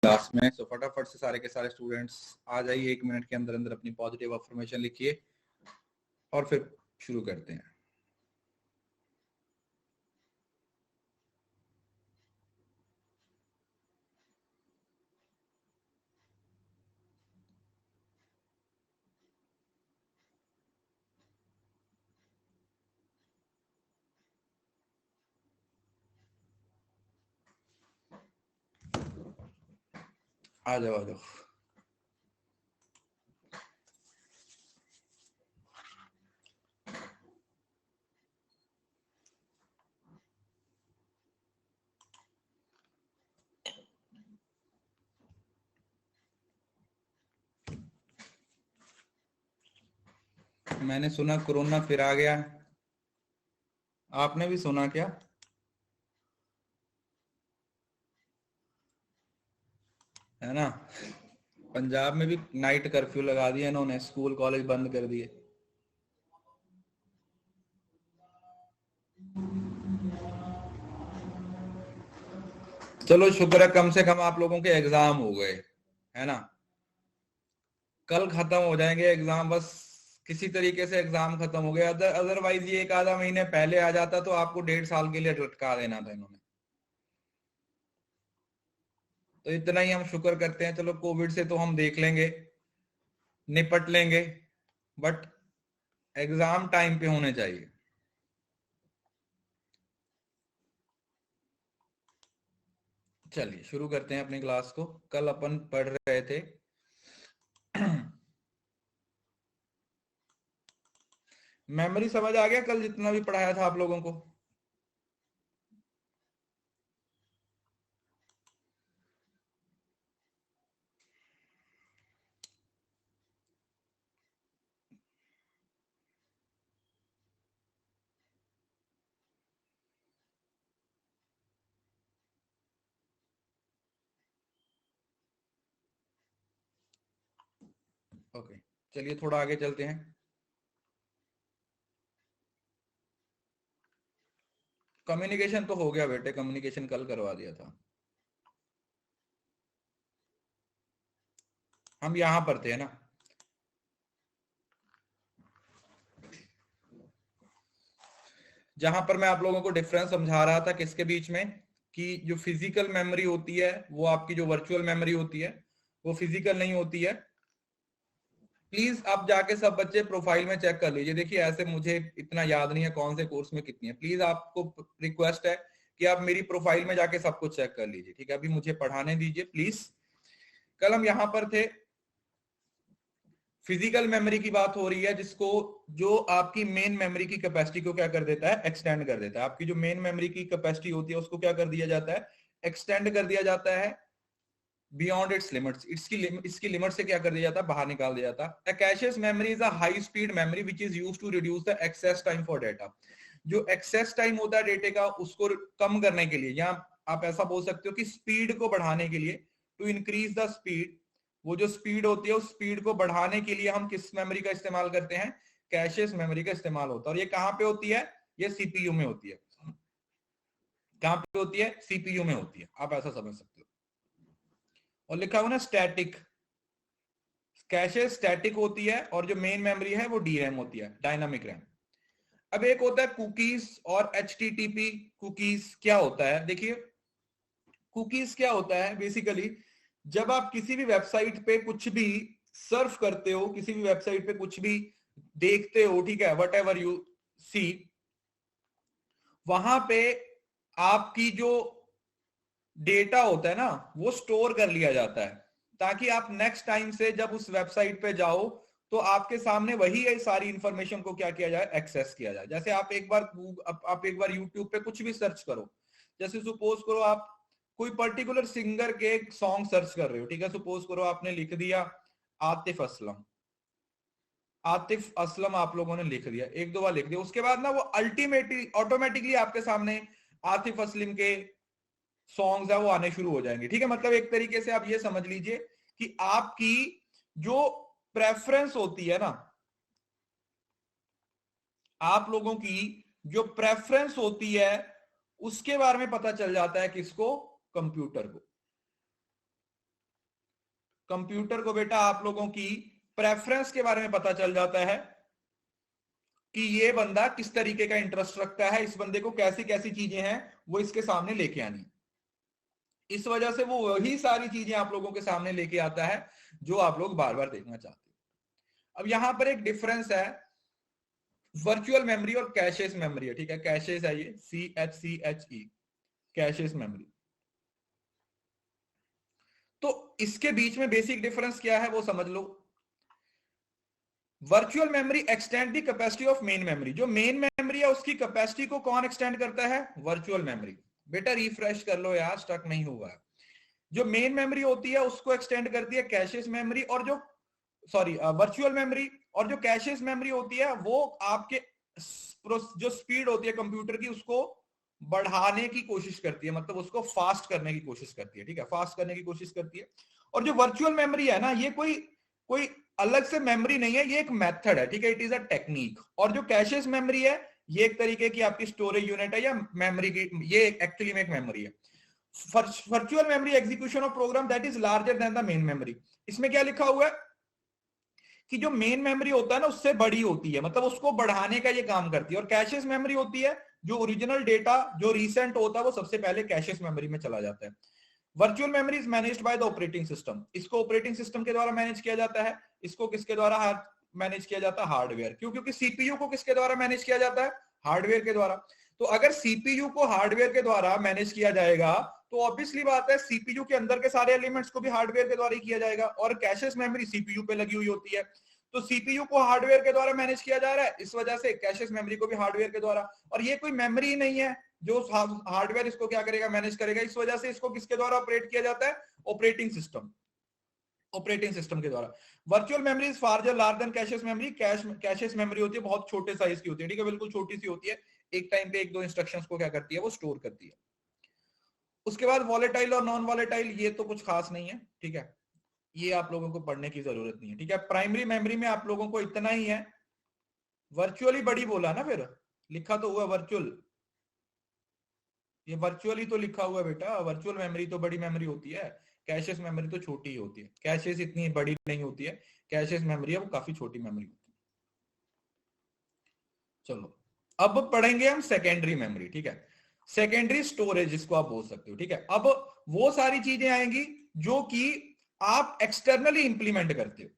Class में। सो फटाफट से सारे के सारे स्टूडेंट्स आ जाइए, 1 मिनट के अंदर अंदर अपनी पॉजिटिव अफर्मेशन लिखिए और फिर शुरू करते हैं। आ जाओ आ जाओ। मैंने सुना कोरोना फिर आ गया, आपने भी सुना क्या? है ना, पंजाब में भी नाइट कर्फ्यू लगा दिया इन्होंने, स्कूल कॉलेज बंद कर दिए। चलो शुक्र है कम से कम आप लोगों के एग्जाम हो गए, है ना। कल खत्म हो जाएंगे एग्जाम, बस किसी तरीके से एग्जाम खत्म हो गया। अदरवाइज ये 1 आधा महीने पहले आ जाता तो आपको 1.5 साल के लिए लटका देना था इन्होंने। तो इतना ही हम शुक्र करते हैं, चलो कोविड से तो हम देख लेंगे, निपट लेंगे, बट एग्जाम टाइम पे होने चाहिए। चलिए शुरू करते हैं अपनी क्लास को। कल अपन पढ़ रहे थे मेमोरी समझ आ गया कल जितना भी पढ़ाया था आप लोगों को? ओके, चलिए थोड़ा आगे चलते हैं। कम्युनिकेशन तो हो गया बेटे, कम्युनिकेशन कल करवा दिया था। हम यहां पर थे ना, जहां पर मैं आप लोगों को डिफरेंस समझा रहा था किसके बीच में, कि जो फिजिकल मेमोरी होती है वो आपकी जो वर्चुअल मेमोरी होती है वो फिजिकल नहीं होती है। प्लीज आप जाके सब बच्चे प्रोफाइल में चेक कर लीजिए। देखिए ऐसे मुझे इतना याद नहीं है कौन से कोर्स में कितनी है, प्लीज आपको रिक्वेस्ट है कि आप मेरी प्रोफाइल में जाके सब कुछ चेक कर लीजिए, ठीक है। अभी मुझे पढ़ाने दीजिए प्लीज। कल हम यहां पर थे, फिजिकल मेमोरी की बात हो रही है, जिसको जो आपकी मेन मेमोरी की कैपेसिटी को क्या कर देता है, एक्सटेंड कर देता है। आपकी जो मेन मेमोरी की कैपेसिटी होती है उसको क्या कर दिया जाता है, एक्सटेंड कर दिया जाता है बियॉन्ड इट्स लिमिट्स। इसकी लिमिट से क्या कर दिया जाता है, बाहर निकाल दिया जाता है। Caches memory is a high speed memory which is used to reduce the access time for data. जो एक्सेस टाइम होता है डेटे का उसको कम करने के लिए, या आप ऐसा बोल सकते हो कि स्पीड को बढ़ाने के लिए, टू इंक्रीज द स्पीड, वो जो स्पीड होती है उस स्पीड को बढ़ाने के लिए हम किस मेमोरी का इस्तेमाल करते हैं, कैशेस मेमोरी का इस्तेमाल होता है। और ये कहां पे होती है, ये सीपीयू में होती है। कहां पे होती है, सीपीयू में होती है, आप ऐसा समझ सकते हो। और लिखा हुआ ना स्टैटिक, कैशे स्टैटिक होती है और जो मेन मेमोरी है वो डी रैम होती है, डायनामिक रैम। अब एक होता है कुकीज और एचटीटीपी कुकीज। क्या होता है, देखिए कुकीज क्या होता है बेसिकली, जब आप किसी भी वेबसाइट पे कुछ भी सर्फ करते हो, किसी भी वेबसाइट पे कुछ भी देखते हो, ठीक है, वट एवर यू सी, वहां पे आपकी जो डेटा होता है ना वो स्टोर कर लिया जाता है, ताकि आप नेक्स्ट टाइम से जब उस वेबसाइट पे जाओ तो आपके सामने वही है सारी इंफॉर्मेशन को क्या किया जाए, एक्सेस किया जाए। जैसे आप एक बार यूट्यूब पे कुछ भी सर्च करो, जैसे सपोज करो आप कोई पर्टिकुलर सिंगर के सॉन्ग सर्च कर रहे हो, ठीक है, सपोज करो आपने लिख दिया आतिफ असलम, आतिफ असलम आप लोगों ने लिख दिया, 1-2 बार लिख दिया, उसके बाद ना वो अल्टीमेटली ऑटोमेटिकली आपके सामने आतिफ असलम के सॉन्ग्स है वो आने शुरू हो जाएंगे, ठीक है। मतलब एक तरीके से आप ये समझ लीजिए कि आपकी जो प्रेफरेंस होती है ना, आप लोगों की जो प्रेफरेंस होती है उसके बारे में पता चल जाता है किसको, कंप्यूटर को। कंप्यूटर को बेटा आप लोगों की प्रेफरेंस के बारे में पता चल जाता है कि ये बंदा किस तरीके का इंटरेस्ट रखता है, इस बंदे को कैसी कैसी चीजें हैं वो इसके सामने लेके आनी। इस वजह से वो वही सारी चीजें आप लोगों के सामने लेके आता है जो आप लोग बार बार देखना चाहते हो। अब यहां पर एक डिफरेंस है, वर्चुअल मेमोरी और कैशेस मेमोरी है, ठीक है, कैशेस है ये CHE, कैशेस मेमोरी। तो इसके बीच में बेसिक डिफरेंस क्या है वो समझ लो। Virtual memory extend the capacity of main memory, जो मेन मेमोरी है उसकी कैपेसिटी को कौन एक्सटेंड करता है, वर्चुअल मेमोरी। बेटा रिफ्रेश कर लो यार, स्टक नहीं हुआ है। जो मेन मेमोरी होती है उसको एक्सटेंड करती है कैशेस मेमोरी, और जो वर्चुअल मेमोरी, और जो कैशेस मेमोरी होती है वो आपके जो स्पीड होती है कंप्यूटर की उसको बढ़ाने की कोशिश करती है, मतलब उसको फास्ट करने की कोशिश करती है, ठीक है, फास्ट करने की कोशिश करती है। और जो वर्चुअल मेमोरी है ना, ये कोई कोई अलग से मेमोरी नहीं है, ये एक मेथड है, ठीक है, इट इज अ टेक्निक। और जो कैशेस मेमोरी है ये एक तरीके की आपकी स्टोरेज यूनिट है या मेमोरी की, ये एक्चुअली में एक मेमोरी है। Virtual memory execution of program that is larger than the main memory. इसमें क्या लिखा हुआ है कि जो मेन मेमोरी होता है ना उससे बड़ी होती है, मतलब उसको बढ़ाने का ये काम करती है। और कैशेस मेमोरी होती है जो ओरिजिनल डेटा जो रिसेंट होता है वो सबसे पहले कैशेस मेमोरी में चला जाता है। Virtual memory is managed by the operating system, इसको ऑपरेटिंग सिस्टम के द्वारा मैनेज किया जाता है। इसको किसके द्वारा मैनेज किया जाता है, हार्डवेयर। क्यों? क्योंकि सीपीयू को किसके द्वारा मैनेज किया जाता है, हार्डवेयर के द्वारा। तो अगर सीपीयू को हार्डवेयर के द्वारा मैनेज किया जाएगा तो ऑब्वियसली बात है सीपीयू के अंदर के सारे एलिमेंट्स को भी हार्डवेयर के द्वारा ही किया जाएगा। और कैशेस मेमोरी सीपीयू पे लगी हुई होती है, तो सीपीयू को हार्डवेयर के द्वारा मैनेज किया जा रहा है, इस वजह से कैशेस मेमोरी को भी हार्डवेयर के द्वारा। और ये कोई मेमोरी नहीं है जो हार्डवेयर इसको क्या करेगा, मैनेज करेगा, इस वजह से इसको किसके द्वारा ऑपरेट किया जाता है, ऑपरेटिंग सिस्टम, ऑपरेटिंग सिस्टम के द्वारा। Virtual memory is far larger than caches memory, caches memory होती है बहुत छोटे साइज की होती है, ठीक है, बिल्कुल छोटी सी होती है, एक टाइम पे एक दो इंस्ट्रक्शंस को क्या करती है, वो स्टोर करती है। उसके बाद वॉलेटाइल और नॉन वॉलेटाइल, ये तो कुछ खास नहीं है, ठीक है, ये आप लोगों को पढ़ने की जरूरत नहीं है, ठीक है। प्राइमरी मेमोरी में आप लोगों को इतना ही है, वर्चुअली बड़ी बोला ना, फिर लिखा तो हुआ वर्चुअल, ये वर्चुअली तो लिखा हुआ है बेटा, वर्चुअल मेमोरी तो बड़ी मेमोरी होती है, कैशेस मेमोरी तो छोटी ही होती है, कैशेस इतनी बड़ी नहीं होती है, कैशेस मेमोरी है वो काफी छोटी मेमोरी होती है। चलो अब पढ़ेंगे हम सेकेंडरी मेमोरी, ठीक है, सेकेंडरी स्टोरेज जिसको आप बोल सकते हो, ठीक है। अब वो सारी चीजें आएंगी जो कि आप एक्सटर्नली इंप्लीमेंट करते हो।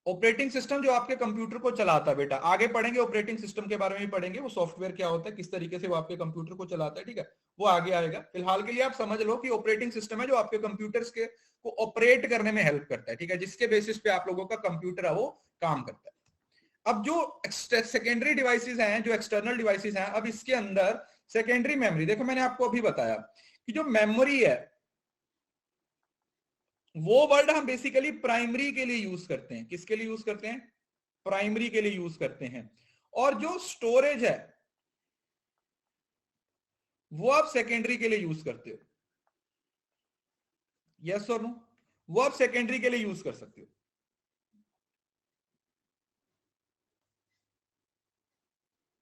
ऑपरेटिंग सिस्टम जो आपके कंप्यूटर को चलाता है बेटा, आगे पढ़ेंगे ऑपरेटिंग सिस्टम के बारे में भी पढ़ेंगे, वो सॉफ्टवेयर क्या होता है, किस तरीके से वो आपके कंप्यूटर को चलाता है, ठीक है, वो आगे आएगा। फिलहाल के लिए आप समझ लो कि ऑपरेटिंग सिस्टम है जो आपके कंप्यूटर्स के को ऑपरेट करने में हेल्प करता है, ठीक है, जिसके बेसिस पे आप लोगों का कंप्यूटर है वो काम करता है। अब जो सेकेंडरी डिवाइसेस हैं, जो एक्सटर्नल डिवाइसेस हैं, अब इसके अंदर सेकेंडरी मेमोरी, देखो मैंने आपको अभी बताया कि जो मेमोरी है वो वर्ड हम बेसिकली प्राइमरी के लिए यूज करते हैं। किसके लिए यूज करते हैं, प्राइमरी के लिए यूज करते हैं। और जो स्टोरेज है वो आप सेकेंडरी के लिए यूज करते हो, यस और नो, वो आप सेकेंडरी के लिए यूज कर सकते हो,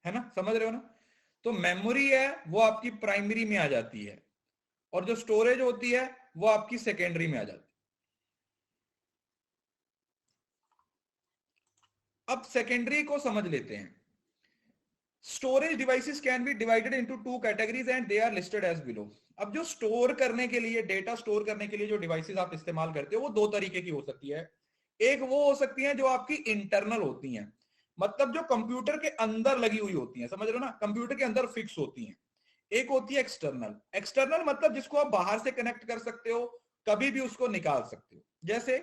है ना, समझ रहे हो ना। तो मेमोरी है वो आपकी प्राइमरी में आ जाती है और जो स्टोरेज होती है वो आपकी सेकेंडरी में आ जाती है। अब सेकेंडरी को समझ लेते हैं। Storage devices can be divided into two categories and they are listed as below. अब जो स्टोर करने के लिए, डेटा स्टोर करने के लिए जो डिवाइसेस आप इस्तेमाल करते हो वो दो तरीके की हो सकती है। एक वो हो सकती है जो आपकी इंटरनल होती हैं, मतलब जो कंप्यूटर के अंदर लगी हुई होती हैं, समझ रहे हो ना, कंप्यूटर के अंदर फिक्स होती हैं। एक होती है एक्सटर्नल, एक्सटर्नल मतलब जिसको आप बाहर से कनेक्ट कर सकते हो, कभी भी उसको निकाल सकते हो। जैसे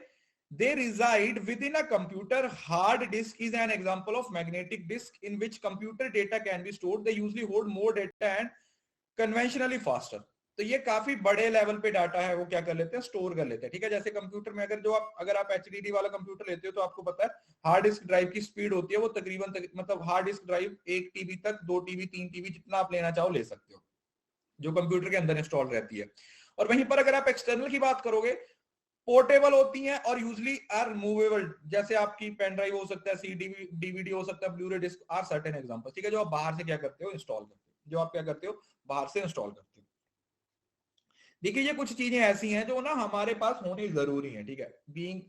they reside within a computer. Hard disk is an example of magnetic disk in which computer data can be stored. They usually hold more data and conventionally faster. तो ये काफी बड़े लेवल पे डाटा है वो क्या कर लेते हैं, स्टोर कर लेते हैं, ठीक है। जैसे कंप्यूटर में अगर आप एचडीडी वाला कंप्यूटर लेते हो तो आपको पता है हार्ड डिस्क ड्राइव की स्पीड होती है वो तकरीबन मतलब हार्ड डिस्क ड्राइव 1 टीबी तक, 2 टीबी, 3 टीबी जितना आप लेना चाहो ले सकते हो, जो कंप्यूटर के अंदर इंस्टॉल रहती है। और वहीं पर अगर आप एक्सटर्नल की बात करोगे, पोर्टेबल होती हैं और यूजली आर मूवेबल, जैसे आपकी पेन ड्राइव हो सकता है, सीडी डीवीडी हो सकता है, Blu ray disc are certain example, ठीक है, जो आप बाहर से क्या करते हो, इंस्टॉल करते हो, जो आप क्या करते हो, बाहर से इंस्टॉल करते हो। देखिए ये कुछ चीजें ऐसी हैं जो ना हमारे पास होनी जरूरी है, ठीक है।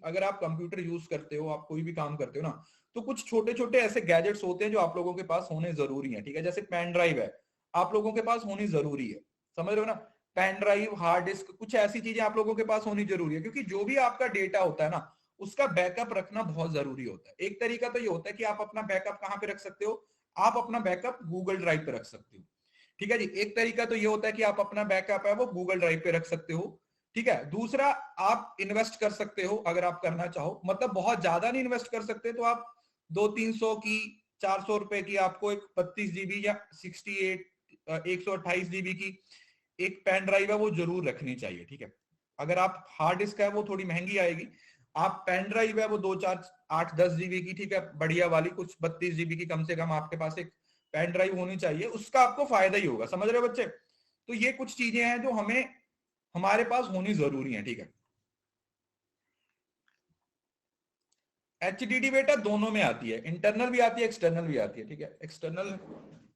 अगर आप कंप्यूटर यूज करते हो, आप कोई भी काम करते हो ना, तो कुछ छोटे छोटे ऐसे गैजेट्स होते हैं जो आप लोगों के पास होने जरूरी है, ठीक है। जैसे पेन ड्राइव है, आप लोगों के पास होनी जरूरी है, समझ रहे हो ना। पेन ड्राइव, हार्ड डिस्क, कुछ ऐसी चीजें आप लोगों के पास होनी जरूरी है, क्योंकि जो भी आपका डेटा होता है ना, उसका बैकअप रखना बहुत जरूरी होता है। एक तरीका तो ये होता है कि आप अपना बैकअप कहाँ पे रख सकते हो, आप अपना बैकअप गूगल ड्राइव पे रख सकते हो, ठीक है जी। एक तरीका तो ये होता है कि आप अपना बैकअप है वो गूगल ड्राइव पे रख सकते हो, ठीक है। दूसरा, आप इन्वेस्ट कर सकते हो अगर आप करना चाहो, मतलब बहुत ज्यादा नहीं इन्वेस्ट कर सकते तो आप 200-300 की, 400 रुपए की आपको एक 32 GB या 128 GB की एक पेन ड्राइव है वो जरूर रखनी चाहिए, ठीक है। अगर आप हार्ड डिस्क है वो थोड़ी महंगी आएगी, आप पेन ड्राइव है वो 2, 4, 8, 10 GB की, ठीक है, बढ़िया वाली, कुछ 32 GB की कम से कम आपके पास एक पेन ड्राइव होनी चाहिए, उसका आपको फायदा ही होगा, समझ रहे हो बच्चे। तो ये कुछ चीजें हैं जो हमें हमारे पास होनी जरूरी है, ठीक है। HDD बेटा दोनों में आती है, इंटरनल भी आती है, एक्सटर्नल भी आती है, ठीक है। एक्सटर्नल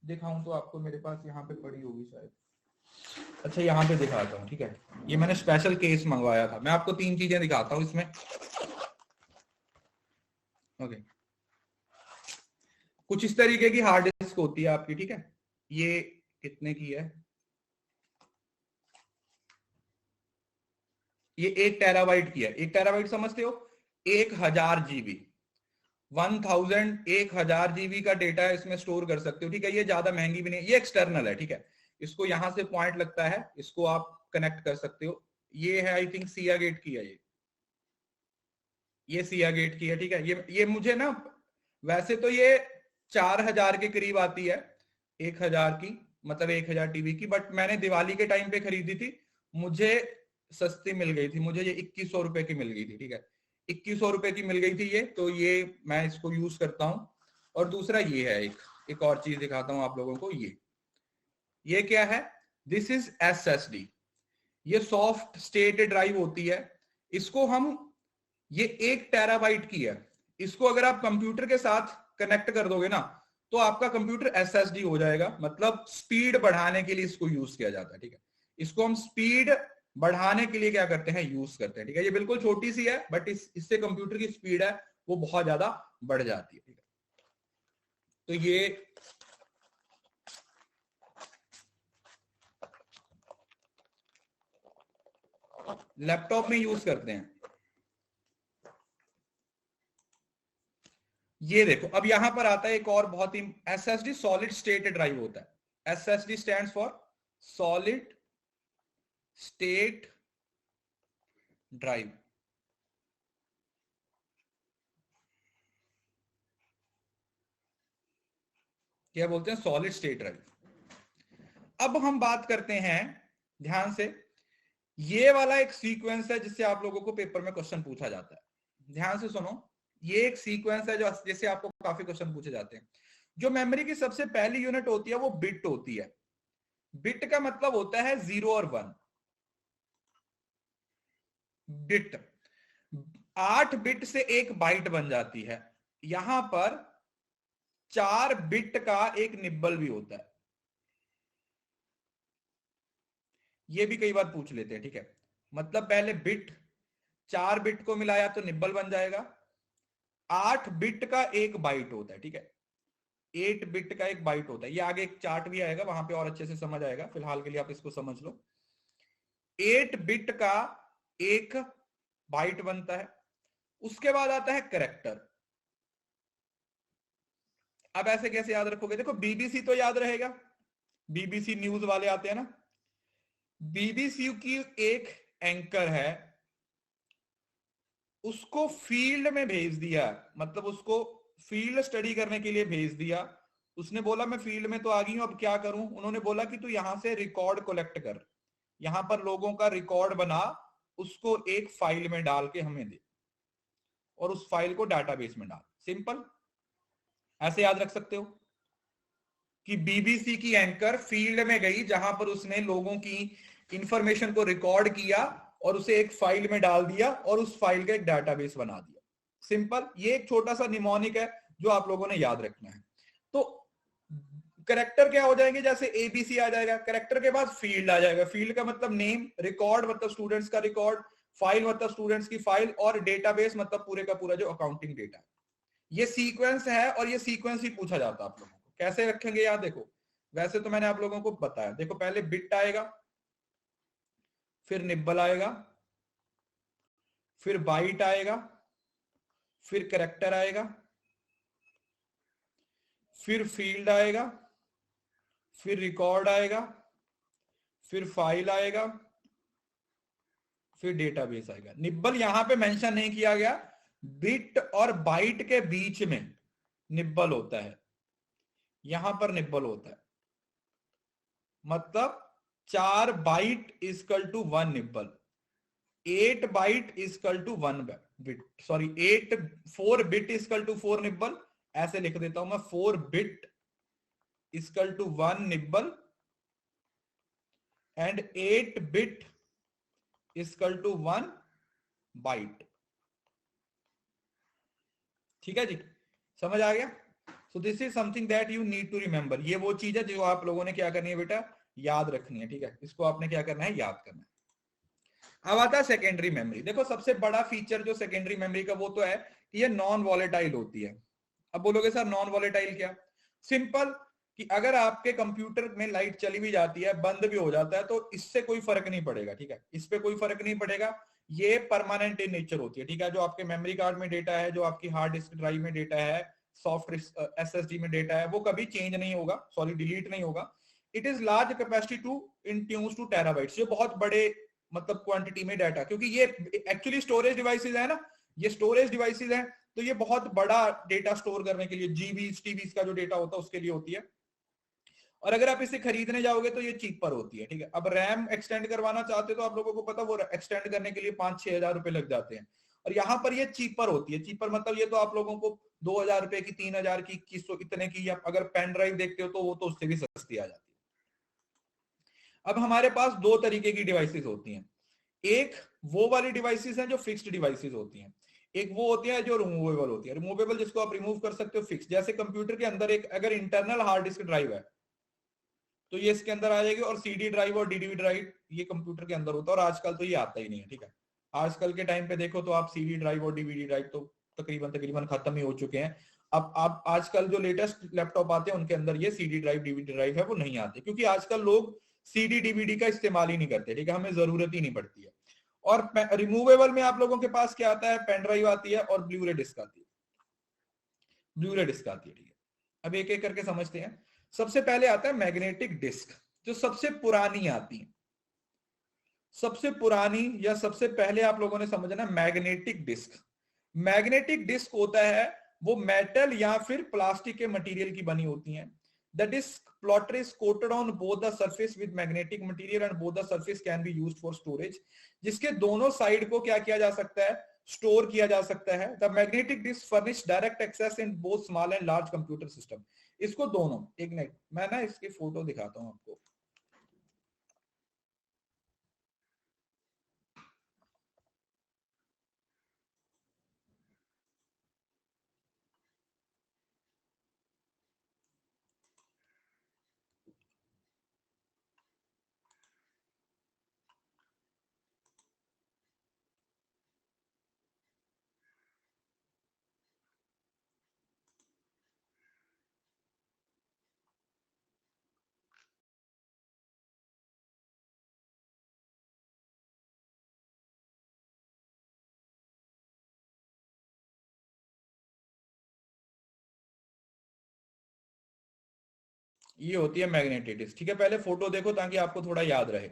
दिखाऊं तो आपको मेरे पास यहाँ पे पड़ी होगी शायद, अच्छा यहाँ पे दिखाता हूँ, ठीक है। ये मैंने स्पेशल केस मंगवाया था, मैं आपको 3 चीजें दिखाता हूँ इसमें, ओके। कुछ इस तरीके की हार्ड डिस्क होती है आपकी, ठीक है। ये कितने की है, ये 1 TB की है। 1 TB समझते हो, 1000 GB, 1000 GB का डेटा इसमें स्टोर कर सकते हो, ठीक है। ये ज्यादा महंगी भी नहीं, ये एक्सटर्नल है, ठीक है। इसको यहां से पॉइंट लगता है, इसको आप कनेक्ट कर सकते हो। ये है आई थिंक सिया गेट की है, ये सिया गेट की है, ठीक है। ये मुझे ना, वैसे तो ये 4000 के करीब आती है, 1000 की, मतलब 1000 TB की, बट मैंने दिवाली के टाइम पे खरीदी थी, मुझे सस्ती मिल गई थी, मुझे ये 2100 रुपए की मिल गई थी, ठीक है। 2100 रुपए की मिल गई थी ये, तो ये मैं इसको यूज करता हूँ। और दूसरा ये है, एक और चीज दिखाता हूँ आप लोगों को, ये क्या है, दिस इज SSD। ये सॉफ्ट स्टेट ड्राइव होती है, इसको हम, ये 1 TB की है, इसको अगर आप कंप्यूटर के साथ कनेक्ट कर दोगे ना, तो आपका कंप्यूटर SSD हो जाएगा, मतलब स्पीड बढ़ाने के लिए इसको यूज किया जाता है, ठीक है। इसको हम स्पीड बढ़ाने के लिए क्या करते हैं, यूज करते हैं, ठीक है। ये बिल्कुल छोटी सी है, बट इससे कंप्यूटर की स्पीड है वो बहुत ज्यादा बढ़ जाती है, ठीक है। तो ये लैपटॉप में यूज करते हैं। ये देखो, अब यहां पर आता है एक और बहुत ही, SSD सॉलिड स्टेट ड्राइव होता है। SSD stands for solid state drive. क्या बोलते हैं, सॉलिड स्टेट ड्राइव। अब हम बात करते हैं, ध्यान से, ये वाला एक सीक्वेंस है जिससे आप लोगों को पेपर में क्वेश्चन पूछा जाता है, ध्यान से सुनो। ये एक सीक्वेंस है जो जैसे आपको काफी क्वेश्चन पूछे जाते हैं। जो मेमोरी की सबसे पहली यूनिट होती है वो बिट होती है। बिट का मतलब होता है 0 और 1। बिट, 8 बिट से एक बाइट बन जाती है। यहां पर 4 बिट का एक निब्बल भी होता है, ये भी कई बार पूछ लेते हैं, ठीक है। मतलब पहले बिट, 4 बिट को मिलाया तो निब्बल बन जाएगा। 8 बिट का एक बाइट होता है, ठीक है। 8 बिट का एक बाइट होता है, ये आगे एक चार्ट भी आएगा, वहां पे और अच्छे से समझ आएगा, फिलहाल के लिए आप इसको समझ लो। 8 बिट का एक बाइट बनता है। उसके बाद आता है करेक्टर। अब ऐसे कैसे याद रखोगे, देखो बीबीसी तो याद रहेगा, बीबीसी न्यूज वाले आते हैं ना, बीबीसी की एक एंकर है, उसको फील्ड में भेज दिया, मतलब उसको फील्ड स्टडी करने के लिए भेज दिया। उसने बोला मैं फील्ड में तो आ गई हूं, अब क्या करूं। उन्होंने बोला कि तू यहां से रिकॉर्ड कलेक्ट कर, यहां पर लोगों का रिकॉर्ड बना, उसको एक फाइल में डाल के हमें दे, और उस फाइल को डाटाबेस में डाल। सिंपल, ऐसे याद रख सकते हो कि बीबीसी की एंकर फील्ड में गई, जहां पर उसने लोगों की इंफॉर्मेशन को रिकॉर्ड किया और उसे एक फाइल में डाल दिया, और उस फाइल का एक डाटाबेस बना दिया। सिंपल, ये एक छोटा सा निमोनिक है जो आप लोगों ने याद रखना है। तो करेक्टर क्या हो जाएंगे, जैसे एबीसी आ जाएगा, करेक्टर के बाद फील्ड आ जाएगा, फील्ड का मतलब नेम, रिकॉर्ड मतलब स्टूडेंट्स का रिकॉर्ड, फाइल मतलब स्टूडेंट्स की फाइल, और डेटाबेस मतलब पूरे का पूरा जो अकाउंटिंग डेटा है। ये सीक्वेंस है और ये सीक्वेंस ही पूछा जाता है आप लोगों को। कैसे रखेंगे यार, देखो वैसे तो मैंने आप लोगों को बताया, देखो पहले बिट आएगा, फिर निब्बल आएगा, फिर बाइट आएगा, फिर करेक्टर आएगा, फिर फील्ड आएगा, फिर रिकॉर्ड आएगा, फिर फाइल आएगा, फिर डेटाबेस आएगा। निब्बल यहां पे मेंशन नहीं किया गया, बिट और बाइट के बीच में निब्बल होता है, यहां पर निब्बल होता है, मतलब 4 byte equal to 1 nibble, 8 byte equal to 1 bit, sorry 4 bit equal to 4 nibble, ऐसे लिख देता हूं मैं, 4 bit equal to 1 nibble and 8 bit equal to 1 byte. ठीक है जी, समझ आ गया? So this is something that you need to remember. ये वो चीज है जो आप लोगों ने क्या करनी है बेटा, याद रखनी है। ठीक है, इसको आपने क्या करना है, याद करना है। अब आता है सेकेंडरी मेमोरी। देखो सबसे बड़ा फीचर जो सेकेंडरी मेमोरी का वो तो है कि ये नॉन वॉलेटाइल होती है। अब बोलोगे सर नॉन वॉलेटाइल क्या? सिंपल, कि अगर आपके कंप्यूटर में लाइट चली भी जाती है, बंद भी हो जाता है, तो इससे कोई फर्क नहीं पड़ेगा। ठीक है, इस पे कोई फर्क नहीं पड़ेगा, ये परमानेंट इन नेचर होती है। ठीक है, जो आपके मेमोरी कार्ड में डेटा है, जो आपकी हार्ड डिस्क ड्राइव में डेटा है, सॉफ्ट एसएसडी में डेटा है, वो कभी चेंज नहीं होगा, सॉरी डिलीट नहीं होगा। It is large capacity to in tunes to terabytes, जो बहुत बड़े मतलब क्वांटिटी में डाटा, क्योंकि ये एक्चुअली स्टोरेज डिवाइसेस है ना, ये स्टोरेज डिवाइसेस है, तो ये बहुत बड़ा डेटा स्टोर करने के लिए, जीबीज टीबीज का जो डेटा होता है उसके लिए होती है। और अगर आप इसे खरीदने जाओगे तो ये चीपर होती है। ठीक है, अब रैम एक्सटेंड करवाना चाहते हो तो आप लोगों को पता, वो एक्सटेंड करने के लिए 5-6 हजार रुपए लग जाते हैं, और यहाँ पर ये चीपर होती है। चीपर मतलब ये तो आप लोगों को 2,000 रुपए की, 3,000 की, 2100 इतने की, या अगर पेन ड्राइव देखते हो तो वो तो उससे भी सस्ती आ जाती है। अब हमारे पास दो तरीके की डिवाइसेस होती हैं, एक वो वाली डिवाइसेस हैं जो फिक्स्ड डिवाइसेस होती हैं, एक वो होती है जो रिमूवेबल होती है। रिमूवेबल जिसको आप रिमूव कर सकते हो, फिक्स, जैसे कंप्यूटर के अंदर एक अगर इंटरनल हार्ड डिस्क ड्राइव है तो ये इसके अंदर आ जाएगी, और सीडी ड्राइव और डीडीवी ड्राइव ये कंप्यूटर के अंदर होता है, और आजकल तो ये आता ही नहीं है। ठीक है, आजकल के टाइम पे देखो तो आप सीडी ड्राइव और डीवीडी ड्राइव तो तकरीबन तकरीबन खत्म ही हो चुके हैं। अब आप आजकल जो लेटेस्ट लैपटॉप आते हैं उनके अंदर ये सीडी ड्राइव डीवीडी ड्राइव है वो नहीं आते, क्योंकि आजकल लोग सीडी डीवीडी का इस्तेमाल ही नहीं करते। ठीक है, हमें जरूरत ही नहीं पड़ती है। और रिमूवेबल में आप लोगों के पास क्या आता है, पेन ड्राइव आती है और ब्लूरे डिस्क आती है, ब्लूरे डिस्क आती है। ठीक है, अब एक एक करके समझते हैं। सबसे पहले आता है मैग्नेटिक डिस्क, जो सबसे पुरानी आती है, सबसे पुरानी या सबसे पहले आप लोगों ने समझना मैग्नेटिक डिस्क। मैग्नेटिक डिस्क होता है वो मेटल या फिर प्लास्टिक के मटेरियल की बनी होती है। The disk plotter is coated on both the surface with magnetic material and both the surface can be used for storage, जिसके दोनों साइड को क्या किया जा सकता है, स्टोर किया जा सकता है। The magnetic disk furnish direct access in both small and large computer system. इसको दोनों, एक मिनट मैं ना इसकी फोटो दिखाता हूं आपको। ये होती है मैग्नेटिक डिस्क। ठीक है, पहले फोटो देखो ताकि आपको थोड़ा याद रहे।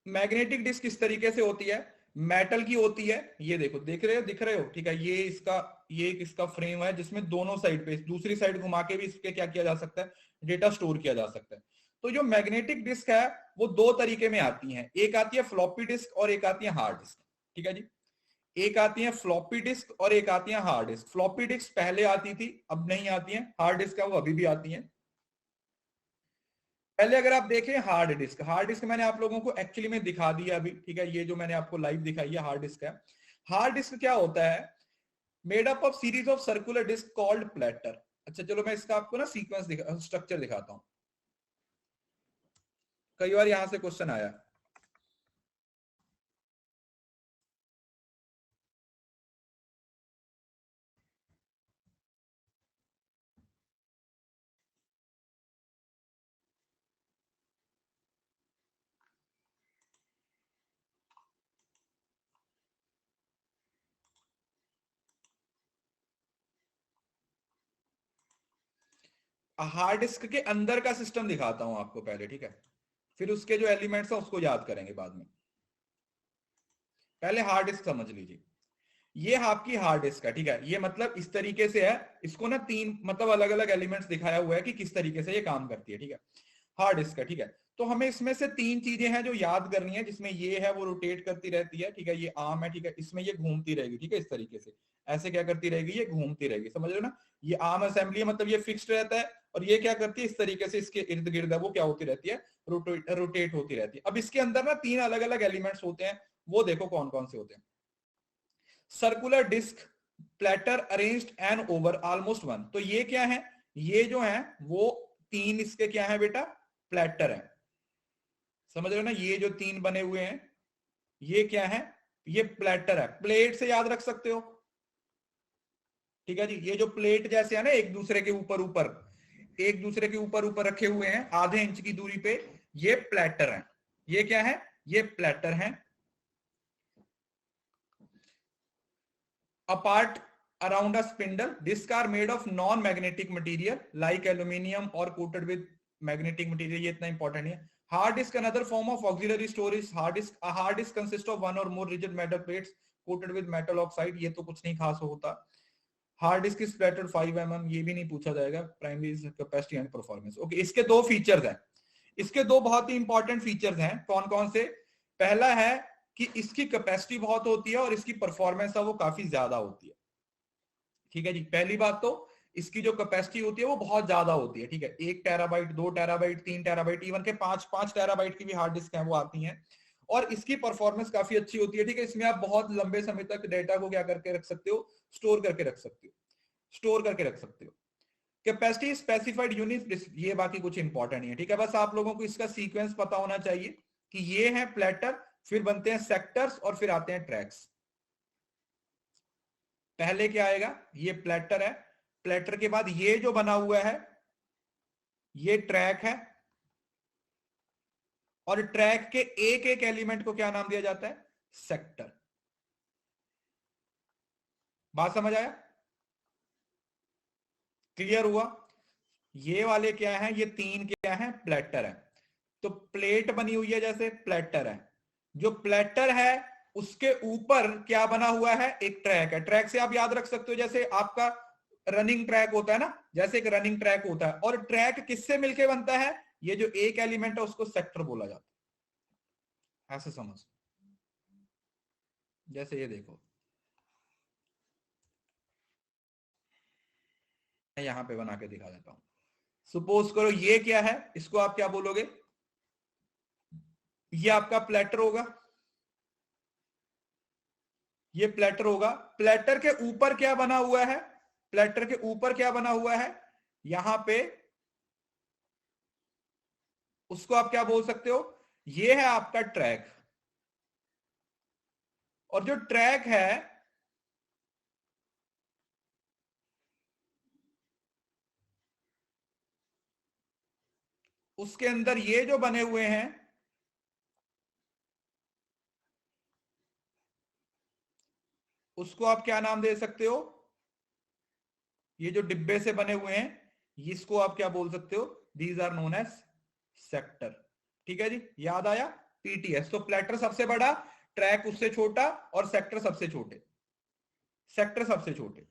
मैग्नेटिक डिस्क किस तरीके से होती है, मेटल की होती है, ये देखो, देख रहे हो, दिख रहे हो? ठीक है, ये एक इसका फ्रेम है जिसमें दोनों साइड पे, दूसरी साइड घुमा के भी इसके क्या किया जा सकता है, डेटा स्टोर किया जा सकता है। तो जो मैग्नेटिक डिस्क है वो दो तरीके में आती है, एक आती है फ्लॉपी डिस्क और एक आती है हार्ड डिस्क। ठीक है जी, एक आती है फ्लॉपी डिस्क और एक आती है हार्ड डिस्क। फ्लॉपी डिस्क पहले आती थी, अब नहीं आती है। हार्ड डिस्क है वो अभी भी आती है। पहले अगर आप देखें हार्ड डिस्क, हार्ड डिस्क मैंने आप लोगों को एक्चुअली में दिखा दिया अभी। ठीक है, ये जो मैंने आपको लाइव दिखाई है हार्ड डिस्क है। हार्ड डिस्क क्या होता है, made up of series of circular disk called platter. अच्छा चलो मैं इसका आपको ना सीक्वेंस स्ट्रक्चर दिखाता हूं, कई बार यहां से क्वेश्चन आया। हार्ड डिस्क के अंदर का सिस्टम दिखाता हूं आपको पहले, ठीक है, फिर उसके जो एलिमेंट्स है उसको याद करेंगे बाद में। पहले हार्ड डिस्क समझ लीजिए। ये आपकी हार्ड डिस्क है, ठीक है, ये मतलब इस तरीके से है, इसको ना तीन मतलब अलग अलग एलिमेंट्स दिखाया हुआ है कि किस तरीके से ये काम करती है, ठीक है, हार्ड डिस्क है, ठीक है। तो हमें इसमें से तीन चीजें हैं जो याद करनी है, जिसमें ये है वो रोटेट करती रहती है, ठीक है, ये आर्म है, ठीक है, इसमें ये घूमती रहेगी, ठीक है, इस तरीके से ऐसे क्या करती रहेगी, ये घूमती रहेगी, समझ रहे हो ना। ये आर्म असेंबली है, मतलब ये फिक्स्ड रहता है, और ये क्या करती है इस तरीके से इसके इर्द गिर्द है वो क्या होती रहती है, रोटेट होती रहती है। अब इसके अंदर ना तीन अलग अलग एलिमेंट्स होते हैं, वो देखो कौन कौन से होते हैं। Circular disk, platter arranged and over almost one. तो ये क्या है, ये जो है वो तीन इसके क्या है बेटा, प्लेटर है, समझ रहे हो ना। ये जो तीन बने हुए हैं ये क्या है, ये प्लेटर है, प्लेट से याद रख सकते हो, ठीक है जी। ये जो प्लेट जैसे है ना एक दूसरे के ऊपर ऊपर, एक दूसरे के ऊपर ऊपर रखे हुए हैं आधे इंच की दूरी पे, ये प्लेटर है। ये क्या है, ये प्लेटर है। apart around a spindle, discs are made of non magnetic material like aluminium or coated with magnetic material, ये इतना इंपॉर्टेंट है। Hard disc another form of auxiliary storage, hard disk, a hard disk consists of one or more rigid metal plates coated with metal oxide, ये तो कुछ नहीं खास होता। Hard disk is स्प्लैटर्ड 5 mm, ये भी नहीं पूछा जाएगा। Primary capacity and performance, okay. इसके दो फीचर्स हैं, इसके दो बहुत ही इंपॉर्टेंट फीचर्स हैं, कौन कौन से। पहला है कि इसकी कैपेसिटी बहुत होती है और इसकी परफॉर्मेंस है वो काफी ज्यादा होती है, ठीक है जी। पहली बात तो इसकी जो कैपेसिटी होती है वो बहुत ज्यादा होती है, ठीक है, 1 टेराबाइट 2 टेराबाइट 3 टेराबाइट, इवन के 5 टेराबाइट की भी हार्ड डिस्क है वो आती हैं। और इसकी परफॉर्मेंस काफी अच्छी होती है, ठीक है। इसमें आप बहुत लंबे समय तक डेटा को क्या करके रख सकते हो, स्टोर करके रख सकते हो, स्टोर करके रख सकते हो। कैपेसिटी स्पेसिफाइड यूनिट, ये बाकी कुछ इंपॉर्टेंट नहीं है, ठीक है। बस आप लोगों को इसका सीक्वेंस पता होना चाहिए कि ये है प्लेटर, फिर बनते हैं सेक्टर्स और फिर आते हैं ट्रैक्स। पहले क्या आएगा, ये प्लेटर है, प्लेटर के बाद ये जो बना हुआ है ये ट्रैक है, और ट्रैक के एक एक एलिमेंट को क्या नाम दिया जाता है, सेक्टर। बात समझ आया, क्लियर हुआ। ये वाले क्या है, ये तीन क्या है, प्लेटर है। तो प्लेट बनी हुई है जैसे प्लेटर है, जो प्लेटर है उसके ऊपर क्या बना हुआ है, एक ट्रैक है। ट्रैक से आप याद रख सकते हो जैसे आपका रनिंग ट्रैक होता है ना, जैसे एक रनिंग ट्रैक होता है, और ट्रैक किससे मिलके बनता है, ये जो एक एलिमेंट है उसको सेक्टर बोला जाता है, ऐसे समझ। जैसे ये देखो, मैं यहां पे बना के दिखा देता हूं। सपोज करो ये क्या है, इसको आप क्या बोलोगे, ये आपका प्लेटर होगा, ये प्लेटर होगा। प्लेटर के ऊपर क्या बना हुआ है, प्लेटर के ऊपर क्या बना हुआ है, यहां पे उसको आप क्या बोल सकते हो, ये है आपका ट्रैक। और जो ट्रैक है उसके अंदर ये जो बने हुए हैं उसको आप क्या नाम दे सकते हो, ये जो डिब्बे से बने हुए हैं इसको आप क्या बोल सकते हो, these are known as sector, ठीक है जी। याद आया, पीटीएस। तो प्लेटर सबसे बड़ा, ट्रैक उससे छोटा, और सेक्टर सबसे छोटे, सेक्टर सबसे छोटे।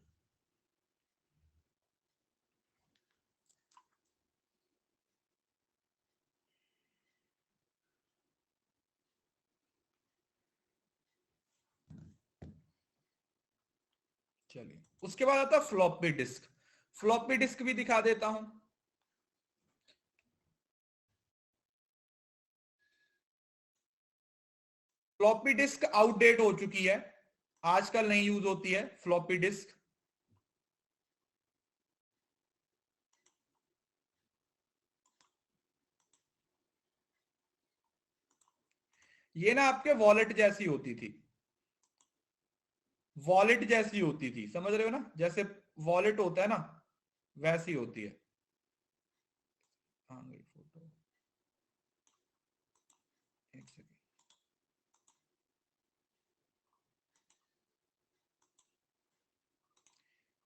चलिए उसके बाद आता है फ्लॉपी डिस्क। फ्लॉपी डिस्क भी दिखा देता हूं। फ्लॉपी डिस्क आउटडेट हो चुकी है, आजकल नहीं यूज होती है फ्लॉपी डिस्क, ये ना आपके वॉलेट जैसी होती थी, वॉलेट जैसी होती थी, समझ रहे हो ना, जैसे वॉलेट होता है ना वैसी होती है। हाँ गई फोटो, एक सेकेंड।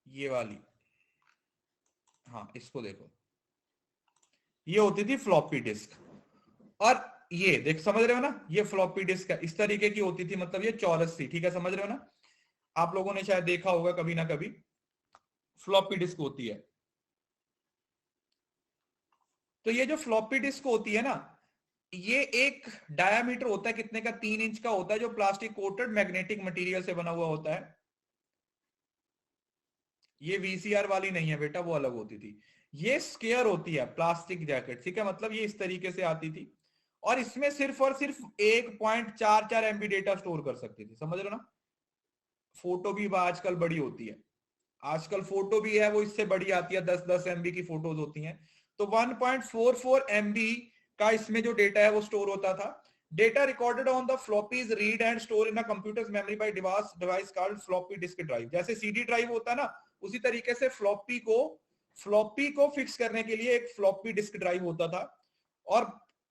ये वाली, हाँ इसको देखो, ये होती थी फ्लॉपी डिस्क। और ये देख, समझ रहे हो ना, ये फ्लॉपी डिस्क इस तरीके की होती थी, मतलब ये चौरस थी, ठीक है, समझ रहे हो ना। आप लोगों ने शायद देखा होगा कभी ना कभी, फ्लॉपी डिस्क होती है। तो ये जो फ्लॉपी डिस्क होती है ना, ये एक डायामीटर होता है कितने का, 3 इंच का होता है, जो प्लास्टिक कोटेड मैग्नेटिक मटेरियल से बना हुआ होता है। ये वीसीआर वाली नहीं है बेटा, वो अलग होती थी। ये स्केयर होती है, प्लास्टिक जैकेट, ठीक है, मतलब ये इस तरीके से आती थी। और इसमें सिर्फ और सिर्फ 1.44 MB डेटा स्टोर कर सकती थी, समझ रहे हो ना। फोटो भी आजकल बड़ी होती है, आजकल फोटो भी है वो इससे बड़ी आती है, 10-10 MB की फोटोज होती हैं। तो 1.44 MB का इसमें जो डेटा है वो स्टोर होता था। Data recorded on the floppies read and store in a computer's memory by device called floppy disk drive. जैसे सीडी ड्राइव होता है ना, उसी तरीके से फ्लॉपी को फिक्स करने के लिए एक फ्लॉपी डिस्क ड्राइव होता था। और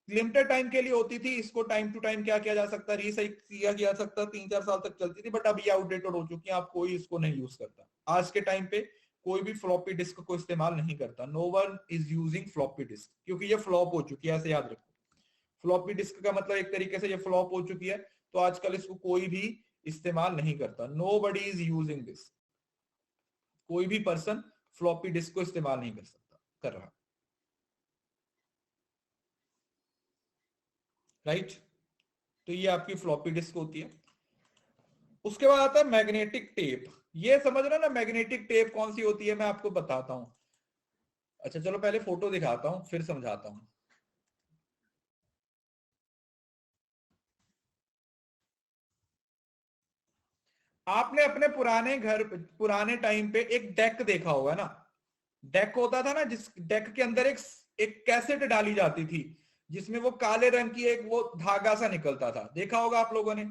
लिमिटेड टाइम के लिए होती थी, इसको टाइम टू टाइम क्या किया जा सकता, रीसाइकिल किया जा सकता, 3-4 साल तक चलती थी, बट अब ये आउटडेटेड हो चुकी है, आप कोई इसको नहीं यूज करता आज के टाइम पे, कोई भी फ्लॉपी डिस्क को इस्तेमाल नहीं करता। No one is using floppy disk, क्योंकि ये फ्लॉप हो चुकी है, ऐसे याद रखो। फ्लॉपी डिस्क का मतलब एक तरीके से ये फ्लॉप हो चुकी है, तो आजकल इसको कोई भी इस्तेमाल नहीं करता। Nobody is using this, कोई भी पर्सन फ्लॉपी डिस्क को इस्तेमाल नहीं कर सकता, कर रहा, राइट। तो ये आपकी फ्लॉपी डिस्क होती है। उसके बाद आता है मैग्नेटिक टेप। ये समझ रहे हो ना, मैग्नेटिक टेप कौन सी होती है, मैं आपको बताता हूं। अच्छा चलो पहले फोटो दिखाता हूं फिर समझाता हूं। आपने अपने पुराने घर, पुराने टाइम पे एक डेक देखा होगा ना, डेक होता था ना, जिस डेक के अंदर एक एक कैसेट डाली जाती थी, जिसमें वो काले रंग की एक वो धागा सा निकलता था, देखा होगा आप लोगों ने।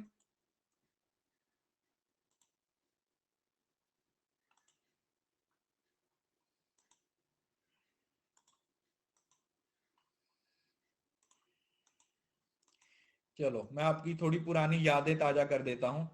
चलो मैं आपकी थोड़ी पुरानी यादें ताजा कर देता हूं।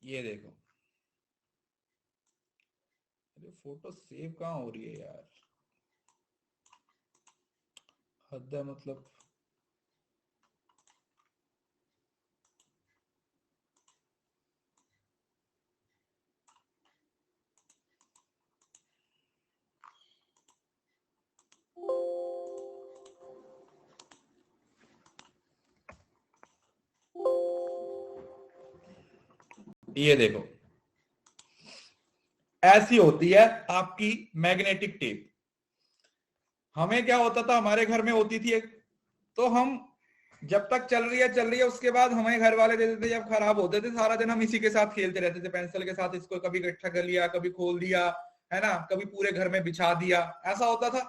ये देखो, अरे फोटो सेव कहाँ हो रही है यार, हद है मतलब। ये देखो, ऐसी होती है आपकी मैग्नेटिक टेप। हमें क्या होता था, हमारे घर में होती थी एक, तो हम जब तक चल रही है, उसके बाद हमें घर वाले दे देते, जब खराब होते थे सारा दिन हम इसी के साथ खेलते रहते थे, पेंसिल के साथ इसको कभी इकट्ठा कर लिया, कभी खोल दिया, है ना, कभी पूरे घर में बिछा दिया, ऐसा होता था,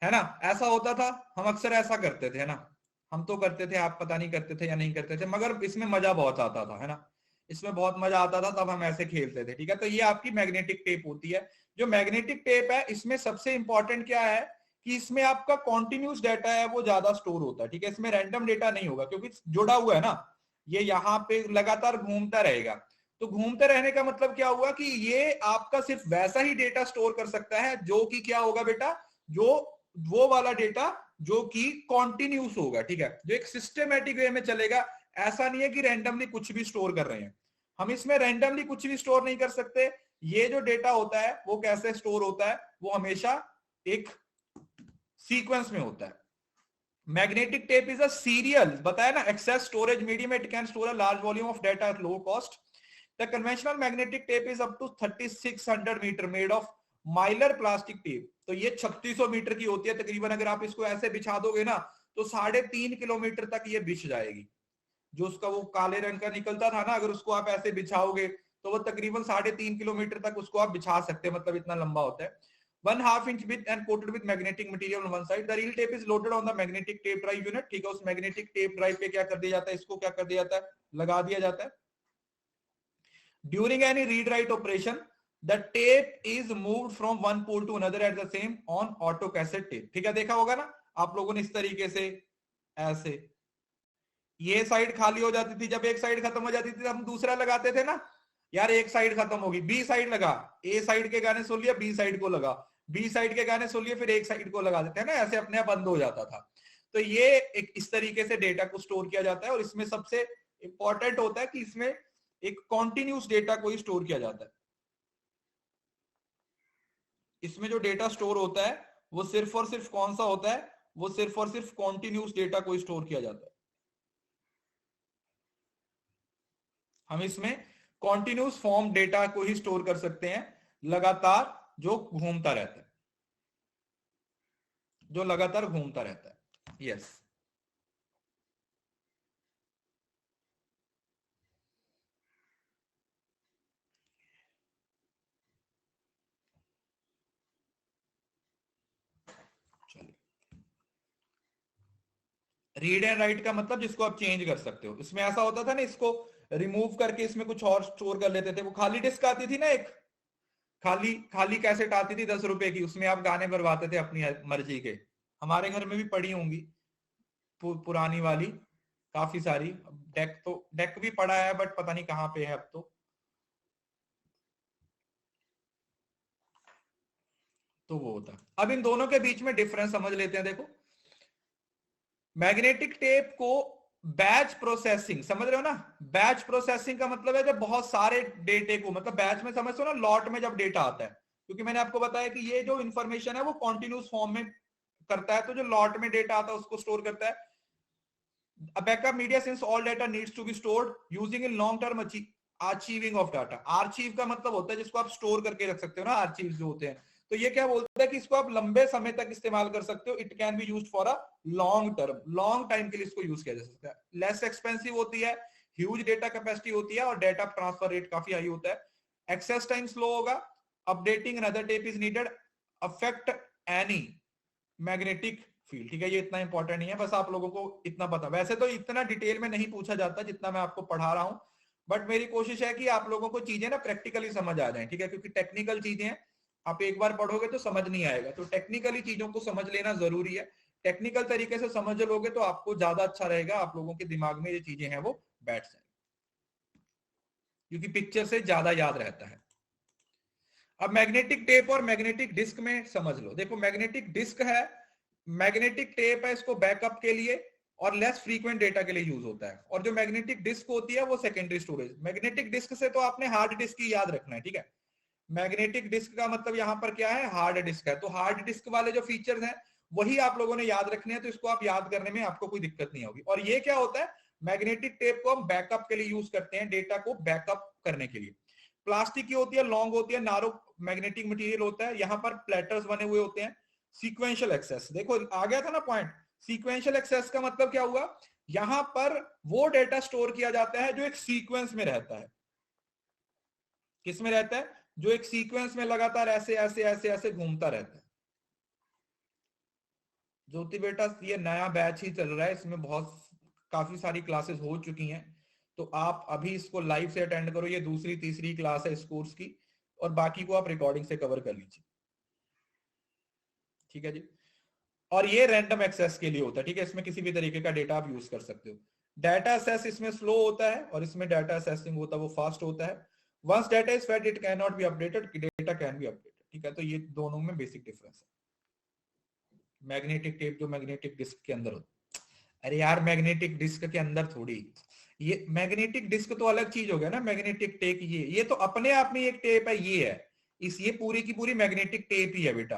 है ना, ऐसा होता था। हम अक्सर ऐसा करते थे, है ना, हम तो करते थे, आप पता नहीं करते थे या नहीं करते थे, मगर इसमें मजा बहुत आता था, है ना, इसमें बहुत मजा आता था, तब हम ऐसे खेलते थे, ठीक है। तो ये आपकी मैग्नेटिक टेप होती है। जो मैग्नेटिक टेप है, इसमें सबसे इंपॉर्टेंट क्या है कि इसमें आपका कॉन्टिन्यूस डाटा है वो ज्यादा स्टोर होता है, ठीक है, इसमें रैंडम डेटा नहीं होगा, क्योंकि जुड़ा हुआ है ना, ये यहाँ पे लगातार घूमता रहेगा। तो घूमते रहने का मतलब क्या हुआ कि ये आपका सिर्फ वैसा ही डेटा स्टोर कर सकता है जो कि क्या होगा बेटा, जो वो वाला डेटा जो कि कॉन्टिन्यूस होगा, ठीक है, जो एक सिस्टमेटिक वे में चलेगा। ऐसा नहीं है कि रैंडमली कुछ भी स्टोर कर रहे हैं, हम इसमें रैंडमली कुछ भी स्टोर नहीं कर सकते। ये जो डेटा होता है वो कैसे स्टोर होता है, वो हमेशा एक सीक्वेंस में होता है। Magnetic tape is a serial, बताया ना, access storage medium, it can store a large volume of data at low cost. The conventional magnetic tape is up to 3600 metre made of Mylar plastic tape. तो ये 3600 metre की होती है तकरीबन। अगर आप इसको ऐसे बिछा दोगे ना तो 3.5 किलोमीटर तक ये बिछ जाएगी। जो उसका वो काले रंग का निकलता था ना, अगर उसको आप ऐसे बिछाओगे तो वो तकरीबन 3.5 किलोमीटर तक उसको आप बिछा सकते हैं, मतलब इतना लंबा होता है। 1/2 inch with and coated with magnetic material on one side. The reel tape is loaded on the magnetic tape drive unit. ठीक है, उस मैग्नेटिक टेप ड्राइव पे क्या कर दिया जाता है, इसको क्या कर दिया जाता है, लगा दिया जाता है। During any read write operation the tape is moved from one pole to another at the same on auto cassette tape. ठीक है, देखा होगा ना आप लोगों ने, इस तरीके से ऐसे ये साइड खाली हो जाती थी, जब एक साइड खत्म हो जाती थी हम दूसरा लगाते थे ना। यार एक साइड खत्म होगी, बी साइड लगा, ए साइड के गाने सुन लिया, बी साइड को लगा, बी साइड के गाने सुन लिए, फिर एक साइड को लगा देते हैं ना, ऐसे अपने आप बंद हो जाता था। तो ये एक इस तरीके से डेटा को स्टोर किया जाता है। और इसमें सबसे इंपॉर्टेंट होता है कि इसमें एक कॉन्टिन्यूस डेटा को ही स्टोर किया जाता है। इसमें जो डेटा स्टोर होता है वो सिर्फ और सिर्फ कौन सा होता है, वो सिर्फ और सिर्फ कॉन्टिन्यूस डेटा को स्टोर किया जाता है। हम इसमें कॉन्टिन्यूस फॉर्म डेटा को ही स्टोर कर सकते हैं, लगातार जो घूमता रहता है, जो लगातार घूमता रहता है। यस, चलिए। रीड एंड राइट का मतलब जिसको आप चेंज कर सकते हो। इसमें ऐसा होता था ना, इसको रिमूव करके इसमें कुछ और स्टोर कर लेते थे। वो खाली डिस्क आती थी ना, एक खाली खाली कैसेट आती थी 10 रुपए की, उसमें आप गाने भरवाते थे अपनी मर्जी के। हमारे घर में भी पड़ी होंगी पुरानी वाली काफी सारी। डेक भी पड़ा है बट पता नहीं कहाँ पे है अब। तो वो होता है। अब इन दोनों के बीच में डिफरेंस समझ लेते हैं। देखो, मैग्नेटिक टेप को बैच प्रोसेसिंग, समझ रहे हो ना, बैच प्रोसेसिंग का मतलब है जब बहुत सारे डेटे को, मतलब बैच में समझ ना, लॉट में जब डेटा आता है, क्योंकि मैंने आपको बताया कि ये जो इंफॉर्मेशन है वो कॉन्टिन्यूस फॉर्म में करता है, तो जो लॉट में डेटा आता है उसको स्टोर करता है। A backup media since all data needs to be stored using in long term archiving of data। Archive का मतलब होता है जिसको आप स्टोर करके रख सकते हो ना, आर्चीव जो होते हैं। तो ये क्या बोलता है कि इसको आप लंबे समय तक इस्तेमाल कर सकते हो। It can be used for a long term, long time के लिए इसको यूज किया जा सकता है। लेस एक्सपेंसिव होती है, ह्यूज डेटा कैपेसिटी होती है और डेटा ट्रांसफर रेट काफी हाई होता है। एक्सेस टाइम स्लो होगा, updating another tape is needed, affect any magnetic field. ठीक है, ये इतना इंपॉर्टेंट नहीं है, बस आप लोगों को इतना पता। वैसे तो इतना डिटेल में नहीं पूछा जाता जितना मैं आपको पढ़ा रहा हूं, बट मेरी कोशिश है कि आप लोगों को चीजें ना प्रैक्टिकली समझ आ जाए। ठीक है, क्योंकि टेक्निकल चीजें हैं, आप एक बार पढ़ोगे तो समझ नहीं आएगा, तो टेक्निकली चीजों को समझ लेना जरूरी है। टेक्निकल तरीके से समझ लोगे तो आपको ज्यादा अच्छा रहेगा, आप लोगों के दिमाग में ये चीजें हैं वो बैठ जाए, क्योंकि पिक्चर से ज्यादा याद रहता है। अब मैग्नेटिक टेप और मैग्नेटिक डिस्क में समझ लो। देखो, मैग्नेटिक डिस्क है, मैग्नेटिक टेप है इसको बैकअप के लिए और लेस फ्रीक्वेंट डेटा के लिए यूज होता है। और जो मैग्नेटिक डिस्क होती है वो सेकेंडरी स्टोरेज। मैग्नेटिक डिस्क से तो आपने हार्ड डिस्क की याद रखना है। ठीक है, मैग्नेटिक डिस्क का मतलब यहां पर क्या है, हार्ड डिस्क है। तो हार्ड डिस्क वाले जो फीचर्स हैं वही आप लोगों ने याद रखने हैं, तो इसको आप याद करने में आपको कोई दिक्कत नहीं होगी। और ये क्या होता है, मैग्नेटिक टेप को हम बैकअप के लिए यूज करते हैं, डेटा को बैकअप करने के लिए। प्लास्टिक की होती है, लॉन्ग होती है, नारो मैग्नेटिक मटेरियल होता है, यहां पर प्लेटर्स बने हुए होते हैं। सीक्वेंशियल एक्सेस, देखो आ गया था ना पॉइंट। सीक्वेंशियल एक्सेस का मतलब क्या हुआ, यहां पर वो डेटा स्टोर किया जाता है जो एक सीक्वेंस में रहता है। किस में रहता है, जो एक सीक्वेंस में लगातार ऐसे ऐसे ऐसे ऐसे घूमता रहता है। ज्योति बेटा, ये नया बैच ही चल रहा है, इसमें बहुत काफी सारी क्लासेस हो चुकी हैं, तो आप अभी इसको लाइव से अटेंड करो। ये दूसरी तीसरी क्लास है इस कोर्स की, और बाकी को आप रिकॉर्डिंग से कवर कर लीजिए। ठीक है जी। और ये रैंडम एक्सेस के लिए होता है। ठीक है, इसमें किसी भी तरीके का डेटा आप यूज कर सकते हो। डाटा एक्सेस इसमें स्लो होता है और इसमें डाटा एक्सेसिंग होता है वो फास्ट होता है। Once data is fed it can not be updated, data can be updated. ठीक है, तो ये दोनों में बेसिक डिफरेंस है। मैग्नेटिक टेप जो मैग्नेटिक डिस्क के अंदर होता है, अरे यार मैग्नेटिक डिस्क के अंदर थोड़ी, ये मैग्नेटिक डिस्क तो अलग चीज हो गया ना। मैग्नेटिक टेप ये तो अपने आप में एक टेप है, ये है इस, ये पूरी की पूरी मैग्नेटिक टेप ही है बेटा।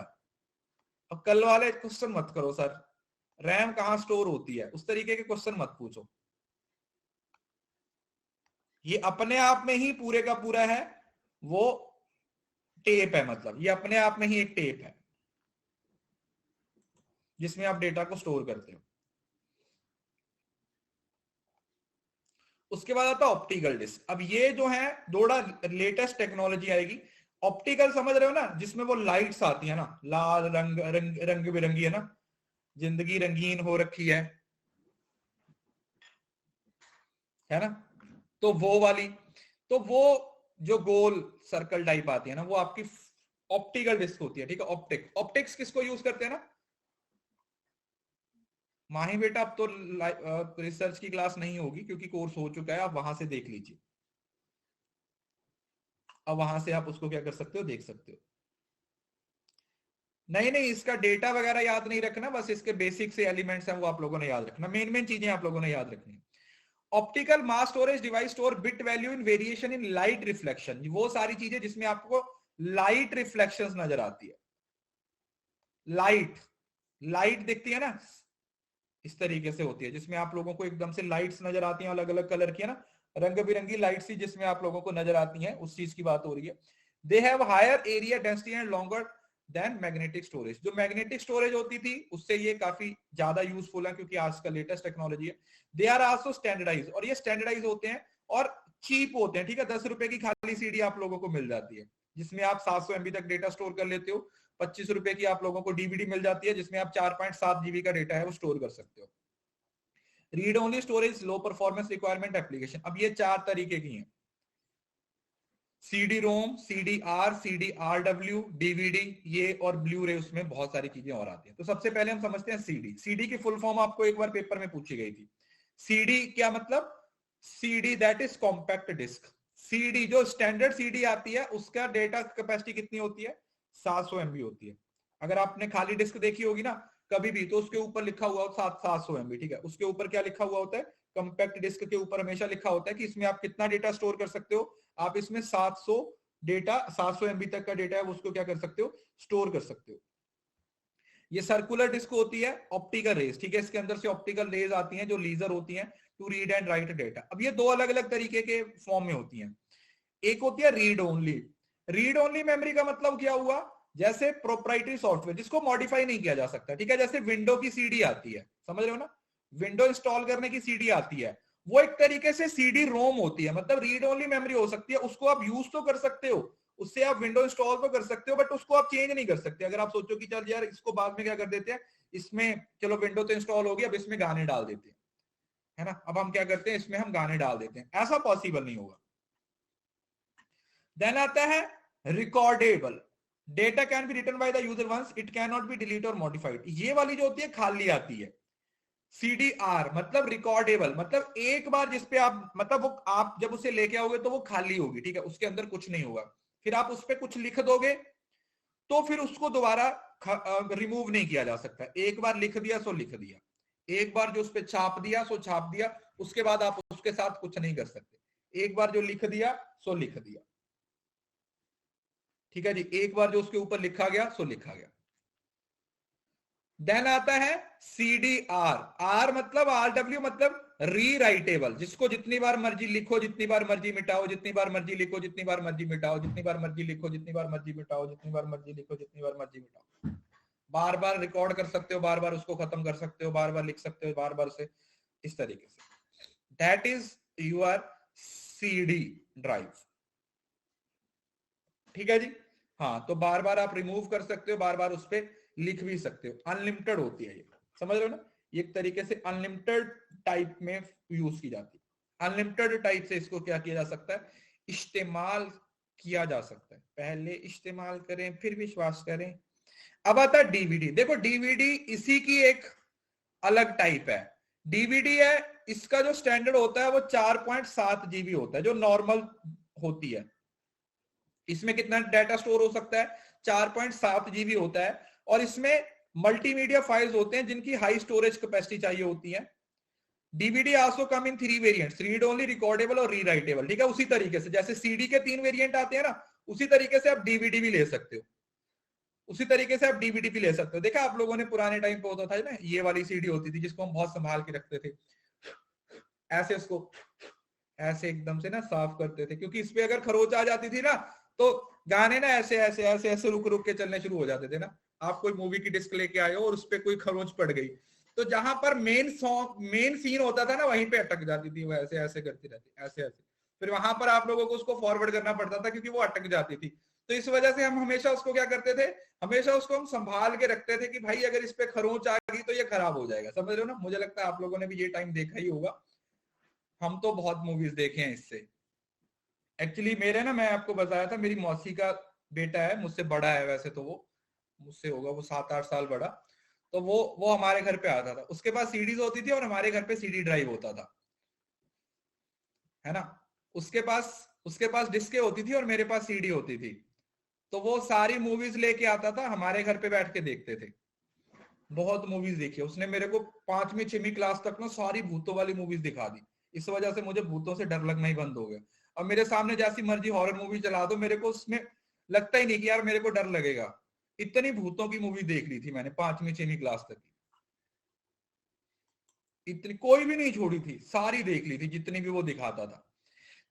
अब कल वाले क्वेश्चन मत करो सर, रैम कहाँ स्टोर होती है, उस तरीके के क्वेश्चन मत पूछो। ये अपने आप में ही पूरे का पूरा है वो टेप है, मतलब ये अपने आप में ही एक टेप है जिसमें आप डेटा को स्टोर करते हो। उसके बाद आता है ऑप्टिकल डिस्क। अब ये जो है थोड़ा लेटेस्ट टेक्नोलॉजी आएगी। ऑप्टिकल समझ रहे हो ना, जिसमें वो लाइट्स आती है ना, लाल रंग रंग रंग बिरंगी है ना, जिंदगी रंगीन हो रखी है ना, तो वो वाली, तो वो जो गोल सर्कल टाइप आती है ना, वो आपकी ऑप्टिकल डिस्क होती है। ठीक है, ऑप्टिक्स किसको यूज करते हैं ना, माही बेटा अब तो रिसर्च की क्लास नहीं होगी क्योंकि कोर्स हो चुका है, आप वहां से देख लीजिए। अब वहां से आप उसको क्या कर सकते हो, देख सकते हो। नहीं नहीं, इसका डेटा वगैरह याद नहीं रखना, बस इसके बेसिक से एलिमेंट्स हैं वो आप लोगों ने याद रखना, मेन मेन चीजें आप लोगों ने याद रखनी है। Optical mass storage device store bit value in variation in light reflection, वो सारी चीजें जिसमें आपको लाइट रिफ्लेक्शंस नजर आती है। लाइट लाइट दिखती है ना, इस तरीके से होती है, जिसमें आप लोगों को एकदम से लाइट्स नजर आती हैं, अलग अलग कलर की है ना, रंग बिरंगी लाइट्स ही जिसमें आप लोगों को नजर आती हैं, उस चीज की बात हो रही है। They have higher area density and longer than magnetic storage. जो मैग्नेटिक स्टोरेज होती थी उससे ये काफी ज्यादा यूजफुल है क्योंकि आज का लेटेस्ट टेक्नोलॉजी है। दे आर आल्सो स्टैंडर्डाइज, और ये स्टैंडर्डाइज होते हैं और चीप होते हैं। ठीक है, 10 रुपए की खाली सीडी आप लोगों को मिल जाती है जिसमें आप 700 MB तक डेटा स्टोर कर लेते हो। 25 रुपए की आप लोगों को डीवीडी मिल जाती है जिसमें आप 4.7 GB का डेटा है वो स्टोर कर सकते हो। रीड ओनली स्टोरेज, लो परफॉर्मेंस रिक्वायरमेंट एप्लीकेशन। अब ये 4 तरीके की हैं, CD ROM, CD are, CD R W, DVD, ये और ब्लू रे, उसमें बहुत सारी चीजें और आती हैं। तो सबसे पहले हम समझते हैं सीडी। सीडी की फुल फॉर्म आपको एक बार पेपर में पूछी गई थी। सीडी क्या मतलब, CD that is compact disc. CD जो स्टैंडर्ड सीडी आती है उसका डेटा कैपेसिटी कितनी होती है, 700 MB होती है। अगर आपने खाली डिस्क देखी होगी ना कभी भी, तो उसके ऊपर लिखा हुआ 700 MB। ठीक है, उसके ऊपर क्या लिखा हुआ होता है, कॉम्पैक्ट डिस्क के ऊपर हमेशा लिखा होता है कि इसमें आप कितना डेटा स्टोर कर सकते हो। आप इसमें 700 MB तक का डेटा है उसको क्या कर सकते हो, स्टोर कर सकते हो। ये सर्कुलर डिस्क होती है, ऑप्टिकल रेज। ठीक है, इसके अंदर से ऑप्टिकल रेज आती हैं जो लेजर होती हैं to read and write data. अब ये दो अलग अलग तरीके के फॉर्म में होती हैं। एक होती है read only. Read only memory का मतलब क्या हुआ, जैसे प्रोप्राइटरी सॉफ्टवेयर जिसको मॉडिफाई नहीं किया जा सकता। ठीक है, जैसे विंडो की सीडी आती है, समझ रहे हो ना, विंडो इंस्टॉल करने की सीडी आती है, वो एक तरीके से सीडी रोम होती है, मतलब रीड ओनली मेमोरी हो सकती है। उसको आप यूज तो कर सकते हो, उससे आप विंडो इंस्टॉल तो कर सकते हो, बट उसको आप चेंज नहीं कर सकते। अगर आप सोचो कि चल यार इसको बाद में क्या कर देते हैं, इसमें चलो विंडो तो इंस्टॉल हो गया, अब इसमें गाने डाल देते हैं, है ना, अब हम क्या करते हैं इसमें हम गाने डाल देते हैं, ऐसा पॉसिबल नहीं होगा। देन आता है recordable. Data can be written by the user once, it can not be delete और मॉडिफाइड। ये वाली जो होती है खाली आती है। सीडीआर मतलब रिकॉर्डेबल, मतलब एक बार जिसपे आप, मतलब वो आप जब उसे लेके आओगे तो वो खाली होगी। ठीक है, उसके अंदर कुछ नहीं होगा। फिर आप उस पर कुछ लिख दोगे तो फिर उसको दोबारा रिमूव नहीं किया जा सकता। एक बार लिख दिया सो लिख दिया, एक बार जो उस पर छाप दिया सो छाप दिया, उसके बाद आप उसके साथ कुछ नहीं कर सकते। एक बार जो लिख दिया सो लिख दिया। ठीक है जी, एक बार जो उसके ऊपर लिखा गया सो लिखा गया। देन आता है सीडीआर। आर मतलब आरडब्ल्यू मतलब रीराइटेबल, जिसको जितनी बार मर्जी लिखो, जितनी बार मर्जी मिटाओ, जितनी बार मर्जी लिखो, जितनी बार मर्जी मिटाओ, जितनी बार मर्जी लिखो, जितनी बार मर्जी मिटाओ, जितनी बार मर्जी लिखो, जितनी बार मर्जी मिटाओ। बार बार रिकॉर्ड कर सकते हो, बार बार उसको खत्म कर सकते हो, बार बार लिख सकते हो, बार बार से इस तरीके से। That is your CD drive. ठीक है जी, हाँ, तो बार बार आप रिमूव कर सकते हो, बार बार उस पर लिख भी सकते हो। अनलिमिटेड होती है ये, समझ रहे हो ना, ये एक तरीके से अनलिमिटेड टाइप में यूज की जाती है। अनलिमिटेड टाइप से इसको क्या किया जा सकता है, इस्तेमाल किया जा सकता है। पहले इस्तेमाल करें फिर विश्वास करें। अब आता है डीवीडी। देखो डीवीडी इसी की एक अलग टाइप है। डीवीडी है, इसका जो स्टैंडर्ड होता है वो 4.7 GB होता है, जो नॉर्मल होती है। इसमें कितना डाटा स्टोर हो सकता है, 4.7 GB होता है। और इसमें मल्टीमीडिया फाइल्स होते हैं जिनकी हाई स्टोरेज कैपेसिटी चाहिए होती है। डीवीडी आल्सो कम इन 3 वेरिएंट्स, रीड ओनली, रिकॉर्डेबल और रीराइटेबल। ठीक है, उसी तरीके से जैसे सीडी के 3 वेरिएंट आते हैं ना, उसी तरीके से आप डीवीडी भी ले सकते हो, उसी तरीके से आप डीवीडी भी ले सकते हो। देखा आप लोगों ने पुराने टाइम पे होता था ना, ये वाली सीडी होती थी जिसको हम बहुत संभाल के रखते थे, ऐसे उसको ऐसे एकदम से ना साफ करते थे, क्योंकि इस पे अगर खरोच आ जाती थी ना तो गाने ना ऐसे ऐसे ऐसे ऐसे रुक रुक के चलने शुरू हो जाते थे ना। आप कोई मूवी की डिस्क लेके आए हो और उस पर कोई खरोच पड़ गई तो जहां पर मेन सॉन्ग मेन सीन होता था ना वहीं पे अटक जाती थी, वो ऐसे ऐसे करती रहती, ऐसे ऐसे। फिर वहां पर आप लोगों को उसको फॉरवर्ड करना पड़ता था क्योंकि वो अटक जाती थी। तो इस वजह से हम हमेशा उसको क्या करते थे, हमेशा उसको हम संभाल के रखते थे कि भाई अगर इस पे खरोंच आ गई तो ये खराब हो जाएगा, समझ रहे हो ना। मुझे लगता है आप लोगों ने भी ये टाइम देखा ही होगा, हम तो बहुत मूवीज देखे हैं इससे। एक्चुअली मेरे ना, मैं आपको बताया था, मेरी मौसी का बेटा है, मुझसे बड़ा है वैसे तो, वो मुझसे होगा वो 7-8 साल बड़ा। तो वो हमारे घर पे आता था, उसके पास सीडीज होती थी और हमारे घर पे सीडी ड्राइव होता था, है ना। उसके पास डिस्कें होती थी और मेरे पास सीडी होती थी। तो वो सारी मूवीज लेके आता था, हमारे घर पे बैठ के देखते थे। बहुत मूवीज देखी उसने मेरे को, 5वीं 6वीं क्लास तक ना सारी भूतों वाली मूवीज दिखा दी। इस वजह से मुझे भूतों से डर लगना ही बंद हो गया। अब मेरे सामने जैसी मर्जी हॉरर मूवी चला दो, मेरे को उसमें लगता ही नहीं कि यार मेरे को डर लगेगा। इतनी भूतों की मूवी देख ली थी मैंने 5वीं 6वीं क्लास तक, इतनी कोई भी नहीं छोड़ी थी, सारी देख ली थी जितनी भी वो दिखाता था।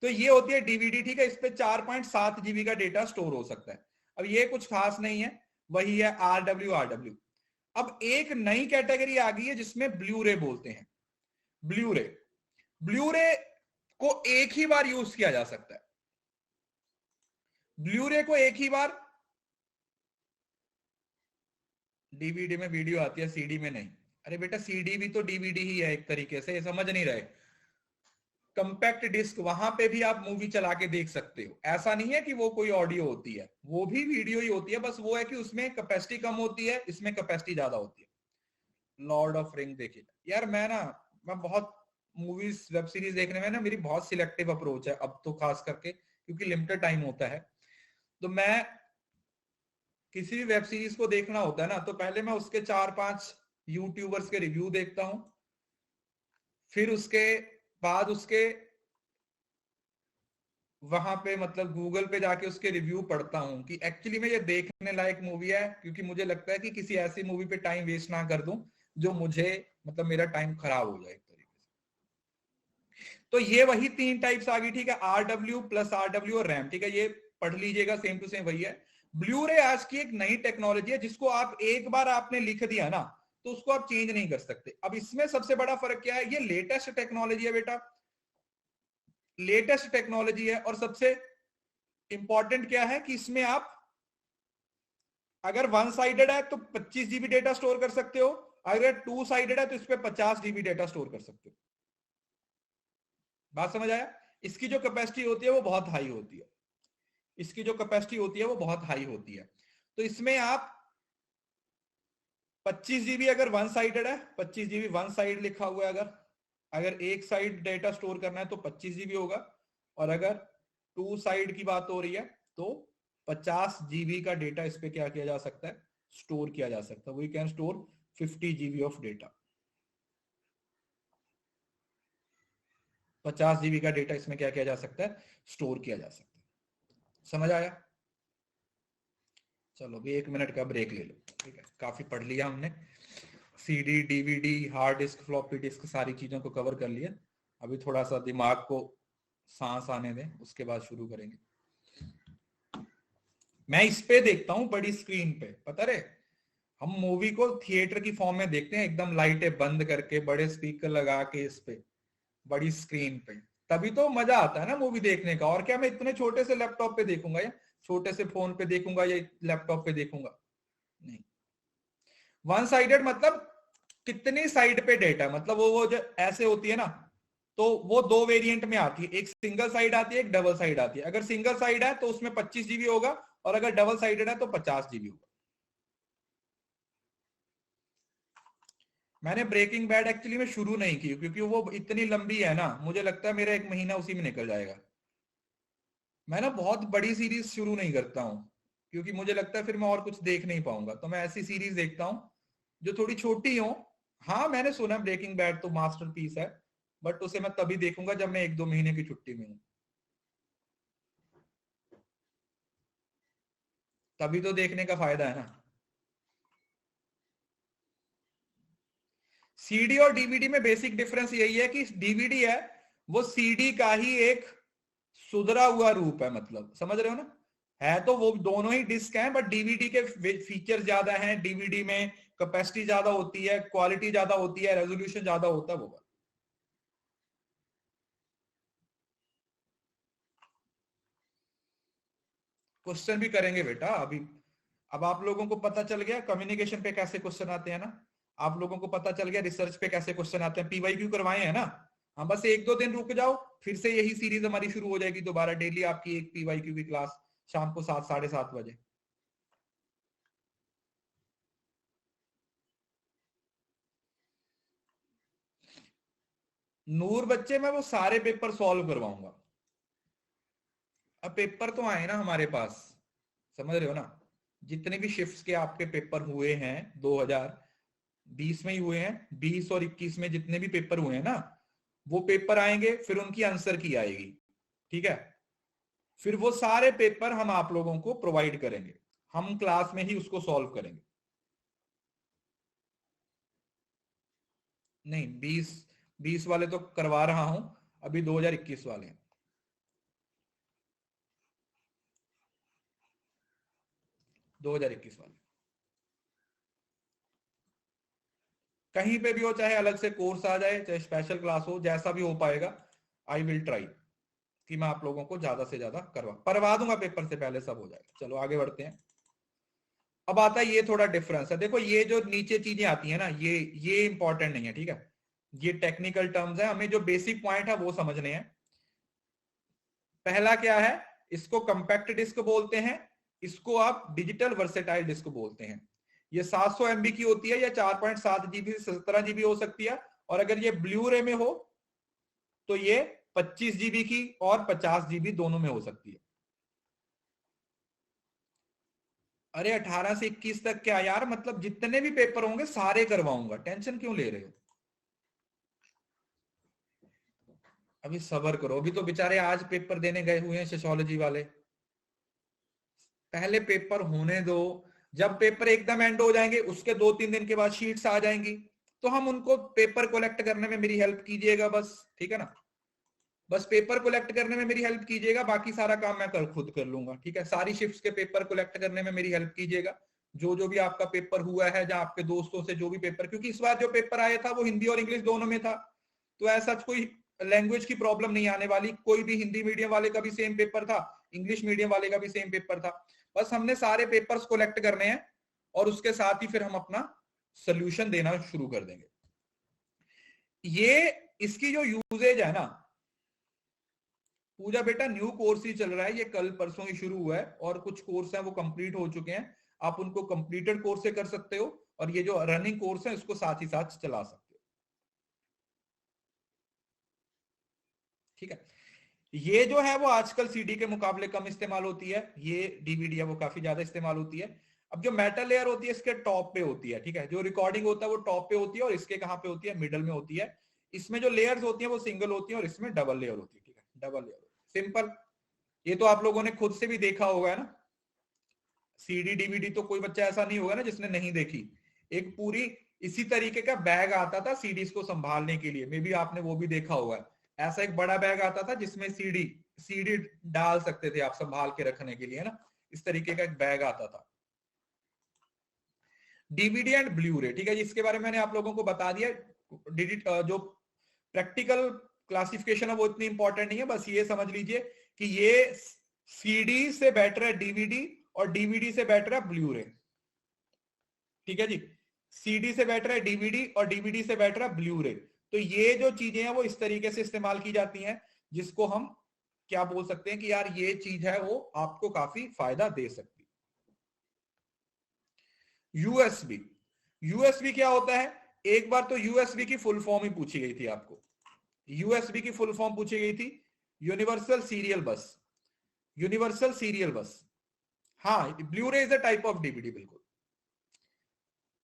तो ये होती है डीवीडी, ठीक है। इस पे 4.7 GB का डेटा स्टोर हो सकता है। अब ये कुछ खास नहीं है, वही है RW। अब एक नई कैटेगरी आ गई है जिसमें ब्लू-रे बोलते हैं। ब्लू-रे, ब्लू-रे को एक ही बार यूज किया जा सकता है। ब्लू-रे को एक ही बार, डीवीडी में वीडियो आती है, सीडी में नहीं। अरे बेटा सीडी भी तो डीवीडी ही है एक तरीके से, समझ नहीं रहे। कंपैक्ट डिस्क, वहां पे भी आप मूवी चला के देख सकते हो, ऐसा नहीं है कि वो कोई ऑडियो होती है, वो भी वीडियो ही होती है, बस वो है कि उसमें कैपेसिटी कम होती है, इसमें कैपेसिटी ज्यादा होती है। लॉर्ड ऑफ रिंग देखिए यार, मैं बहुत मूवीज वेब सीरीज देखने में ना मेरी बहुत सिलेक्टिव अप्रोच है अब तो, खास करके क्योंकि लिमिटेड टाइम होता है। तो मैं किसी भी वेब सीरीज को देखना होता है ना, तो पहले मैं उसके 4-5 यूट्यूबर्स के रिव्यू देखता हूं, फिर उसके बाद उसके वहां पे मतलब गूगल पे जाके उसके रिव्यू पढ़ता हूँ कि एक्चुअली में ये देखने लायक मूवी है, क्योंकि मुझे लगता है कि किसी ऐसी मूवी पे टाइम वेस्ट ना कर दूं जो मुझे मतलब मेरा टाइम खराब हो जाए एक तरीके से। तो ये वही 3 टाइप्स आ गई, ठीक है, RW प्लस RW और रैम, ठीक है, ये पढ़ लीजिएगा, सेम टू सेम वही है। ब्लू रे आज की एक नई टेक्नोलॉजी है जिसको आप एक बार आपने लिख दिया ना तो उसको आप चेंज नहीं कर सकते। अब इसमें सबसे बड़ा फर्क क्या है, ये लेटेस्ट टेक्नोलॉजी है बेटा, लेटेस्ट टेक्नोलॉजी है। और सबसे इंपॉर्टेंट क्या है कि इसमें आप अगर वन साइडेड है तो 25 GB डेटा स्टोर कर सकते हो, अगर 2 साइडेड है तो इस पे 50 GB डेटा स्टोर कर सकते हो। बात समझ आया। इसकी जो कैपेसिटी होती है वो बहुत हाई होती है, इसकी जो कैपेसिटी होती है वो बहुत हाई होती है। तो इसमें आप 25 GB अगर वन साइडेड है, 25 GB वन साइड लिखा हुआ है, अगर अगर एक साइड डेटा स्टोर करना है तो 25 GB होगा, और अगर 2 साइड की बात हो रही है तो 50 GB का डेटा इस पे क्या किया जा सकता है, स्टोर किया जा सकता है। We can store 50 GB of data, 50 GB का डेटा इसमें क्या किया जा सकता है, स्टोर किया जा सकता है। समझ आया। चलो भी 1 मिनट का ब्रेक ले लो, ठीक है, काफी पढ़ लिया हमने, CD DVD hard disk floppy disk सारी चीजों को कवर कर लिया। अभी थोड़ा सा दिमाग को सांस आने दें, उसके बाद शुरू करेंगे। मैं इस पे देखता हूं बड़ी स्क्रीन पे, पता रहे, हम मूवी को थिएटर की फॉर्म में देखते हैं, एकदम लाइटें बंद करके बड़े स्पीकर लगा के इस पे बड़ी स्क्रीन पे, तभी तो मजा आता है ना मूवी देखने का। और क्या मैं इतने छोटे से लैपटॉप पे देखूंगा या छोटे से फोन पे देखूंगा या लैपटॉप पे देखूंगा, नहीं। वन साइडेड मतलब कितनी साइड पे डेटा, मतलब वो जो ऐसे होती है ना, तो वो 2 वेरिएंट में आती है, एक सिंगल साइड आती है, एक डबल साइड आती है। अगर सिंगल साइड है तो उसमें 25 GB होगा, और अगर डबल साइडेड है तो 50 GB होगा। मैंने ब्रेकिंग बैड एक्चुअली में शुरू नहीं की क्योंकि वो इतनी लंबी है ना, मुझे लगता है मेरा 1 महीना उसी में निकल जाएगा। मैं ना बहुत बड़ी सीरीज शुरू नहीं करता हूँ क्योंकि मुझे लगता है फिर मैं और कुछ देख नहीं पाऊंगा, तो मैं ऐसी सीरीज देखता हूँ जो थोड़ी छोटी हो। हाँ मैंने सुना ब्रेकिंग बैड तो मास्टरपीस है, बट उसे मैं तभी देखूंगा जब मैं 1-2 महीने की छुट्टी में हूँ, तभी तो देखने का फायदा है ना। सीडी और डीवीडी में बेसिक डिफरेंस यही है कि डीवीडी है वो सीडी का ही एक सुधरा हुआ रूप है, मतलब समझ रहे हो ना। है तो वो दोनों ही डिस्क हैं, बट डीवीडी के फीचर ज्यादा हैं, डीवीडी में कैपेसिटी ज्यादा होती है, क्वालिटी ज्यादा होती है, रेजोल्यूशन ज्यादा होता है, वो बात। क्वेश्चन भी करेंगे बेटा अभी। अब आप लोगों को पता चल गया कम्युनिकेशन पे कैसे क्वेश्चन आते हैं ना, आप लोगों को पता चल गया रिसर्च पे कैसे क्वेश्चन आते हैं, पीवाईक्यू करवाए हैं ना। हम बस 1-2 दिन रुक जाओ, फिर से यही सीरीज हमारी शुरू हो जाएगी दोबारा, डेली आपकी एक पीवाईक्यू की क्लास शाम को 7-7:30 बजे। नूर बच्चे मैं वो सारे पेपर सॉल्व करवाऊंगा। अब पेपर तो आए ना हमारे पास, समझ रहे हो ना। जितने भी शिफ्ट्स के आपके पेपर हुए हैं 2020 में ही हुए हैं, 20 और 21 में जितने भी पेपर हुए हैं ना, वो पेपर आएंगे, फिर उनकी आंसर की आएगी, ठीक है। फिर वो सारे पेपर हम आप लोगों को प्रोवाइड करेंगे, हम क्लास में ही उसको सॉल्व करेंगे। नहीं, 20 वाले तो करवा रहा हूं, अभी 2021 वाले हैं। 2021 वाले कहीं पे भी हो, चाहे अलग से कोर्स आ जाए, चाहे स्पेशल क्लास हो, जैसा भी हो पाएगा, आई विल ट्राई कि मैं आप लोगों को ज्यादा से ज्यादा करवा दूंगा, पेपर से पहले सब हो जाएगा। चलो आगे बढ़ते हैं। अब आता है ये थोड़ा डिफरेंस है, देखो ये जो नीचे चीजें आती है ना, ये इंपॉर्टेंट नहीं है, ठीक है। ये टेक्निकल टर्म्स है, हमें जो बेसिक पॉइंट है वो समझने हैं। पहला क्या है, इसको कंपैक्ट डिस्क बोलते हैं, इसको आप डिजिटल वर्सेटाइल डिस्क बोलते हैं। ये 700 MB की होती है, या 4.7 GB से 17 GB हो सकती है, और अगर ये ब्लू रे में हो तो ये 25 GB की और 50 GB दोनों में हो सकती है। अरे 18 से 21 तक क्या यार, मतलब जितने भी पेपर होंगे सारे करवाऊंगा, टेंशन क्यों ले रहे हो। अभी सबर करो, अभी तो बेचारे आज पेपर देने गए हुए हैं सोशियोलॉजी वाले, पहले पेपर होने दो। जब पेपर एकदम एंड हो जाएंगे, उसके 2-3 दिन के बाद शीट्स आ जाएंगी, तो हम उनको पेपर कलेक्ट करने में मेरी हेल्प कीजिएगा बस, ठीक है ना। बस पेपर कलेक्ट करने में मेरी हेल्प कीजिएगा, बाकी सारा काम मैं खुद कर लूंगा, ठीक है। सारी शिफ्ट्स के पेपर कलेक्ट करने में मेरी हेल्प कीजिएगा, जो जो भी आपका पेपर हुआ है, जहां आपके दोस्तों से जो भी पेपर, क्योंकि इस बार जो पेपर आया था वो हिंदी और इंग्लिश दोनों में था, तो ऐसा कोई लैंग्वेज की प्रॉब्लम नहीं आने वाली। कोई भी हिंदी मीडियम वाले का भी सेम पेपर था, इंग्लिश मीडियम वाले का भी सेम पेपर था। बस हमने सारे पेपर्स कलेक्ट करने हैं, और उसके साथ ही फिर हम अपना सोल्यूशन देना शुरू कर देंगे। ये इसकी जो यूजेज है ना, पूजा बेटा न्यू कोर्स ही चल रहा है, ये कल परसों ही शुरू हुआ है, और कुछ कोर्स हैं वो कंप्लीट हो चुके हैं। आप उनको कंप्लीटेड कोर्स से कर सकते हो, और ये जो रनिंग कोर्स है इसको साथ ही साथ चला सकते हो, ठीक है। ये जो है वो आजकल सीडी के मुकाबले कम इस्तेमाल होती है, ये डीवीडी है वो काफी ज्यादा इस्तेमाल होती है। अब जो मेटल लेयर होती है इसके टॉप पे होती है, ठीक है। जो रिकॉर्डिंग होता है वो टॉप पे होती है, और इसके कहां पे होती है, मिडल में होती है। इसमें जो लेयर्स होती है वो सिंगल होती है, और इसमें डबल लेयर होती है, ठीक है, डबल लेयर, सिंपल। ये तो आप लोगों ने खुद से भी देखा होगा ना, सीडी डीवीडी तो कोई बच्चा ऐसा नहीं होगा ना जिसने नहीं देखी। एक पूरी इसी तरीके का बैग आता था सीडीज को संभालने के लिए, मे बी आपने वो भी देखा होगा। ऐसा एक बड़ा बैग आता था जिसमें सीडी सीडी डाल सकते थे आप संभाल के रखने के लिए ना, इस तरीके का एक बैग आता था। डीवीडी एंड ब्लू रे, ठीक है, इसके बारे में मैंने आप लोगों को बता दिया। जो प्रैक्टिकल क्लासिफिकेशन है वो इतनी इंपॉर्टेंट नहीं है, बस ये समझ लीजिए कि ये सीडी से बेटर है डीवीडी, और डीवीडी से बेटर है ब्लू रे, ठीक है जी। सीडी से बेटर है डीवीडी, और डीवीडी से बेटर है ब्लू रे। तो ये जो चीजें हैं वो इस तरीके से इस्तेमाल की जाती हैं, जिसको हम क्या बोल सकते हैं कि यार ये चीज है वो आपको काफी फायदा दे सकती है। यूएसबी, यूएसबी क्या होता है, एक बार तो यूएसबी की फुल फॉर्म ही पूछी गई थी आपको। यूएसबी की फुल फॉर्म पूछी गई थी, यूनिवर्सल सीरियल बस, यूनिवर्सल सीरियल बस। हाँ, ब्लू रे is a type of DVD, बिल्कुल।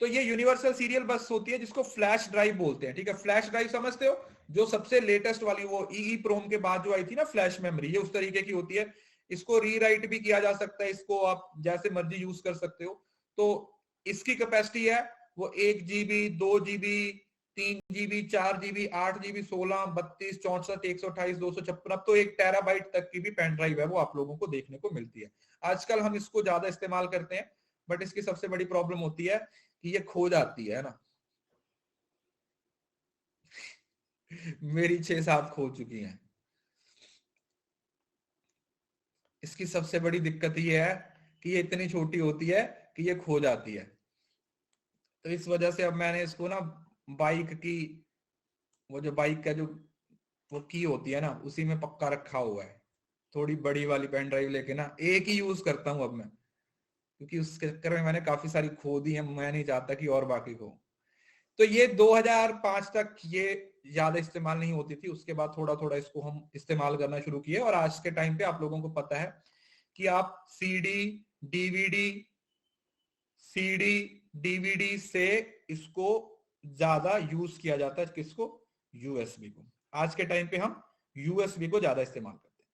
तो ये यूनिवर्सल सीरियल बस होती है, जिसको फ्लैश ड्राइव बोलते हैं, ठीक है। फ्लैश ड्राइव समझते हो, जो सबसे लेटेस्ट वाली, वो ईई प्रोम के बाद जो आई थी ना फ्लैश मेमोरी, ये उस तरीके की होती है। इसको रीराइट भी किया जा सकता है, इसको आप जैसे मर्जी यूज कर सकते हो। तो इसकी कैपेसिटी है वो 1 GB 2 GB 3 GB, 4 GB, 8 GB, 16, 32, 64, 128, 256, अब तो 1 TB तक की भी पेन ड्राइव है वो आप लोगों को देखने को मिलती है। आजकल हम इसको ज्यादा इस्तेमाल करते हैं, बट इसकी सबसे बड़ी प्रॉब्लम होती है कि ये खो जाती है ना। मेरी 6-7 खो चुकी हैं। इसकी सबसे बड़ी दिक्कत ये है कि ये इतनी छोटी होती है कि ये खो जाती है। तो इस वजह से अब मैंने इसको ना बाइक की, वो जो बाइक का जो वो की होती है ना, उसी में पक्का रखा हुआ है। थोड़ी बड़ी वाली पेन ड्राइव लेके ना एक ही यूज करता हूं अब मैं, क्योंकि उस चक्कर में मैंने काफी सारी खो दी है, मैं नहीं चाहता कि और बाकी खो। तो ये 2005 तक ये ज्यादा इस्तेमाल नहीं होती थी, उसके बाद थोड़ा थोड़ा इसको हम इस्तेमाल करना शुरू किए, और आज के टाइम पे आप लोगों को पता है कि आप सीडी डीवीडी से इसको ज्यादा यूज किया जाता है। किसको? यूएसबी को। आज के टाइम पे हम यूएसबी को ज्यादा इस्तेमाल करते हैं।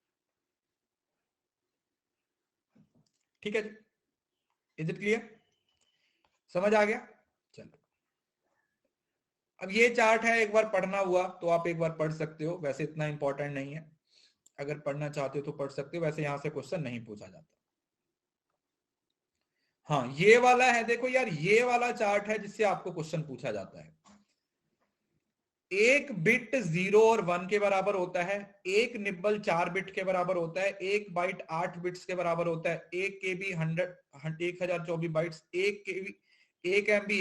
ठीक है जी, इज इट क्लियर? समझ आ गया? चलो, अब ये चार्ट है, एक बार पढ़ना हुआ तो आप एक बार पढ़ सकते हो, वैसे इतना इंपॉर्टेंट नहीं है। अगर पढ़ना चाहते हो तो पढ़ सकते हो, वैसे यहां से क्वेश्चन नहीं पूछा जाता। हाँ, ये वाला है, देखो यार, ये वाला चार्ट है जिससे आपको क्वेश्चन पूछा जाता है। एक बिट 0 और 1 के बराबर होता है, एक निब्बल 4 बिट के बराबर होता है, एक बाइट 8 बिट्स के बराबर होता है, एक केबी 1024 बाइट्स, एक KB 1 MB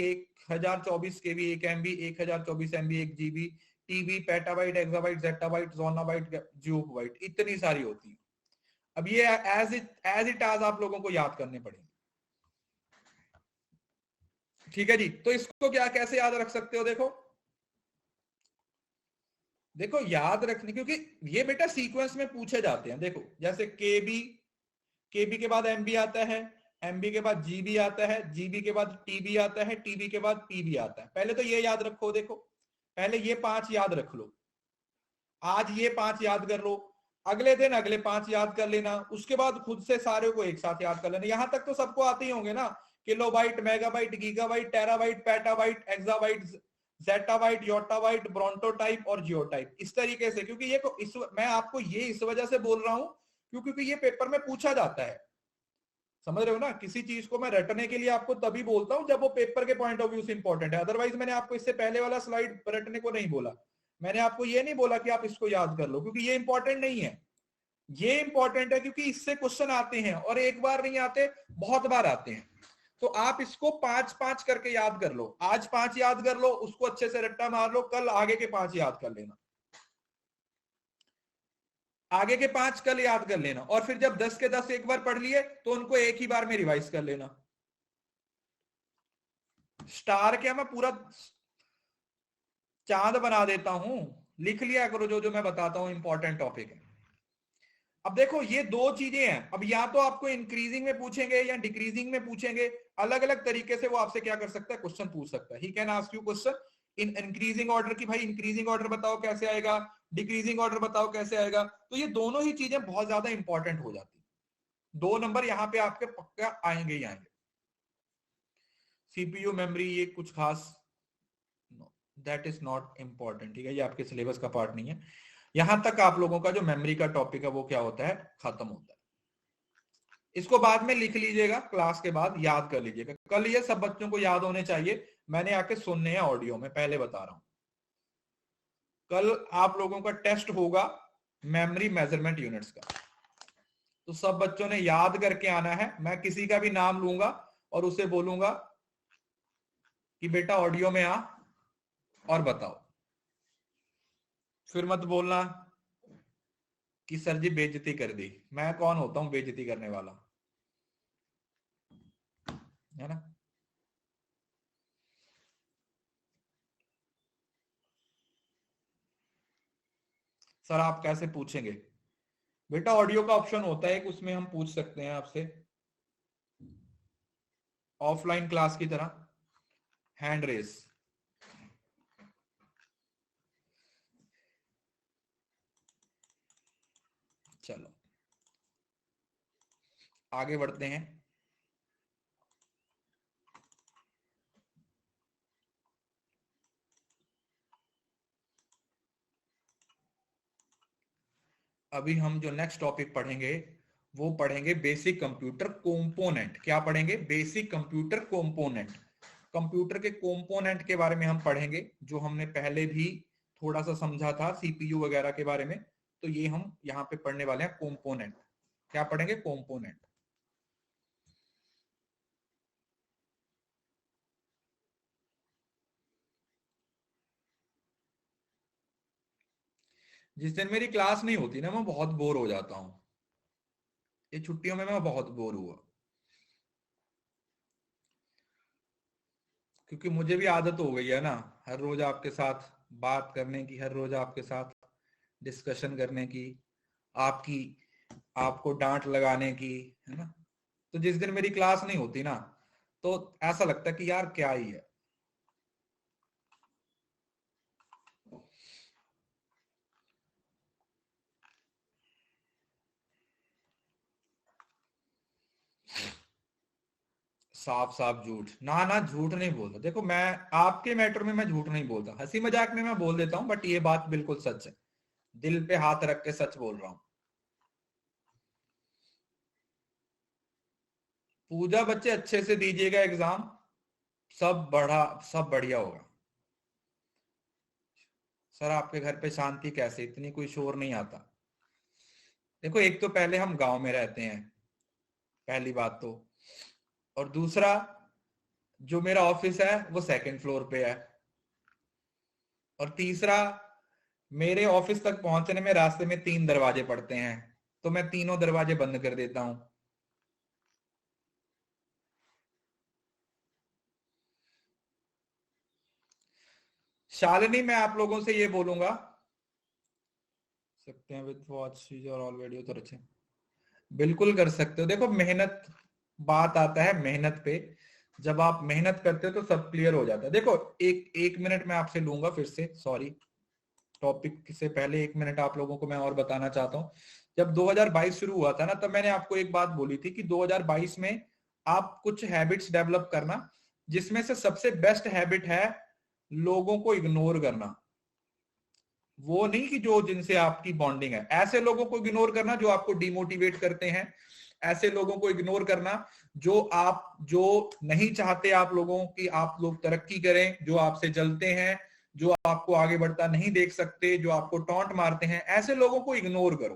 1024 KB 1 MB 1024 MB 1 GB, TB, petabyte, exabyte, zettabyte, जोनाबाइट, जियोबाइट, इतनी सारी होती है। अब ये एज इट आज आप लोगों को याद करने पड़ेंगे। ठीक है जी, तो इसको क्या कैसे याद रख सकते हो? देखो याद रखने, क्योंकि ये बेटा सीक्वेंस में पूछे जाते हैं। देखो जैसे केबी के बाद एमबी आता है, एमबी के बाद जीबी आता है, जीबी के बाद टीबी आता है, टीबी के बाद पीबी आता है। पहले तो ये याद रखो, देखो पहले ये 5 याद रख लो, आज ये 5 याद कर लो, अगले दिन अगले 5 याद कर लेना, उसके बाद खुद से सारे को एक साथ याद कर लेना। यहां तक तो सबको आते ही होंगे ना, kilobyte, megabyte, gigabyte, terabyte, petabyte, exabyte, zettabyte, yottabyte, brontobyte और जियोटाइप, इस तरीके से। क्योंकि ये मैं आपको ये इस वजह से बोल रहा हूं क्योंकि ये पेपर में पूछा जाता है। समझ रहे हो ना? किसी चीज को मैं रटने के लिए आपको तभी बोलता हूं जब वो पेपर के पॉइंट ऑफ व्यू से इंपॉर्टेंट है। अदरवाइज मैंने आपको इससे पहले वाला स्लाइड रटने को नहीं बोला। मैंने आपको ये नहीं बोला कि आप इसको याद कर लो, क्योंकि ये इंपॉर्टेंट नहीं है। ये इंपॉर्टेंट है क्योंकि इससे क्वेश्चन आते हैं, और एक बार नहीं आते, बहुत बार आते हैं। तो आप इसको 5-5 करके याद कर लो। आज 5 याद कर लो, उसको अच्छे से रट्टा मार लो, कल आगे के 5 याद कर लेना, आगे के 5 कल याद कर लेना, और फिर जब 10 के 10 एक बार पढ़ लिए तो उनको एक ही बार में रिवाइज कर लेना। स्टार क्या, मैं पूरा चांद बना देता हूं, लिख लिया करो जो जो मैं बताता हूं, इंपॉर्टेंट टॉपिक है। अब देखो ये दो चीजें हैं, अब या तो आपको इंक्रीजिंग में पूछेंगे या डिक्रीजिंग में पूछेंगे, अलग अलग तरीके से वो आपसे क्या कर सकता है, क्वेश्चन पूछ सकता है। He can ask you question in increasing order की भाई इंक्रीजिंग ऑर्डर बताओ कैसे आएगा, डिक्रीजिंग ऑर्डर बताओ कैसे आएगा। तो ये दोनों ही चीजें बहुत ज्यादा इंपॉर्टेंट हो जाती है। 2 नंबर यहाँ पे आपके पक्का आएंगे ही आएंगे। सीपीयू मेमोरी ये कुछ खास, दैट इज नॉट इंपॉर्टेंट। ठीक है, ये आपके सिलेबस का पार्ट नहीं है। यहां तक आप लोगों का जो मेमोरी का टॉपिक है वो क्या होता है, खत्म होता है। इसको बाद में लिख लीजिएगा, क्लास के बाद याद कर लीजिएगा, कल ये सब बच्चों को याद होने चाहिए। मैंने आके सुनने हैं ऑडियो में, पहले बता रहा हूं। कल आप लोगों का टेस्ट होगा मेमोरी मेजरमेंट यूनिट्स का, तो सब बच्चों ने याद करके आना है। मैं किसी का भी नाम लूंगा और उसे बोलूंगा कि बेटा ऑडियो में आ और बताओ। फिर मत बोलना कि सर जी बेइज्जती कर दी। मैं कौन होता हूं बेइज्जती करने वाला, है ना? सर आप कैसे पूछेंगे? बेटा ऑडियो का ऑप्शन होता है, उसमें हम पूछ सकते हैं आपसे, ऑफलाइन क्लास की तरह, हैंड रेस। चलो आगे बढ़ते हैं। अभी हम जो नेक्स्ट टॉपिक पढ़ेंगे वो पढ़ेंगे बेसिक कंप्यूटर कंपोनेंट। क्या पढ़ेंगे? Basic computer component. कंप्यूटर के कंपोनेंट के बारे में हम पढ़ेंगे, जो हमने पहले भी थोड़ा सा समझा था सीपीयू वगैरह के बारे में। तो ये हम यहाँ पे पढ़ने वाले हैं कंपोनेंट। क्या पढ़ेंगे? कंपोनेंट। जिस दिन मेरी क्लास नहीं होती ना, मैं बहुत बोर हो जाता हूँ। ये छुट्टियों में मैं बहुत बोर हुआ, क्योंकि मुझे भी आदत हो गई है ना हर रोज आपके साथ बात करने की, हर रोज आपके साथ डिस्कशन करने की, आपकी आपको डांट लगाने की, है ना। तो जिस दिन मेरी क्लास नहीं होती ना, तो ऐसा लगता है कि यार क्या ही है। साफ साफ झूठ? ना ना, झूठ नहीं बोलता। देखो, मैं आपके मैटर में मैं झूठ नहीं बोलता, हंसी मजाक में मैं बोल देता हूं, बट ये बात बिल्कुल सच है। दिल पे हाथ रख के सच बोल रहा हूं। पूजा बच्चे अच्छे से दीजिएगा एग्जाम, सब बढ़िया होगा। सर आपके घर पे शांति कैसे? इतनी कोई शोर नहीं आता। देखो, एक तो पहले हम गांव में रहते हैं, पहली बात तो। और दूसरा, जो मेरा ऑफिस है वो सेकंड फ्लोर पे है। और तीसरा, मेरे ऑफिस तक पहुंचने में रास्ते में 3 दरवाजे पड़ते हैं, तो मैं तीनों दरवाजे बंद कर देता हूं। शालिनी, मैं आप लोगों से ये बोलूंगा, सकते हैं विद वॉच और ऑल वीडियो तो अच्छे, बिल्कुल कर सकते हो। देखो, मेहनत, बात आता है मेहनत पे। जब आप मेहनत करते हो तो सब क्लियर हो जाता है। देखो, एक एक मिनट मैं आपसे लूंगा फिर से, सॉरी। टॉपिक से पहले 1 मिनट आप लोगों को मैं और बताना चाहता हूँ। जब 2022 शुरू हुआ था ना, तब मैंने आपको एक बात बोली थी कि 2022 में आप कुछ हैबिट्स डेवलप करना, जिसमें से सबसे बेस्ट हैबिट है लोगों को इग्नोर करना। वो नहीं कि जो जिनसे आपकी बॉन्डिंग है, ऐसे लोगों को इग्नोर करना जो आपको डिमोटिवेट करते हैं। ऐसे लोगों को इग्नोर करना जो नहीं चाहते आप लोगों की आप लोग तरक्की करें, जो आपसे जलते हैं, जो आपको आगे बढ़ता नहीं देख सकते, जो आपको टॉन्ट मारते हैं, ऐसे लोगों को इग्नोर करो।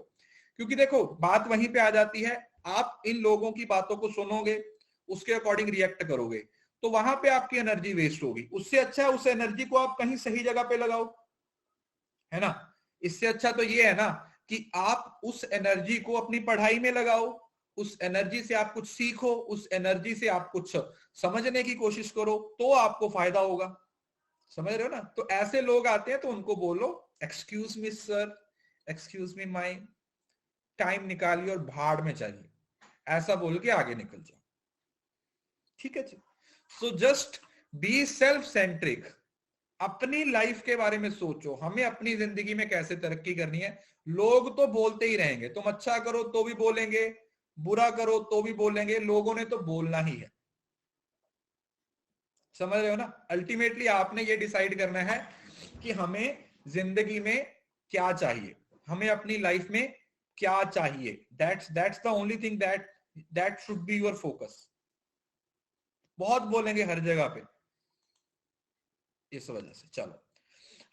क्योंकि देखो, बात वहीं पे आ जाती है। आप इन लोगों की बातों को सुनोगे, उसके अकॉर्डिंग रिएक्ट करोगे, तो वहां पे आपकी एनर्जी वेस्ट होगी। उससे अच्छा है उस एनर्जी को आप कहीं सही जगह पे लगाओ, है ना। इससे अच्छा तो ये है ना कि आप उस एनर्जी को अपनी पढ़ाई में लगाओ, उस एनर्जी से आप कुछ सीखो, उस एनर्जी से आप कुछ समझने की कोशिश करो, तो आपको फायदा होगा। समझ रहे हो ना। तो ऐसे लोग आते हैं तो उनको बोलो, excuse me sir, excuse me, my time निकालिए और भाड़ में चाहिए, ऐसा बोल के आगे निकल जाओ। ठीक है जी। So just be self centric. अपनी लाइफ के बारे में सोचो, हमें अपनी जिंदगी में कैसे तरक्की करनी है। लोग तो बोलते ही रहेंगे, तुम अच्छा करो तो भी बोलेंगे, बुरा करो तो भी बोलेंगे, लोगों ने तो बोलना ही है। समझ रहे हो ना। अल्टीमेटली आपने ये डिसाइड करना है कि हमें जिंदगी में क्या चाहिए, हमें अपनी लाइफ में क्या चाहिए। That's the only thing that should be your focus. बहुत बोलेंगे हर जगह पे, इस वजह से। चलो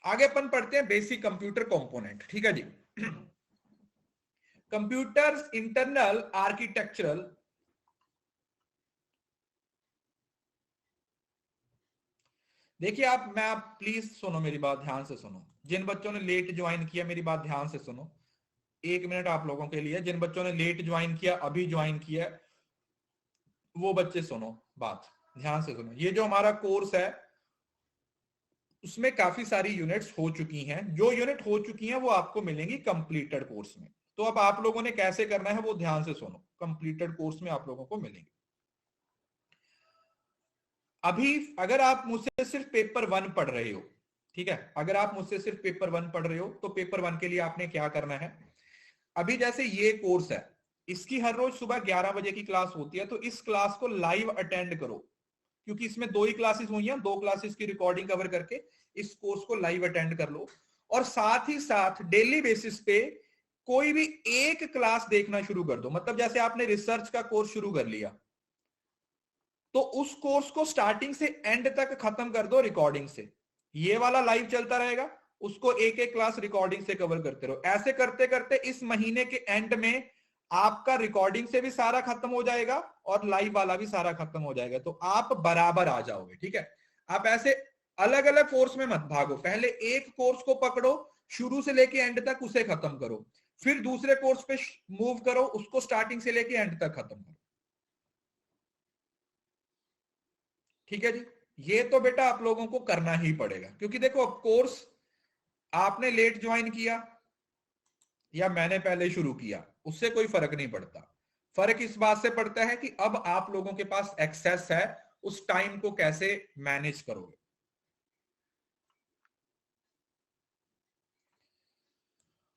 आगे अपन पढ़ते हैं बेसिक कंप्यूटर कंपोनेंट। ठीक है जी। Computers internal architectural. देखिए, आप प्लीज सुनो, मेरी बात ध्यान से सुनो। जिन बच्चों ने लेट ज्वाइन किया, मेरी बात ध्यान से सुनो। 1 मिनट आप लोगों के लिए। जिन बच्चों ने लेट ज्वाइन किया, अभी ज्वाइन किया, वो बच्चे सुनो, बात ध्यान से सुनो। ये जो हमारा कोर्स है, उसमें काफी सारी यूनिट्स हो चुकी हैं। जो यूनिट हो चुकी हैं वो आपको मिलेंगी कंप्लीटेड कोर्स में। तो अब आप लोगों ने कैसे करना है वो ध्यान से सुनो, कंप्लीटेड कोर्स में आप लोगों को मिलेंगे। अभी अगर आप मुझसे सिर्फ पेपर 1 पढ़ रहे हो, ठीक है, अगर आप मुझसे सिर्फ पेपर 1 पढ़ रहे हो, तो पेपर 1 के लिए आपने क्या करना है। अभी जैसे ये कोर्स है, इसकी हर रोज सुबह 11 बजे की क्लास होती है, तो इस क्लास को लाइव अटेंड करो। क्योंकि इसमें 2 ही क्लासेस हुई हैं, 2 क्लासेस की रिकॉर्डिंग कवर करके इस कोर्स को लाइव अटेंड कर लो। और साथ ही साथ डेली बेसिस पे कोई भी एक क्लास देखना शुरू कर दो। मतलब जैसे आपने रिसर्च का कोर्स शुरू कर लिया, तो उस कोर्स को स्टार्टिंग से एंड तक खत्म कर दो रिकॉर्डिंग से। ये वाला लाइव चलता रहेगा, उसको एक एक क्लास रिकॉर्डिंग से कवर करते रहो। ऐसे करते करते इस महीने के एंड में आपका रिकॉर्डिंग से भी सारा खत्म हो जाएगा और लाइव वाला भी सारा खत्म हो जाएगा, तो आप बराबर आ जाओगे। ठीक है, आप ऐसे अलग अलग कोर्स में मत भागो, पहले एक कोर्स को पकड़ो, शुरू से लेके एंड तक उसे खत्म करो, फिर दूसरे कोर्स पे मूव करो, उसको स्टार्टिंग से लेके एंड तक खत्म करो। ठीक है जी, ये तो बेटा आप लोगों को करना ही पड़ेगा, क्योंकि देखो अब कोर्स आपने लेट ज्वाइन किया या मैंने पहले शुरू किया, उससे कोई फर्क नहीं पड़ता। फर्क इस बात से पड़ता है कि अब आप लोगों के पास एक्सेस है, उस टाइम को कैसे मैनेज करोगे।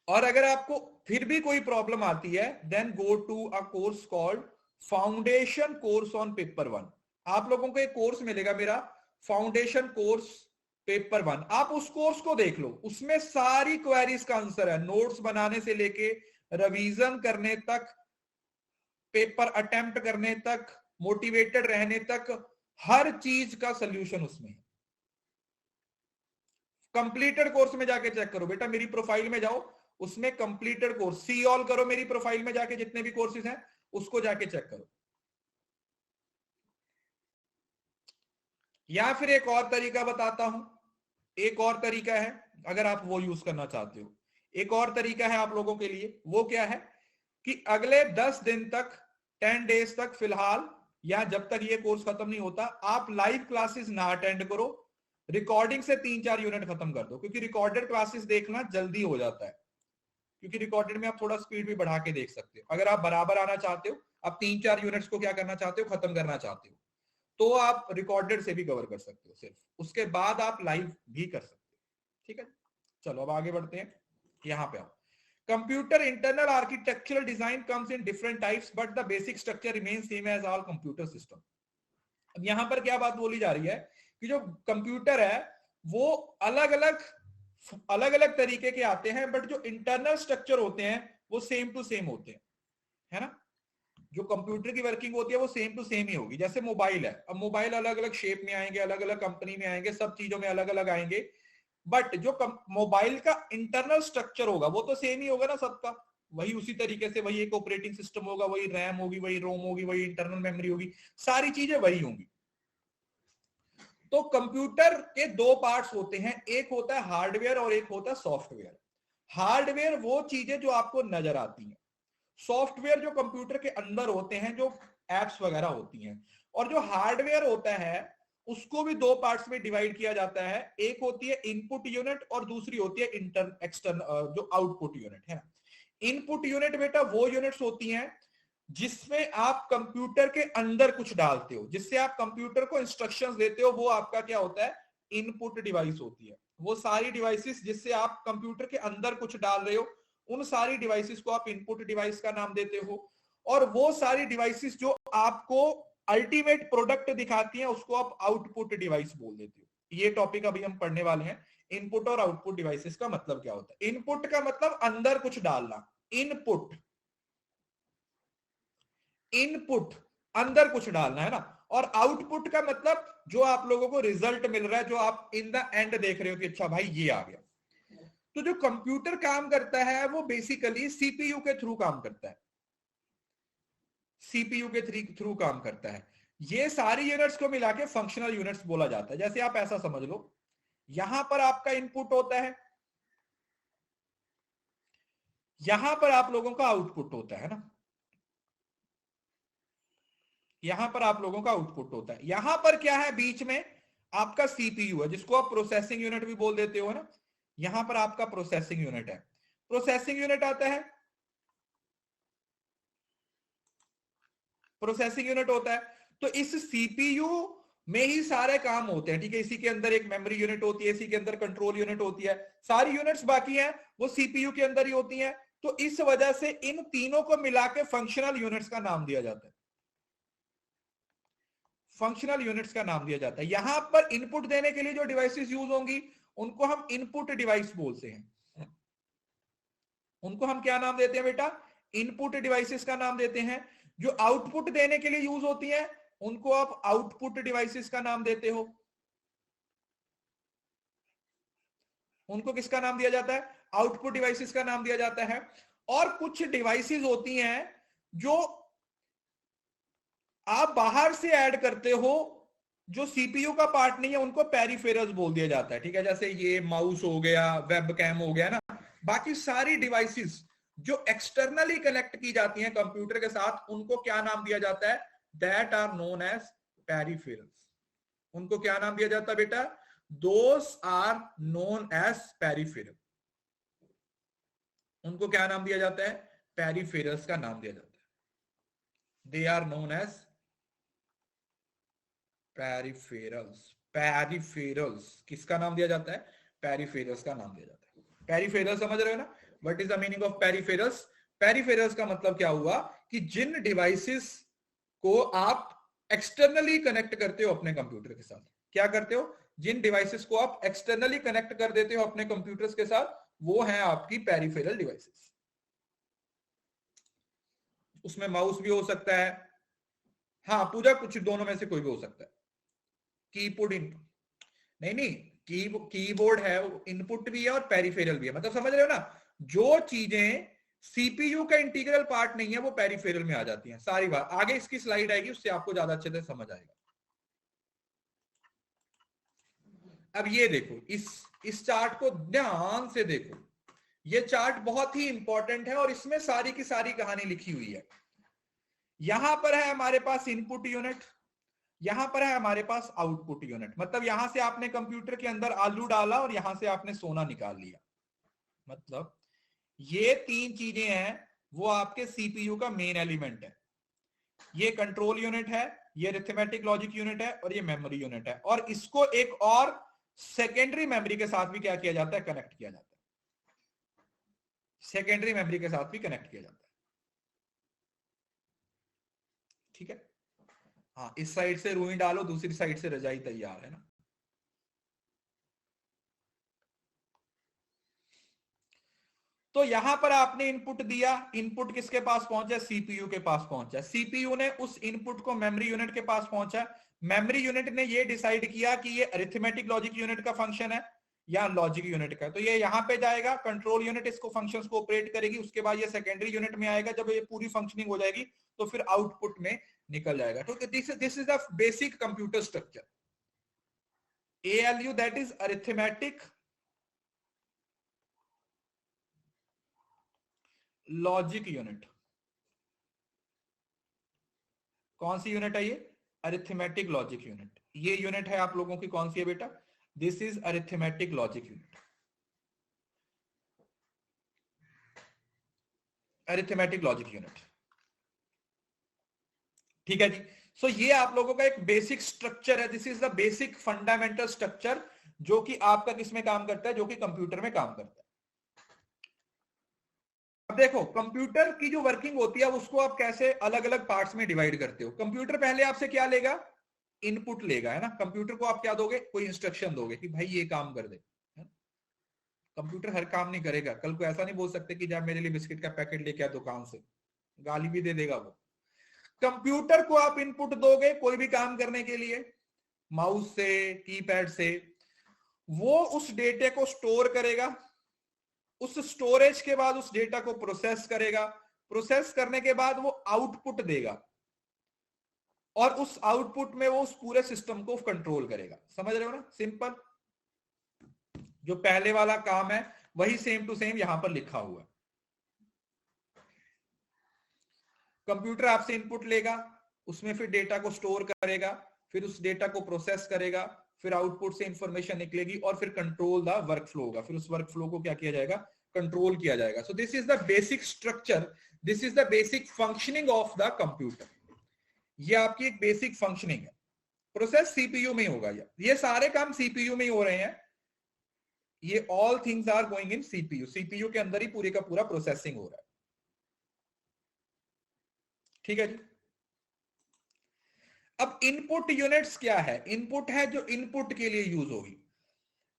और अगर आपको फिर भी कोई प्रॉब्लम आती है, then go to a course called foundation course on paper 1। आप लोगों को एक कोर्स मिलेगा मेरा, फाउंडेशन कोर्स पेपर 1। आप उस कोर्स को देख लो, उसमें सारी क्वेरीज का आंसर है, नोट्स बनाने से लेके रिवीजन करने तक, पेपर अटेम्प्ट करने तक, मोटिवेटेड रहने तक, हर चीज का सोल्यूशन उसमें है। कंप्लीटेड कोर्स में जाके चेक करो बेटा, मेरी प्रोफाइल में जाओ, उसमें कंप्लीटेड कोर्स सी ऑल करो, मेरी प्रोफाइल में जाके जितने भी कोर्सेज हैं उसको जाके चेक करो। या फिर एक और तरीका बताता हूं, एक और तरीका है अगर आप वो यूज करना चाहते हो, एक और तरीका है आप लोगों के लिए। वो क्या है कि अगले 10 दिन तक, 10 डेज तक फिलहाल, या जब तक ये कोर्स खत्म नहीं होता, आप लाइव क्लासेस ना अटेंड करो, रिकॉर्डिंग से 3-4 यूनिट खत्म कर दो, क्योंकि रिकॉर्डेड क्लासेस देखना जल्दी हो जाता है, क्योंकि रिकॉर्डेड में आप थोड़ा स्पीड भी बढ़ा के देख सकते हो। अगर आप बराबर आना चाहते हो, आप 3-4 यूनिट्स को क्या करना चाहते हो, खत्म करना चाहते हो, तो आप रिकॉर्डेड से भी कवर कर सकते हो सिर्फ, उसके बाद आप लाइव भी कर सकते हो। ठीक है, चलो अब आगे बढ़ते हैं, यहां पे आओ। Computer internal architectural design comes in different types but the basic structure remains same as all computer system. अब यहां पर क्या बात बोली जा रही है कि जो कंप्यूटर है वो अलग अलग तरीके के आते हैं, बट जो इंटरनल स्ट्रक्चर होते हैं वो सेम टू सेम होते हैं, है ना। जो कंप्यूटर की वर्किंग होती है वो सेम टू सेम ही होगी। जैसे मोबाइल है, अब मोबाइल अलग अलग शेप में आएंगे, अलग अलग कंपनी में आएंगे, सब चीजों में अलग अलग आएंगे, बट जो मोबाइल का इंटरनल स्ट्रक्चर होगा वो तो सेम ही होगा ना सबका, वही उसी तरीके से, वही एक ऑपरेटिंग सिस्टम होगा, वही रैम होगी, वही रोम होगी, वही इंटरनल मेमोरी होगी, सारी चीजें वही होंगी। तो कंप्यूटर के दो पार्ट्स होते हैं, एक होता है हार्डवेयर और एक होता है सॉफ्टवेयर। हार्डवेयर वो चीजें जो आपको नजर आती हैं, सॉफ्टवेयर जो कंप्यूटर के अंदर होते हैं, जो एप्स वगैरह होती हैं। और जो हार्डवेयर होता है उसको भी दो पार्ट्स में डिवाइड किया जाता है, एक होती है इनपुट यूनिट और दूसरी होती है एक्सटर्नल जो आउटपुट यूनिट है। इनपुट यूनिट बेटा वो यूनिट्स होती हैं जिसमें आप कंप्यूटर के अंदर कुछ डालते हो, जिससे आप कंप्यूटर को इंस्ट्रक्शंस देते हो, वो आपका क्या होता है, इनपुट डिवाइस होती है। वो सारी डिवाइसेस जिससे आप कंप्यूटर के अंदर कुछ डाल रहे हो, उन सारी डिवाइसेस को आप इनपुट डिवाइस का नाम देते हो। और वो सारी डिवाइसेस जो आपको अल्टीमेट प्रोडक्ट दिखाती हैं उसको आप आउटपुट डिवाइस बोल देते हो। ये टॉपिक अभी हम पढ़ने वाले हैं, इनपुट और आउटपुट डिवाइसेस का मतलब क्या होता है। इनपुट का मतलब अंदर कुछ डालना, इनपुट, इनपुट अंदर कुछ डालना है ना। और आउटपुट का मतलब जो आप लोगों को रिजल्ट मिल रहा है, जो आप इन द एंड देख रहे हो कि अच्छा भाई ये आ गया। तो जो कंप्यूटर काम करता है वो बेसिकली सीपीयू के थ्रू काम करता है, सीपीयू के थ्रू काम करता है। ये सारी यूनिट्स को मिला के फंक्शनल यूनिट्स बोला जाता है। जैसे आप ऐसा समझ लो, यहां पर आपका इनपुट होता है, यहां पर आप लोगों का आउटपुट होता है ना, यहां पर आप लोगों का आउटपुट होता है। यहां पर क्या है, बीच में आपका सीपीयू है, जिसको आप प्रोसेसिंग यूनिट भी बोल देते हो ना। यहां पर आपका प्रोसेसिंग यूनिट है, प्रोसेसिंग यूनिट आता है, प्रोसेसिंग यूनिट होता है। तो इस सीपीयू में ही सारे काम होते हैं, ठीक है। इसी के अंदर एक मेमोरी यूनिट होती है, इसी के अंदर कंट्रोल यूनिट होती है, सारी यूनिट्स बाकी हैं वो सीपीयू के अंदर ही होती हैं। तो इस वजह से इन तीनों को मिला के फंक्शनल यूनिट्स का नाम दिया जाता है, फंक्शनल यूनिट्स का नाम दिया जाता है। यहां पर इनपुट देने के लिए जो डिवाइसेस यूज होंगी उनको हम इनपुट डिवाइस बोलते हैं। उनको हम क्या नाम देते हैं बेटा? इनपुट डिवाइसेस का नाम देते हैं। जो आउटपुट देने के लिए यूज होती है उनको आप आउटपुट डिवाइसेस का नाम देते हो। उनको किसका नाम दिया जाता है? आउटपुट डिवाइसेस का नाम दिया जाता है। और कुछ डिवाइसेस होती हैं जो आप बाहर से ऐड करते हो, जो सीपीयू का पार्ट नहीं है, उनको पेरिफेरल्स बोल दिया जाता है। ठीक है, जैसे ये माउस हो गया, वेब कैम हो गया ना। बाकी सारी डिवाइसेस जो एक्सटर्नली कनेक्ट की जाती हैं कंप्यूटर के साथ, उनको क्या नाम दिया जाता है? That are known as peripherals. उनको क्या नाम दिया जाता है बेटा? Those are known as peripheral. उनको क्या नाम दिया जाता है? पेरिफेरल्स का नाम दिया जाता है। They are known as peripherals. Peripherals किसका नाम दिया जाता है? पेरिफेरल्स का नाम दिया जाता है। पेरिफेरल्स समझ रहे हो ना? What is the meaning of peripherals? Peripherals का मतलब क्या हुआ कि जिन डिवाइसेस को आप एक्सटर्नली कनेक्ट करते हो अपने कंप्यूटर के साथ। क्या करते हो? जिन डिवाइसेस को आप एक्सटर्नली कनेक्ट कर देते हो अपने कंप्यूटर्स के साथ, वो है आपकी पेरिफेरल डिवाइसेस। उसमें माउस भी हो सकता है, हाँ पूजा, कुछ दोनों में से कोई भी हो सकता है। कीबोर्ड इनपुट नहीं नहीं, कीबोर्ड है, इनपुट भी है और पेरिफेरल भी है। मतलब समझ रहे हो ना? जो चीजें सीपीयू का इंटीग्रल पार्ट नहीं है वो पेरिफेरल में आ जाती हैं सारी बात। आगे इसकी स्लाइड आएगी, उससे आपको ज्यादा अच्छे से समझ आएगा। अब ये देखो, इस चार्ट को ध्यान से देखो। ये चार्ट बहुत ही इंपॉर्टेंट है और इसमें सारी की सारी कहानी लिखी हुई है। यहां पर है हमारे पास इनपुट यूनिट, यहां पर है हमारे पास आउटपुट यूनिट। मतलब यहां से आपने कंप्यूटर के अंदर आलू डाला और यहां से आपने सोना निकाल लिया। मतलब ये तीन चीजें हैं, वो आपके सीपीयू का मेन एलिमेंट है। ये कंट्रोल यूनिट है, ये अरिथमेटिक लॉजिक यूनिट है और ये मेमोरी यूनिट है। और इसको एक और सेकेंडरी मेमोरी के साथ भी क्या किया जाता है? कनेक्ट किया जाता है। सेकेंडरी मेमोरी के साथ भी कनेक्ट किया जाता है। ठीक है, हाँ इस साइड से रुई डालो, दूसरी साइड से रजाई तैयार है ना। तो यहां पर आपने इनपुट दिया, इनपुट किसके पास पहुंचा? सीपीयू के पास पहुंचा। सीपीयू ने उस इनपुट को मेमोरी यूनिट के पास पहुंचा। मेमोरी यूनिट ने ये डिसाइड किया कि ये अरिथमेटिक लॉजिक यूनिट का फंक्शन है या लॉजिक यूनिट का, तो ये यहां पे जाएगा। कंट्रोल यूनिट इसको फंक्शंस को ऑपरेट करेगी। उसके बाद ये सेकेंडरी यूनिट में आएगा। जब ये पूरी फंक्शनिंग हो जाएगी तो फिर आउटपुट में निकल जाएगा। तो this is the basic computer structure. ALU, that is arithmetic logic unit. कौन सी यूनिट है ये? Arithmetic logic unit. ये यूनिट है आप लोगों की कौन सी है बेटा? This is arithmetic logic unit. Arithmetic logic unit, ठीक है जी। सो ये आप लोगों का एक बेसिक स्ट्रक्चर है। This is the basic fundamental structure जो कि आपका किसमें काम करता है? जो कि कंप्यूटर में काम करता है। अब देखो, कंप्यूटर की जो वर्किंग होती है उसको आप कैसे अलग अलग पार्ट्स में डिवाइड करते हो। कंप्यूटर पहले आपसे क्या लेगा? इनपुट लेगा, है ना। कंप्यूटर को आप क्या दोगे? कोई इंस्ट्रक्शन दोगे कि भाई ये काम कर दे। कंप्यूटर हर काम नहीं करेगा। कल को ऐसा नहीं बोल सकते कि जब मेरे लिए बिस्किट का पैकेट लेके आ दुकान से, गाली भी दे देगा वो। कंप्यूटर को आप इनपुट दोगे कोई भी काम करने के लिए, माउस से, कीपैड से, वो उस डेटे को स्टोर करेगा। उस स्टोरेज के बाद उस डेटा को प्रोसेस करेगा। प्रोसेस करने के बाद वो आउटपुट देगा और उस आउटपुट में वो उस पूरे सिस्टम को कंट्रोल करेगा। समझ रहे हो ना? सिंपल। जो पहले वाला काम है वही सेम टू सेम यहां पर लिखा हुआ है। कंप्यूटर आपसे इनपुट लेगा, उसमें फिर डेटा को स्टोर करेगा, फिर उस डेटा को प्रोसेस करेगा, फिर आउटपुट से इंफॉर्मेशन निकलेगी और फिर कंट्रोल द वर्क फ्लो होगा। फिर उस वर्क फ्लो को क्या किया जाएगा? कंट्रोल किया जाएगा। सो this is the basic structure, this is the basic functioning of the computer. ये आपकी एक बेसिक फंक्शनिंग है। प्रोसेस सीपीयू में होगा। ये सारे काम सीपीयू में ही हो रहे हैं। ये all things are going in CPU. CPU के अंदर ही पूरे का पूरा प्रोसेसिंग हो रहा है। ठीक है जी। अब इनपुट यूनिट्स क्या है? इनपुट है जो इनपुट के लिए यूज होगी।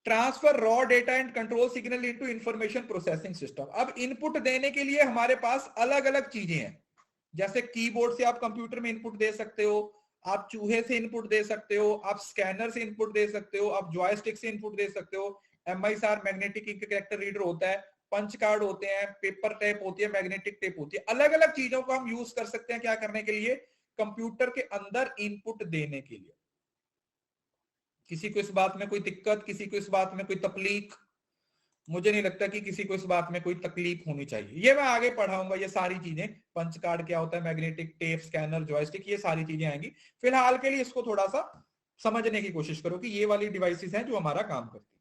Transfer raw data and control signal into information processing system. अब इनपुट देने के लिए हमारे पास अलग अलग चीजें हैं, जैसे कीबोर्ड से आप कंप्यूटर में इनपुट दे सकते हो, आप चूहे से इनपुट दे सकते हो, आप स्कैनर से इनपुट दे सकते हो, आप जॉयस्टिक से इनपुट दे सकते हो। MISR magnetic ink character reader होता है, पंच कार्ड होते हैं, पेपर टेप होती है, मैग्नेटिक टेप होती है। अलग अलग चीजों को हम यूज कर सकते हैं क्या करने के लिए, कंप्यूटर के अंदर इनपुट देने के लिए। किसी को इस बात में कोई दिक्कत, किसी को इस बात में कोई तकलीफ? मुझे नहीं लगता कि किसी को इस बात में कोई तकलीफ होनी चाहिए। ये मैं आगे पढ़ाऊंगा, ये सारी चीजें, पंच कार्ड क्या होता है, मैग्नेटिक टेप, स्कैनर, जॉयस्टिक, ये सारी चीजें आएंगी। फिलहाल के लिए इसको थोड़ा सा समझने की कोशिश करो कि ये वाली डिवाइसेस हैं जो हमारा काम करती है।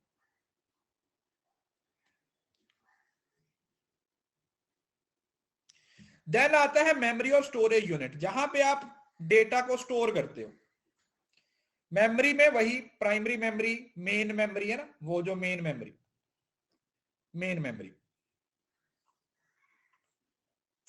देन आता है मेमोरी और स्टोरेज यूनिट, जहां पे आप डेटा को स्टोर करते हो। मेमोरी में वही प्राइमरी मेमोरी, मेन मेमोरी है ना, वो जो मेन मेमोरी,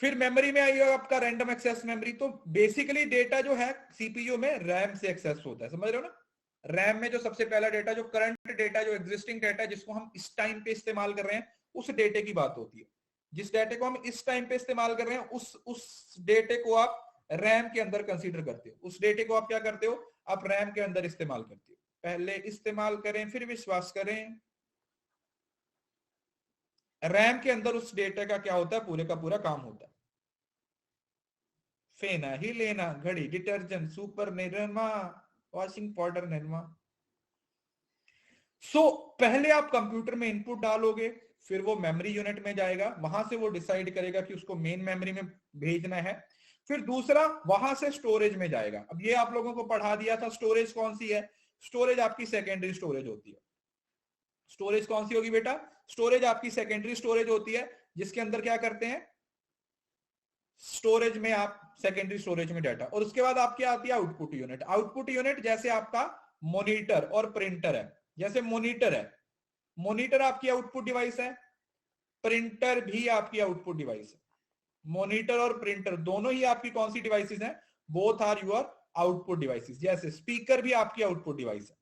फिर मेमोरी में आई आपका रैंडम एक्सेस मेमोरी। तो बेसिकली डेटा जो है सीपीयू में रैम से एक्सेस होता है, समझ रहे हो ना। रैम में जो सबसे पहला डेटा, जो करंट डेटा, जो एग्जिस्टिंग डेटा जिसको हम इस टाइम पे इस्तेमाल कर रहे हैं, उस डेटे की बात होती है। जिस डेटे को हम इस टाइम पे इस्तेमाल कर रहे हैं, उस डेटे को आप रैम के अंदर कंसीडर करते हो। उस डेटे को आप क्या करते हो, आप रैम के अंदर इस्तेमाल करते हो। पहले इस्तेमाल करें फिर विश्वास करें। रैम के अंदर उस डेटा का क्या होता है, पूरे का पूरा काम होता है। फेना ही लेना, घड़ी, detergent, super Nirma, washing powder Nirma. पहले आप कंप्यूटर में इनपुट डालोगे, फिर वो मेमोरी यूनिट में जाएगा, वहां से वो डिसाइड करेगा कि उसको मेन मेमोरी में भेजना है। फिर दूसरा वहां से स्टोरेज में जाएगा। अब ये आप लोगों को पढ़ा दिया था, स्टोरेज कौन सी है, स्टोरेज आपकी सेकेंडरी स्टोरेज होती है। स्टोरेज कौन सी होगी बेटा, स्टोरेज आपकी सेकेंडरी स्टोरेज होती है, जिसके अंदर क्या करते हैं, स्टोरेज में आप सेकेंडरी स्टोरेज में डाटा। और उसके बाद आपकी आती है आउटपुट यूनिट। आउटपुट यूनिट जैसे आपका मॉनिटर और प्रिंटर है, जैसे मॉनिटर है, मॉनिटर आपकी आउटपुट डिवाइस है, प्रिंटर भी आपकी आउटपुट डिवाइस है। मॉनिटर और प्रिंटर दोनों ही आपकी कौन सी डिवाइसेस हैं, both are your output devices. जैसे स्पीकर भी आपकी आउटपुट डिवाइस है,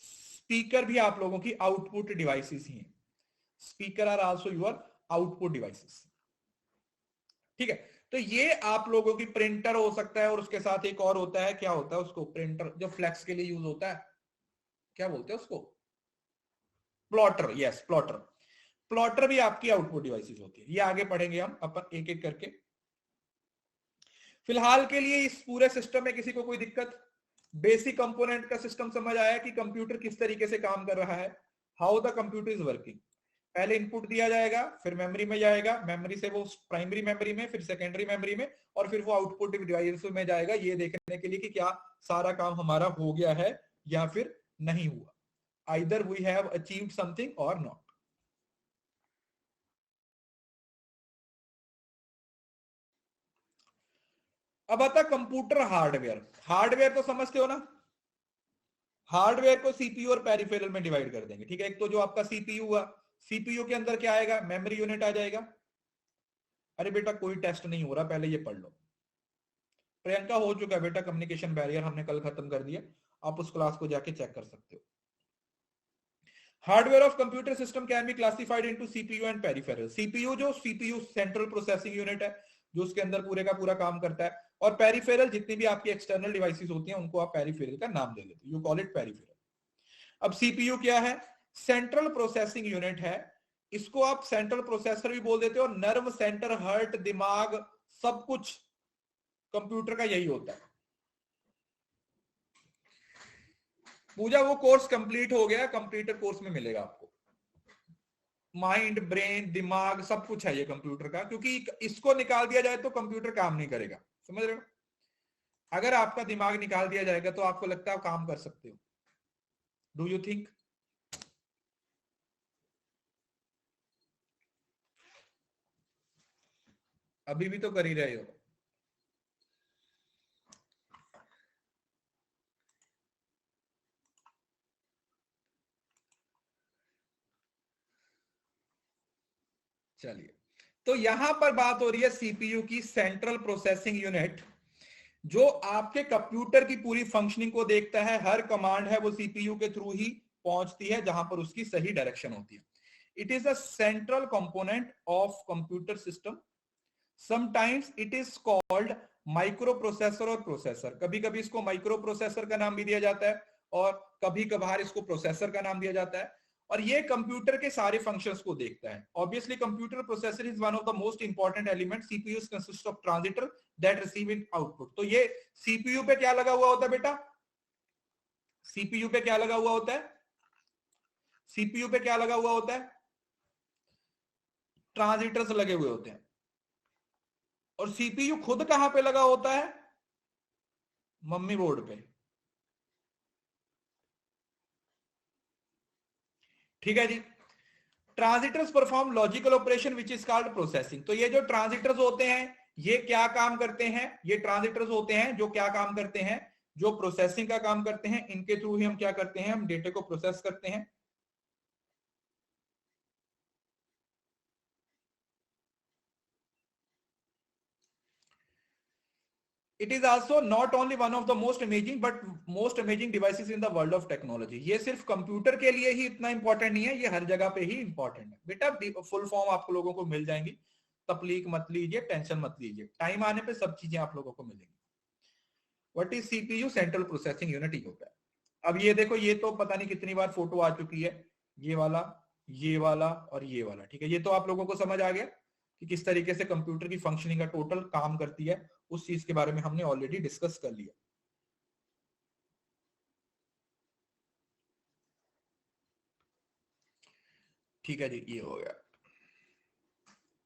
स्पीकर भी आप लोगों की आउटपुट डिवाइसेस ही हैं। Speaker are also your output devices, ठीक है। तो ये आप लोगों की प्रिंटर हो सकता है, और उसके साथ एक और होता है, क्या होता है उसको, प्रिंटर जो फ्लैक्स के लिए यूज होता है, क्या बोलते हैं उसको, प्लॉटर। Yes, plotter. प्लॉटर भी आपकी आउटपुट डिवाइसेस होती है। ये आगे पढ़ेंगे हम अपन एक एक करके। फिलहाल के लिए इस पूरे सिस्टम में किसी को कोई दिक्कत, बेसिक कंपोनेंट का सिस्टम समझ आया कि कंप्यूटर किस तरीके से काम कर रहा है, how the computer is working. पहले इनपुट दिया जाएगा, फिर मेमोरी में जाएगा, मेमोरी से वो प्राइमरी मेमोरी में, फिर सेकेंडरी मेमोरी में, और फिर वो आउटपुट डिवाइस में जाएगा, ये देखने के लिए कि क्या सारा काम हमारा हो गया है या फिर नहीं हुआ, either we have achieved something or not. अब आता कंप्यूटर हार्डवेयर। हार्डवेयर तो समझते हो ना, हार्डवेयर को सीपीयू और पेरिफेरल में डिवाइड कर देंगे, ठीक है। एक तो जो आपका सीपीयू हुआ, सीपीयू के अंदर क्या आएगा, मेमोरी यूनिट आ जाएगा। अरे बेटा कोई टेस्ट नहीं हो रहा, पहले ये पढ़ लो। प्रियंका हो चुका है बेटा, कम्युनिकेशन बैरियर हमने कल खत्म कर दिया, आप उस क्लास को जाके चेक कर सकते हो। Hardware of computer system can be classified into CPU and peripheral. CPU जो सीपीयू सेंट्रल प्रोसेसिंग यूनिट है, जो उसके अंदर पूरे का पूरा काम करता है, और पेरिफेरल जितनी भी आपकी एक्सटर्नल डिवाइसेस होती हैं उनको आप पेरिफेरल का नाम दे देते हो, यू कॉल इट पेरिफेरल। अब सीपीयू क्या है, सेंट्रल प्रोसेसिंग यूनिट है, इसको आप सेंट्रल प्रोसेसर भी बोल देते हो। नर्व सेंटर, हार्ट, दिमाग, सब कुछ कंप्यूटर का यही होता है। पूजा वो कोर्स कंप्लीट हो गया, कंप्यूटर कोर्स में मिलेगा आपको। माइंड, ब्रेन, दिमाग सब कुछ है ये कंप्यूटर का, क्योंकि इसको निकाल दिया जाए तो कंप्यूटर काम नहीं करेगा, समझ रहे हो। अगर आपका दिमाग निकाल दिया जाएगा तो आपको लगता है आप काम कर सकते हो, डू यू थिंक? अभी भी तो कर ही रहे हो। चलिए, तो यहां पर बात हो रही है सीपीयू की, सेंट्रल प्रोसेसिंग यूनिट, जो आपके कंप्यूटर की पूरी फंक्शनिंग को देखता है, हर कमांड है वो सीपीयू के थ्रू ही पहुंचती है जहां पर उसकी सही डायरेक्शन होती है। It is a central component of computer system. Sometimes it is called micro processor और प्रोसेसर। कभी कभी इसको माइक्रो प्रोसेसर का नाम भी दिया जाता है और कभी कभार इसको प्रोसेसर का नाम दिया जाता है। और ये कंप्यूटर के सारे फंक्शंस को देखता है। Obviously computer processor is one of the most important element. CPU consist of transistor that receive in output. तो ये सीपीयू पे क्या लगा हुआ होता है बेटा? सीपीयू पे क्या लगा हुआ होता है? सीपीयू पे क्या लगा हुआ होता है? ट्रांजिटर्स लगे हुए होते हैं। और सीपीयू खुद कहां पे लगा होता है? मम्मी बोर्ड पे। ठीक है जी। Transistors perform logical operation which is called processing. तो ये जो ट्रांजिटर्स होते हैं ये क्या काम करते हैं? ये ट्रांजिटर्स होते हैं जो क्या काम करते हैं? जो प्रोसेसिंग का काम करते हैं। इनके थ्रू ही हम क्या करते हैं? हम डेटा को प्रोसेस करते हैं। It is also not only one of the most amazing but most amazing devices in the world of technology. ये सिर्फ कंप्यूटर के लिए ही इतना इंपॉर्टेंट नहीं है, ये हर जगह पे ही इंपॉर्टेंट है। बेटा फुल फॉर्म आप लोगों को मिल जाएंगी, तकलीफ मत लीजिए, टेंशन मत लीजिए, टाइम आने पे सब चीजें आप लोगों को मिलेंगी। What is CPU? Central processing unit ही होता है। अब ये देखो, ये तो पता नहीं कितनी बार फोटो आ चुकी है, ये वाला, ये वाला और ये वाला। ठीक है, ये तो आप लोगों को समझ आ गया कि किस तरीके से कंप्यूटर की फंक्शनिंग का टोटल काम करती है। उस चीज के बारे में हमने ऑलरेडी डिस्कस कर लिया। ठीक है जी, ये हो गया।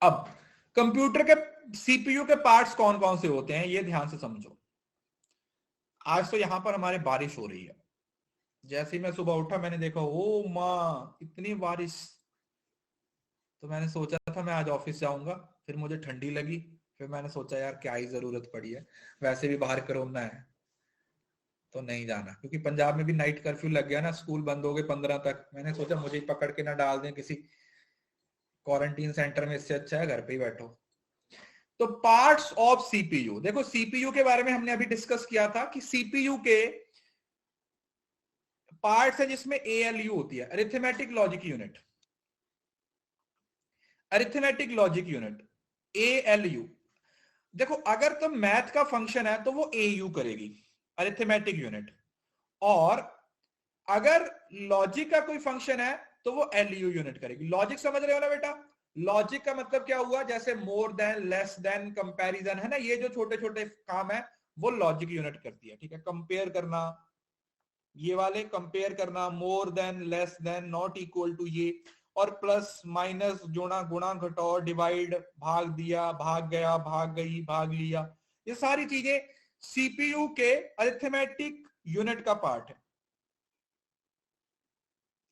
अब कंप्यूटर के सीपीयू के पार्ट्स कौन कौन से होते हैं ये ध्यान से समझो। आज तो यहां पर हमारे बारिश हो रही है। जैसे ही मैं सुबह उठा मैंने देखा, ओ माँ इतनी बारिश। तो मैंने सोचा था मैं आज ऑफिस जाऊंगा, फिर मुझे ठंडी लगी, फिर मैंने सोचा यार क्या ही जरूरत पड़ी है, वैसे भी बाहर कोरोना है तो नहीं जाना। क्योंकि पंजाब में भी नाइट कर्फ्यू लग गया ना, स्कूल बंद हो गए 15 तक। मैंने सोचा मुझे ही पकड़ के ना डाल दें किसी क्वारंटीन सेंटर में, इससे अच्छा है घर पे ही बैठो। तो पार्ट्स ऑफ सीपीयू देखो, सीपीयू के बारे में हमने अभी डिस्कस किया था कि सीपीयू के पार्ट्स है जिसमें एएलयू होती है, arithmetic logic unit. Arithmetic logic unit ALU. देखो अगर तो मैथ का फंक्शन है तो वो एयू करेगी, अरिथमेटिक यूनिट। और अगर लॉजिक का कोई फंक्शन है तो वो एलयू यूनिट करेगी। लॉजिक समझ रहे हो ना बेटा? लॉजिक का मतलब क्या हुआ? जैसे मोर देन, लेस देन, कंपैरिजन, है ना, ये जो छोटे छोटे काम है वो लॉजिक यूनिट करती है। ठीक है, कंपेयर करना, ये वाले कंपेयर करना, more than, less than, not equal to, ये, और प्लस माइनस, जोड़ा, गुणा, घटाओ, डिवाइड, भाग दिया, भाग गया, भाग गई, भाग लिया, ये सारी चीजें सीपीयू के अरिथमेटिक यूनिट का पार्ट है।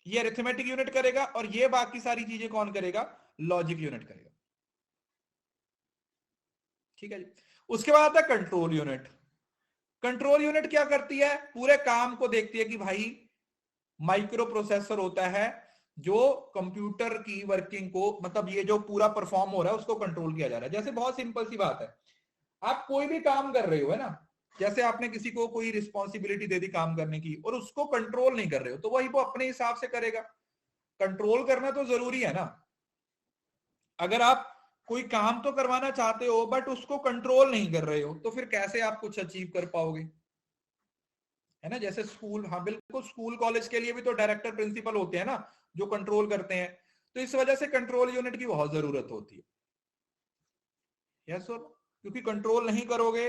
ये अरिथमेटिक यूनिट करेगा और ये बाकी सारी चीजें कौन करेगा? लॉजिक यूनिट करेगा। ठीक है जी। उसके बाद आता है कंट्रोल यूनिट। कंट्रोल यूनिट क्या करती है? पूरे काम को देखती है कि भाई माइक्रो प्रोसेसर होता है जो कंप्यूटर की वर्किंग को, मतलब ये जो पूरा परफॉर्म हो रहा है उसको कंट्रोल किया जा रहा है। जैसे बहुत सिंपल सी बात है, आप कोई भी काम कर रहे हो, है ना, जैसे आपने किसी को कोई रिस्पॉन्सिबिलिटी दे दी काम करने की और उसको कंट्रोल नहीं कर रहे हो, तो वही वो अपने हिसाब से करेगा। कंट्रोल करना तो जरूरी है ना। अगर आप कोई काम तो करवाना चाहते हो बट उसको कंट्रोल नहीं कर रहे हो तो फिर कैसे आप कुछ अचीव कर पाओगे? है ना, जैसे स्कूल, हाँ बिल्कुल, स्कूल कॉलेज के लिए भी तो डायरेक्टर प्रिंसिपल होते हैं ना जो कंट्रोल करते हैं। तो इस वजह से कंट्रोल यूनिट की बहुत जरूरत होती है। यस सर, क्योंकि कंट्रोल नहीं करोगे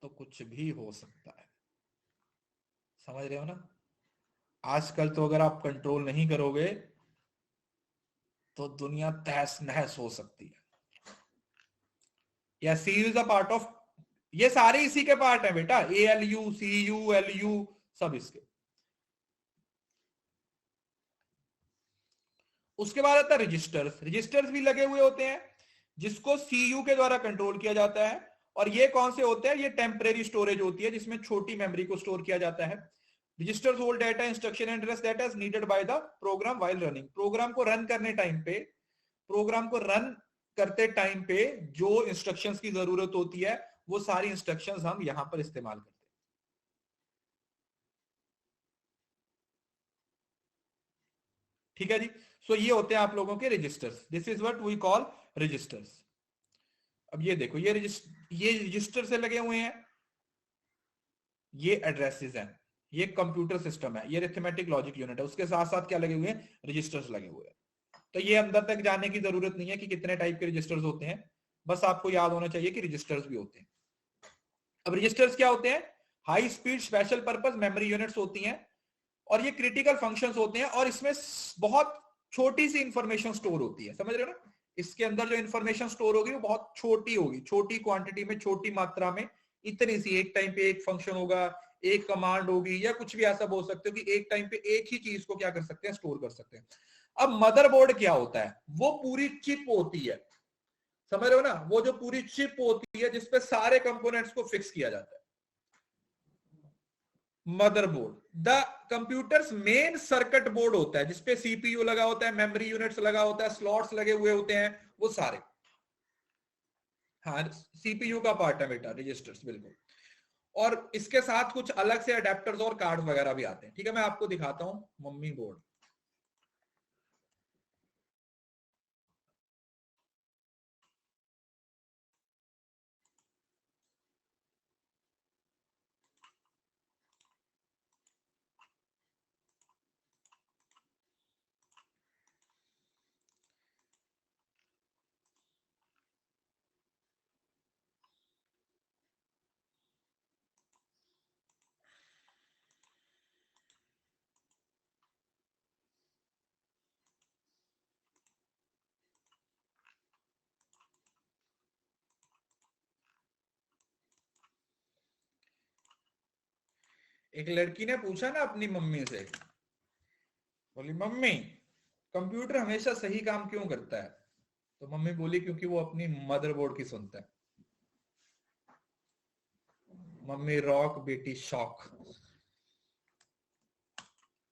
तो कुछ भी हो सकता है। समझ रहे हो ना? आजकल तो अगर आप कंट्रोल नहीं करोगे तो दुनिया तहस नहस हो सकती है। या C is a part of, ये सारे इसी के पार्ट है बेटा, A L U, C U, L U, सब इसके। उसके बाद आता है रजिस्टर्स। रजिस्टर्स भी लगे हुए होते हैं जिसको सीयू के द्वारा कंट्रोल किया जाता है। और ये कौन से होते हैं? ये टेम्परेरी स्टोरेज होती है जिसमें छोटी मेमोरी को स्टोर किया जाता है। Registers hold data, instruction and address that is needed by the program while running. Program को रन करने टाइम पे, प्रोग्राम को रन करते टाइम पे जो इंस्ट्रक्शंस की जरूरत होती है वो सारी इंस्ट्रक्शंस हम यहां पर इस्तेमाल करते हैं। ठीक है जी। सो ये होते हैं आप लोगों के registers, this is what we call registers. अब ये देखो, ये रजिस्टर से लगे हुए हैं, ये एड्रेसेस हैं, ये कंप्यूटर सिस्टम है, ये अरिथमेटिक लॉजिक यूनिट है, उसके साथ साथ क्या लगे हुए हैं, रजिस्टर्स लगे हुए हैं। तो ये अंदर तक जाने की जरूरत नहीं है कि कितने टाइप के रजिस्टर्स होते हैं, बस आपको याद होना चाहिए कि रजिस्टर्स भी होते हैं। अब रजिस्टर्स क्या होते हैं, high speed special purpose memory units होती हैं, और ये क्रिटिकल फंक्शंस होते हैं, और इसमें बहुत छोटी सी इंफॉर्मेशन स्टोर होती है, समझ रहे हो ना। इसके अंदर जो इंफॉर्मेशन स्टोर होगी वो बहुत छोटी होगी, छोटी क्वांटिटी में, छोटी मात्रा में, इतनी सी, एक टाइम पे एक फंक्शन होगा, एक कमांड होगी, या कुछ भी ऐसा बोल सकते हो कि एक टाइम पे एक ही चीज को क्या कर सकते हैं, स्टोर कर सकते हैं। अब मदरबोर्ड क्या होता है, वो पूरी चिप होती है, समझ रहे हो ना, वो जो पूरी चिप होती है जिसपे सारे कंपोनेंट्स को फिक्स किया जाता है। Motherboard the computers main circuit board होता है, जिसपे सीपीयू लगा होता है, मेमोरी यूनिट्स लगा होता है, स्लॉट्स लगे हुए होते हैं, वो सारे, हाँ सीपीयू का पार्ट है बेटा रजिस्टर्स, बिल्कुल। और इसके साथ कुछ अलग से अडेप्टर्स और कार्ड वगैरह भी आते हैं। ठीक है, मैं आपको दिखाता हूं मम्मी बोर्ड। एक लड़की ने पूछा ना अपनी मम्मी से, बोली मम्मी कंप्यूटर हमेशा सही काम क्यों करता है, तो मम्मी बोली क्योंकि वो अपनी मदरबोर्ड की सुनता है। मम्मी रॉक, बेटी शॉक।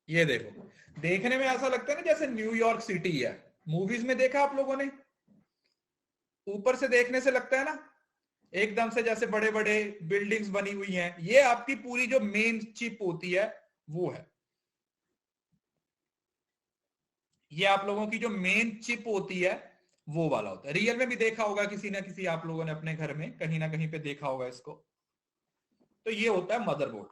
ये देखो, देखने में ऐसा लगता है ना जैसे न्यूयॉर्क सिटी है, मूवीज में देखा आप लोगों ने, ऊपर से देखने से लगता है ना एकदम से जैसे बड़े बड़े बिल्डिंग्स बनी हुई हैं। ये आपकी पूरी जो मेन चिप होती है वो है, ये आप लोगों की जो मेन चिप होती है वो वाला होता है। रियल में भी देखा होगा किसी ना किसी आप लोगों ने अपने घर में कहीं ना कहीं पे देखा होगा इसको। तो ये होता है मदरबोर्ड,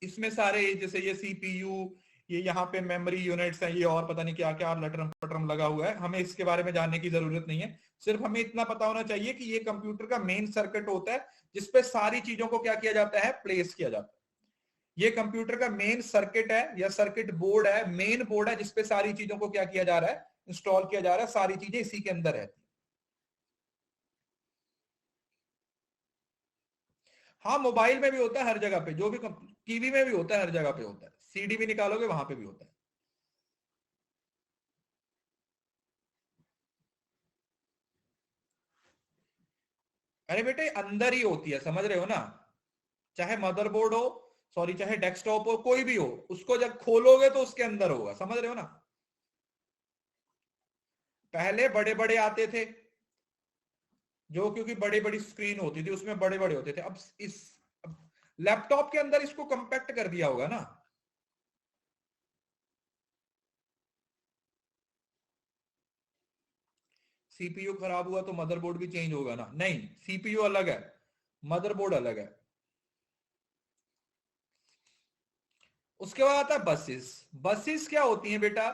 इसमें सारे जैसे ये सीपीयू, ये यहाँ पे मेमोरी यूनिट्स हैं, ये और पता नहीं क्या क्या लटरम पटरम लगा हुआ है, हमें इसके बारे में जानने की जरूरत नहीं है। सिर्फ हमें इतना पता होना चाहिए कि ये कंप्यूटर का मेन सर्किट होता है जिसपे सारी चीजों को क्या किया जाता है, प्लेस किया जाता है। ये कंप्यूटर का मेन सर्किट है या सर्किट बोर्ड है, मेन बोर्ड है जिसपे सारी चीजों को क्या किया जा रहा है, इंस्टॉल किया जा रहा है, सारी चीजें इसी के अंदर रहती है। हाँ मोबाइल में भी होता है हर जगह पे, जो भी टीवी में भी होता है, हर जगह पे होता है, सीडी भी निकालोगे वहां पे भी होता है। अरे बेटे अंदर ही होती है, समझ रहे हो ना, चाहे मदरबोर्ड हो, सॉरी चाहे डेस्कटॉप हो, कोई भी हो, उसको जब खोलोगे तो उसके अंदर होगा, समझ रहे हो ना। पहले बड़े बड़े आते थे जो, क्योंकि बड़ी बड़ी स्क्रीन होती थी उसमें बड़े बड़े होते थे। अब इस लैपटॉप के अंदर इसको कंपैक्ट कर दिया होगा ना। सीपीयू खराब हुआ तो मदरबोर्ड भी चेंज होगा ना, नहीं, सीपीयू अलग है, मदरबोर्ड अलग है। उसके बाद आता है बसेस। बसेस क्या होती हैं बेटा,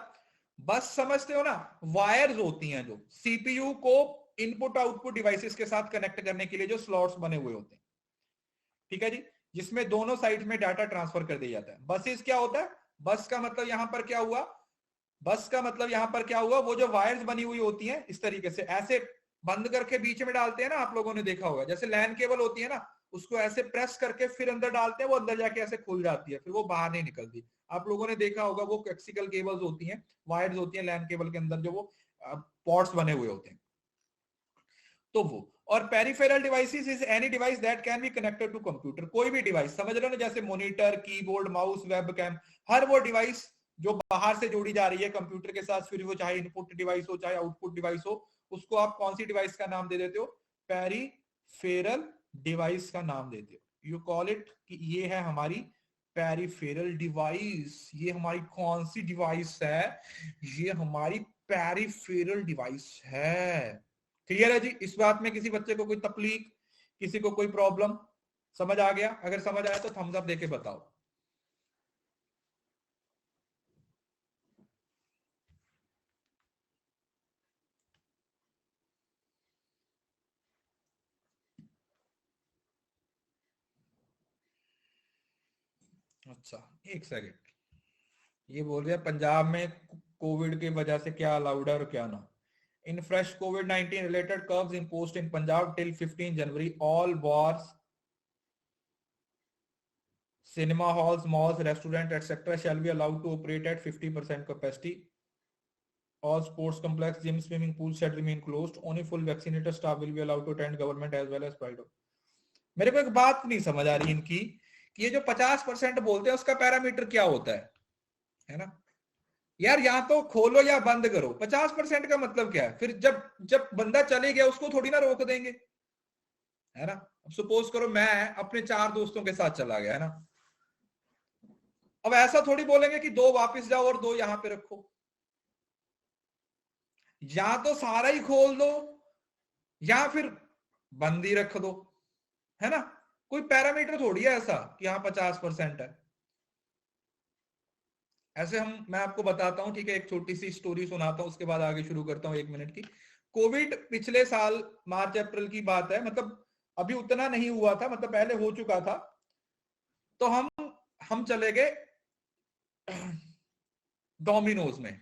बस समझते हो ना, वायर्स होती हैं जो सीपीयू को इनपुट आउटपुट डिवाइसेस के साथ कनेक्ट करने के लिए जो स्लॉट्स बने हुए होते हैं, ठीक है जी, जिसमें दोनों साइड में डाटा ट्रांसफर कर दिया जाता है। बसेस क्या होता है, बस का मतलब यहां पर क्या हुआ, बस का मतलब यहां पर क्या हुआ, वो जो वायर्स बनी हुई होती हैं इस तरीके से, ऐसे बंद करके बीच में डालते हैं ना, आप लोगों ने देखा होगा, जैसे लैन केबल होती है ना, उसको ऐसे प्रेस करके फिर अंदर डालते हैं, वो अंदर जाके ऐसे खुल जाती है, फिर वो बाहर नहीं निकलती। आप लोगों ने देखा होगा वो एक्सिकल केबल्स होती हैं, वायर्स होती हैं लैन केबल के अंदर, जो वो पॉट्स बने हुए होते हैं, तो वो। और peripheral devices is any device that can be connected to computer, कोई भी डिवाइस, समझ रहे हो ना, जैसे monitor, keyboard, mouse, webcam, हर वो डिवाइस जो बाहर से जोड़ी जा रही है कंप्यूटर के साथ, फिर वो चाहे इनपुट डिवाइस हो चाहे आउटपुट डिवाइस हो, उसको आप कौन सी डिवाइस का नाम दे देते हो? पेरिफेरल डिवाइस का नाम देते हो। यू कॉल इट कि ये है हमारी पेरिफेरल डिवाइस। ये हमारी कौन सी डिवाइस है? ये हमारी पेरिफेरल डिवाइस है। क्लियर है जी? इस बात में किसी बच्चे को कोई तकलीफ, किसी को कोई प्रॉब्लम? समझ आ गया? अगर समझ आया तो थम्स अप देके बताओ। अच्छा, एक सेकेंड। ये बोल रहे हैं पंजाब में कोविड की वजह से क्या अलाउड है और क्या ना। In fresh COVID-19 related curbs imposed in Punjab till 15 January, all bars, cinema halls, malls, restaurants, etc. shall be allowed to operate at 50% capacity. All sports complex, gym, swimming pools shall remain closed. Only full vaccinated staff will be allowed to attend government as well as private. मेरे को एक बात नहीं समझ आ रही इनकी कि ये जो 50% बोलते हैं उसका पैरामीटर क्या होता है ना यार? यहाँ तो खोलो या बंद करो, 50% का मतलब क्या है? फिर जब जब बंदा चले गया उसको थोड़ी ना रोक देंगे, है ना? अब सपोज करो मैं अपने 4 दोस्तों के साथ चला गया, है ना? अब ऐसा थोड़ी बोलेंगे कि 2 वापस जाओ और 2 यहां पे रखो। या तो सारा ही खोल दो या फिर बंद ही रख दो, है ना? कोई पैरामीटर थोड़ी है ऐसा कि हाँ 50% है। ऐसे मैं आपको बताता हूं, ठीक है? एक छोटी सी स्टोरी सुनाता हूं, उसके बाद आगे शुरू करता हूं 1 मिनट की। कोविड पिछले साल मार्च अप्रैल की बात है, मतलब अभी उतना नहीं हुआ था, मतलब पहले हो चुका था। तो हम चले गए डोमिनोज में।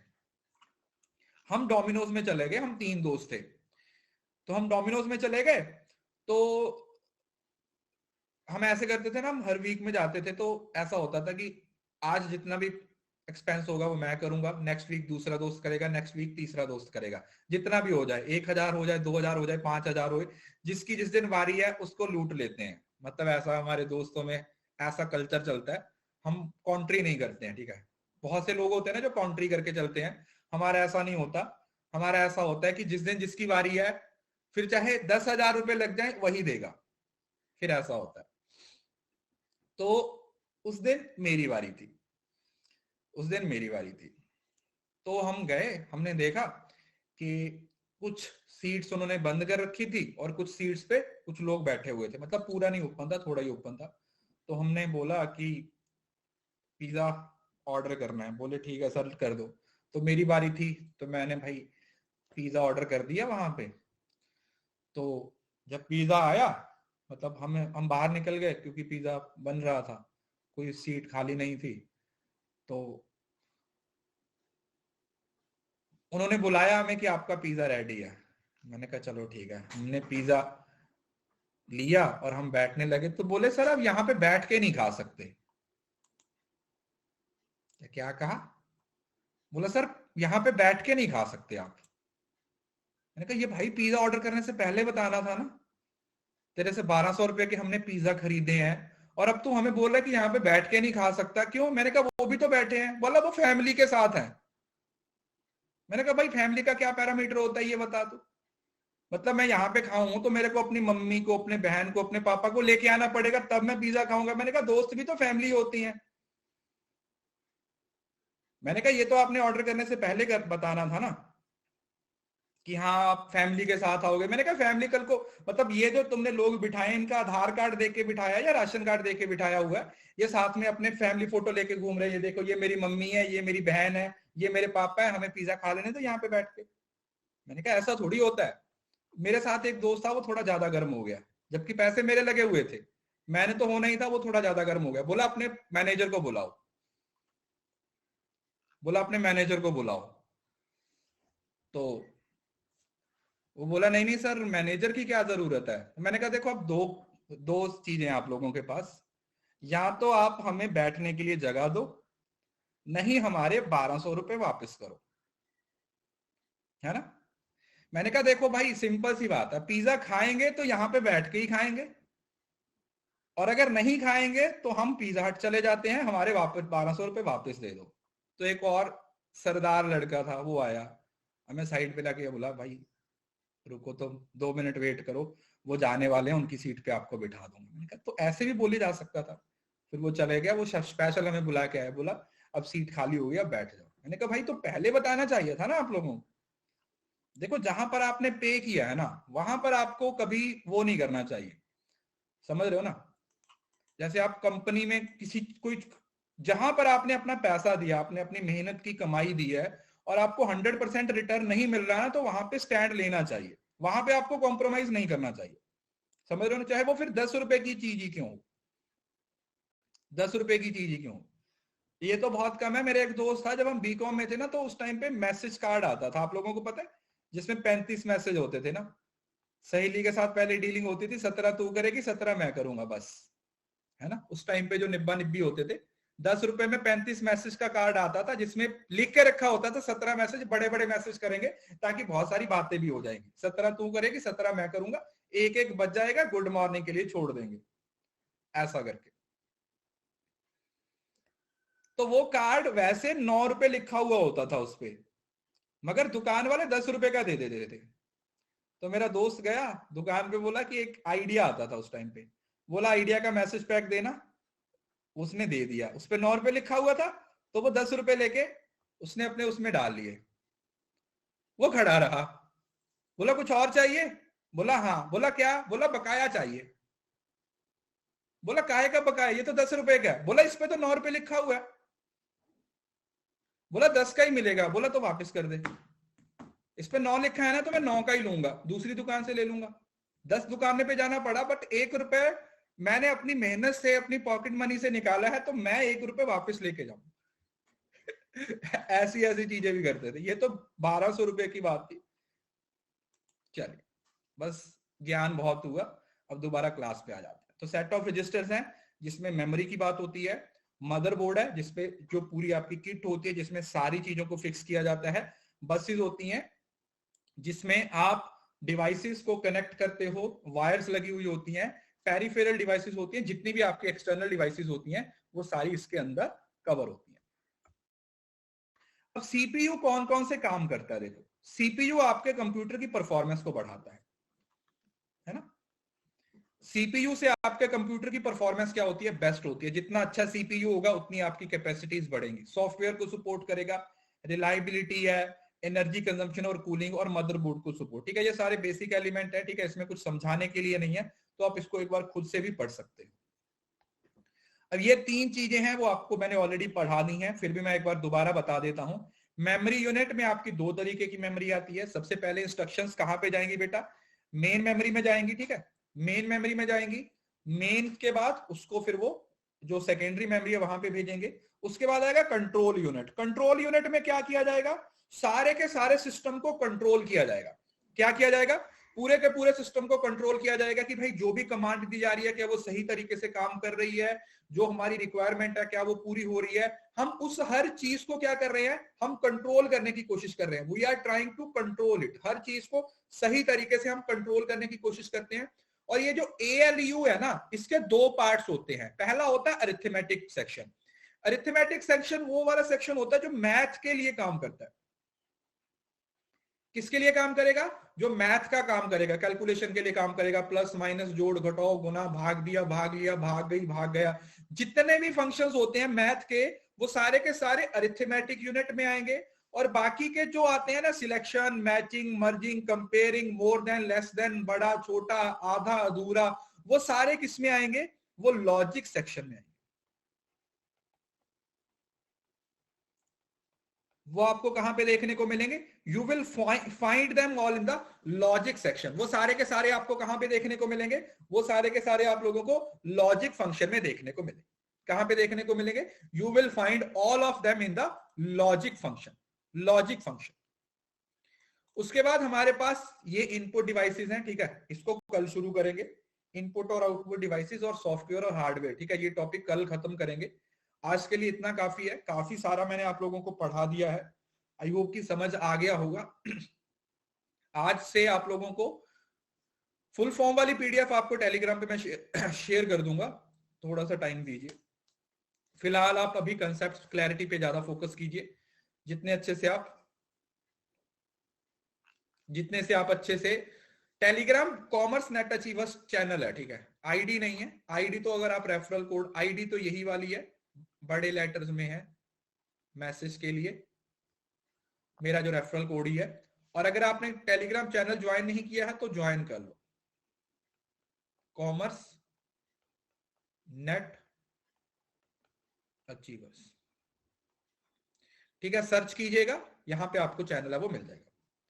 हम डोमिनोज में चले गए, हम 3 दोस्त थे। तो हम डोमिनोज में चले गए, तो हम ऐसे करते थे ना, हम हर वीक में जाते थे। तो ऐसा होता था कि आज जितना भी एक्सपेंस होगा वो मैं करूंगा, नेक्स्ट वीक दूसरा दोस्त करेगा, नेक्स्ट वीक तीसरा दोस्त करेगा। जितना भी हो जाए, 1000 हो जाए, 2000 हो जाए, 5000 हो, जिसकी जिस दिन वारी है उसको लूट लेते हैं। मतलब ऐसा हमारे दोस्तों में ऐसा कल्चर चलता है। हम कॉन्ट्री नहीं करते हैं, ठीक है? बहुत से लोग होते हैं ना जो कॉन्ट्री करके चलते हैं, हमारा ऐसा नहीं होता। हमारा ऐसा होता है कि जिस दिन जिसकी वारी है, फिर चाहे 10,000 रुपए लग जाए वही देगा, फिर ऐसा होता है। तो उस दिन मेरी वारी थी, उस दिन मेरी वारी थी। तो हम गए, हमने देखा कि कुछ सीट्स उन्होंने बंद कर रखी थी और कुछ सीट्स पे कुछ लोग बैठे हुए थे, मतलब पूरा नहीं ओपन था, थोड़ा ही ओपन था। तो हमने बोला कि पिज्जा ऑर्डर करना है। बोले ठीक है सर कर दो। तो मेरी बारी थी, तो मैंने भाई पिज्जा ऑर्डर कर दिया वहां पे। तो जब पिज्जा आया, मतलब हम बाहर निकल गए क्योंकि पिज्जा बन रहा था, कोई सीट खाली नहीं थी। तो उन्होंने बुलाया हमें कि आपका पिज्जा रेडी है। मैंने कहा चलो ठीक है। हमने पिज्जा लिया और हम बैठने लगे, तो बोले सर आप यहाँ पे बैठ के नहीं खा सकते। क्या कहा? बोला सर यहाँ पे बैठ के नहीं खा सकते आप। मैंने कहा ये भाई पिज्जा ऑर्डर करने से पहले बताना था ना, तेरे से 1200 रुपए के हमने पिज्जा खरीदे हैं और अब तू हमें बोल रहा है कि यहाँ पे बैठ के नहीं खा सकता, क्यों? मैंने कहा वो भी तो बैठे हैं। बोला वो फैमिली के साथ है। मैंने कहा भाई फैमिली का क्या पैरामीटर होता है ये बता दो। मतलब मैं यहाँ पे खाऊं तो मेरे को अपनी मम्मी को, अपने बहन को, अपने पापा को लेके आना पड़ेगा तब मैं पिज्जा खाऊंगा। मैंने कहा दोस्त भी तो फैमिली होती है। मैंने कहा ये तो आपने ऑर्डर करने से पहले बताना था ना कि हाँ आप फैमिली के साथ आओगे। मैंने कहा फैमिली कल को, मतलब ये जो तुमने लोग बिठाए इनका आधार कार्ड देके बिठाया या राशन कार्ड देके बिठाया हुआ है? ये साथ में अपने फैमिली फोटो लेके घूम रहे हैं, ये देखो ये मेरी मम्मी है, ये मेरी बहन है, ये मेरे पापा है, हमें पिज्जा खा लेने तो यहाँ पे बैठ के। मैंने कहा ऐसा थोड़ी होता है। मेरे साथ एक दोस्त था, वो थोड़ा ज्यादा गर्म हो गया, जबकि पैसे मेरे लगे हुए थे। मैंने तो होना ही था, वो थोड़ा ज्यादा गर्म हो गया। बोला अपने मैनेजर को बुलाओ, बोला अपने मैनेजर को बुलाओ। तो वो बोला नहीं नहीं सर मैनेजर की क्या जरूरत है। मैंने कहा देखो अब दो दो चीजें आप लोगों के पास, या तो आप हमें बैठने के लिए जगह दो, नहीं हमारे 1200 रुपए वापस करो, है ना? मैंने कहा देखो भाई सिंपल सी बात है, पिज्जा खाएंगे तो यहाँ पे बैठ के ही खाएंगे, और अगर नहीं खाएंगे तो हम पिज्जा हट चले जाते हैं, हमारे वापस 1200 रुपए वापस दे दो। तो एक और सरदार लड़का था वो आया, हमें साइड पे लाके बोला भाई रुको तो 2 मिनट वेट करो, वो जाने वाले हैं, उनकी सीट पे आपको बिठा दूंगा। मैंने कहा तो ऐसे भी बोली जा सकता था। फिर वो चले गया, वो स्पेशल हमें बुला के आया, बोला अब सीट खाली हो गई, अब बैठ जाओ। मैंने कहा भाई तो पहले बताना चाहिए था ना आप लोगों को। देखो जहां पर आपने पे किया है ना, वहां पर आपको कभी वो नहीं करना चाहिए, समझ रहे हो ना। जैसे आप कंपनी में किसी कोई, जहां पर आपने अपना पैसा दिया, आपने अपनी मेहनत की कमाई दी है और आपको 100% रिटर्न नहीं मिल रहा है, तो वहां पे स्टैंड लेना चाहिए, वहां पे आपको कॉम्प्रोमाइज नहीं करना चाहिए, समझ रहे हो ना। चाहे वो फिर 10 रुपए की चीज ही क्यों हो, 10 रुपए की चीज ही क्यों हो। ये तो बहुत कम है। मेरे एक दोस्त था, जब हम बीकॉम में थे ना, तो उस टाइम पे मैसेज कार्ड आता था, आप लोगों को पता है, जिसमें 35 मैसेज होते थे ना। सहेली के साथ पहले डीलिंग होती थी, 17 तू करेगी 17 मैं करूंगा बस, है ना। उस टाइम पे जो निब्बा निब्बी होते थे, 10 रुपए में 35 मैसेज का कार्ड आता था, जिसमें लिख के रखा होता था 17 मैसेज, बड़े बड़े मैसेज करेंगे ताकि बहुत सारी बातें भी हो जाएंगी। 17 तू करेगी 17 मैं करूंगा, एक एक बच जाएगा, गुड मॉर्निंग के लिए छोड़ देंगे, ऐसा करके। तो वो कार्ड वैसे 9 रुपए लिखा हुआ होता था उस पे, मगर दुकान वाले 10 रुपए का दे देते थे। तो मेरा दोस्त गया दुकान पे, बोला कि एक आइडिया आता था उस टाइम पे, बोला आइडिया का मैसेज पैक देना। उसने दे दिया, उस पे 9 रुपए लिखा हुआ था, तो वो 10 रुपए लेके उसने अपने उसमें डाल लिए। वो खड़ा रहा, बोला कुछ और चाहिए, बोला हाँ, बोला क्या, बोला बकाया चाहिए। बोला काहे का बकाया, ये तो 10 रुपए का है। बोला इस पे तो 9 रुपए लिखा हुआ है। बोला 10 का ही मिलेगा। बोला तो वापस कर दे, इस पे 9 लिखा है ना, तो मैं 9 का ही लूंगा, दूसरी दुकान से ले लूंगा। 10 दुकान पे जाना पड़ा, बट 1 रुपए मैंने अपनी मेहनत से, अपनी पॉकेट मनी से निकाला है, तो मैं 1 रुपए वापस लेके जाऊं। ऐसी ऐसी चीजें भी करते थे। ये तो 1200 रुपए की बात थी। चलिए, बस ज्ञान बहुत हुआ, अब दोबारा क्लास पे आ जाते हैं। तो सेट ऑफ रजिस्टर्स हैं जिसमें मेमोरी की बात होती है, मदरबोर्ड है जिसपे जो पूरी आपकी किट होती है जिसमें सारी चीजों को फिक्स किया जाता है, बसेस होती हैं जिसमें आप डिवाइसेस को कनेक्ट करते हो, वायर्स लगी हुई होती हैं, पेरिफेरल डिवाइसेस होती हैं, जितनी भी आपकी एक्सटर्नल डिवाइसेस होती हैं वो सारी इसके अंदर कवर होती हैं। अब सीपीयू कौन कौन से काम करता है, देखो सीपीयू आपके कंप्यूटर की परफॉर्मेंस को बढ़ाता है ना। सीपीयू से आपके कंप्यूटर की परफॉर्मेंस क्या होती है, बेस्ट होती है। जितना अच्छा सीपीयू होगा उतनी आपकी कैपेसिटीज बढ़ेंगी, सॉफ्टवेयर को सपोर्ट करेगा, रिलायबिलिटी है, एनर्जी कंजम्पशन और कूलिंग, और मदरबोर्ड को सपोर्ट। ठीक है, ये सारे बेसिक एलिमेंट है, ठीक है, इसमें कुछ समझाने के लिए नहीं है, तो आप इसको एक बार खुद से भी पढ़ सकते हैं। अब ये 3 चीजें हैं वो आपको मैंने ऑलरेडी पढ़ा दी हैं, फिर भी मैं एक बार दोबारा बता देता हूं। मेमोरी यूनिट में आपकी 2 तरीके की मेमोरी आती है। सबसे पहले इंस्ट्रक्शंस कहां पे जाएंगी बेटा, मेन मेमोरी में जाएंगी, ठीक है, मेन मेमोरी में जाएंगी। मेन के बाद उसको फिर वो जो सेकेंडरी मेमोरी है वहां पे भेजेंगे। उसके बाद आएगा कंट्रोल यूनिट। कंट्रोल यूनिट में क्या किया जाएगा, सारे के सारे सिस्टम को कंट्रोल किया जाएगा। क्या किया जाएगा, पूरे के पूरे सिस्टम को कंट्रोल किया जाएगा कि भाई जो भी कमांड दी जा रही है क्या वो सही तरीके से काम कर रही है, जो हमारी रिक्वायरमेंट है क्या वो पूरी हो रही है। हम उस हर चीज को क्या कर रहे हैं, हम कंट्रोल करने की कोशिश कर रहे हैं। We are trying to control it, हर चीज को सही तरीके से हम कंट्रोल करने की कोशिश करते हैं। और ये जो ALU है ना, इसके 2 पार्ट्स होते हैं। पहला होता है अरिथमेटिक सेक्शन। अरिथमेटिक सेक्शन वो वाला सेक्शन होता है जो मैथ के लिए काम करता है। किसके लिए काम करेगा, जो मैथ का काम करेगा, कैलकुलेशन के लिए काम करेगा, प्लस माइनस जोड़ घटाओ गुना भाग दिया भाग लिया भाग गई भाग गया, जितने भी फंक्शंस होते हैं मैथ के, वो सारे के सारे अरिथमेटिक यूनिट में आएंगे। और बाकी के जो आते हैं ना, सिलेक्शन, मैचिंग, मर्जिंग, कंपेयरिंग, मोर देन, लेस देन, बड़ा छोटा, आधा अधूरा, वो सारे किस में आएंगे, वो लॉजिक सेक्शन में आएंगे। वो आपको कहां पे देखने को मिलेंगे, you will find them all in the logic section. वो सारे के सारे आपको कहां पे देखने को मिलेंगे, वो सारे के सारे आप लोगों को लॉजिक फंक्शन में देखने को मिलेंगे। कहां पे देखने को मिलेंगे, you will find all of them in the logic function, logic function. उसके बाद हमारे पास ये इनपुट डिवाइसेस हैं, ठीक है, इसको कल शुरू करेंगे। इनपुट और आउटपुट डिवाइसेस और सॉफ्टवेयर और हार्डवेयर, ठीक है, ये टॉपिक कल खत्म करेंगे। आज के लिए इतना काफी है, काफी सारा मैंने आप लोगों को पढ़ा दिया है। आई होप की समझ आ गया होगा। आज से आप लोगों को फुल फॉर्म वाली PDF आपको टेलीग्राम पे मैं शेयर कर दूंगा, थोड़ा सा टाइम दीजिए। फिलहाल आप अभी कंसेप्ट क्लैरिटी पे ज्यादा फोकस कीजिए, जितने अच्छे से आप जितने से आप अच्छे से Telegram commerce net achievers channel है, ठीक है, आईडी नहीं है। आईडी तो अगर आप रेफरल कोड, आईडी तो यही वाली है, बड़े लेटर्स में है, मैसेज के लिए मेरा जो रेफरल कोड ही है। और अगर आपने टेलीग्राम चैनल ज्वाइन नहीं किया है तो ज्वाइन कर लो, कॉमर्स नेट अचीवर्स, ठीक है, सर्च कीजिएगा, यहां पे आपको चैनल है वो मिल जाएगा।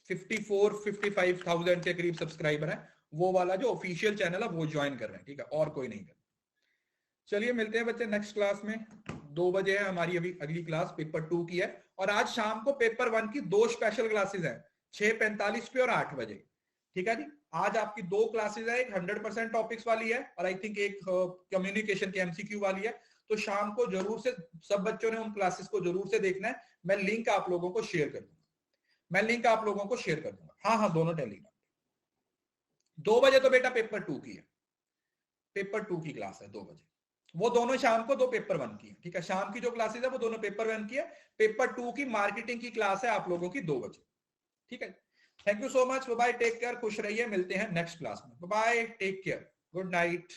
54-55,000 के करीब सब्सक्राइबर है, वो वाला जो ऑफिशियल चैनल है वो ज्वाइन कर रहे हैं, ठीक है, और कोई नहीं कर। चलिए मिलते हैं बच्चे नेक्स्ट क्लास में। 2 बजे है हमारी अभी अगली क्लास, पेपर 2 की है। और आज शाम को पेपर 1 की 2 स्पेशल क्लासेस हैं, 6:45 पे और 8 बजे, ठीक है जी। आज आपकी 2 क्लासेस है, एक 100% टॉपिक्स वाली है और आई थिंक एक कम्युनिकेशन की एमसीक्यू वाली है। तो शाम को जरूर से सब बच्चों ने उन क्लासेस को जरूर से देखना है। मैं लिंक आप लोगों को शेयर कर दूंगा, हाँ, दोनों टेलीग्राम। 2 बजे तो बेटा पेपर 2 की है, पेपर 2 की क्लास है 2 बजे, वो दोनों शाम को 2 पेपर 1 की है, ठीक है। शाम की जो क्लासेस है वो दोनों पेपर 1 की है, पेपर 2 की मार्केटिंग की क्लास है आप लोगों की 2 बजे, ठीक है। Thank you so much, bye, take care, खुश रहिए, मिलते हैं नेक्स्ट क्लास में, bye, take care, good night.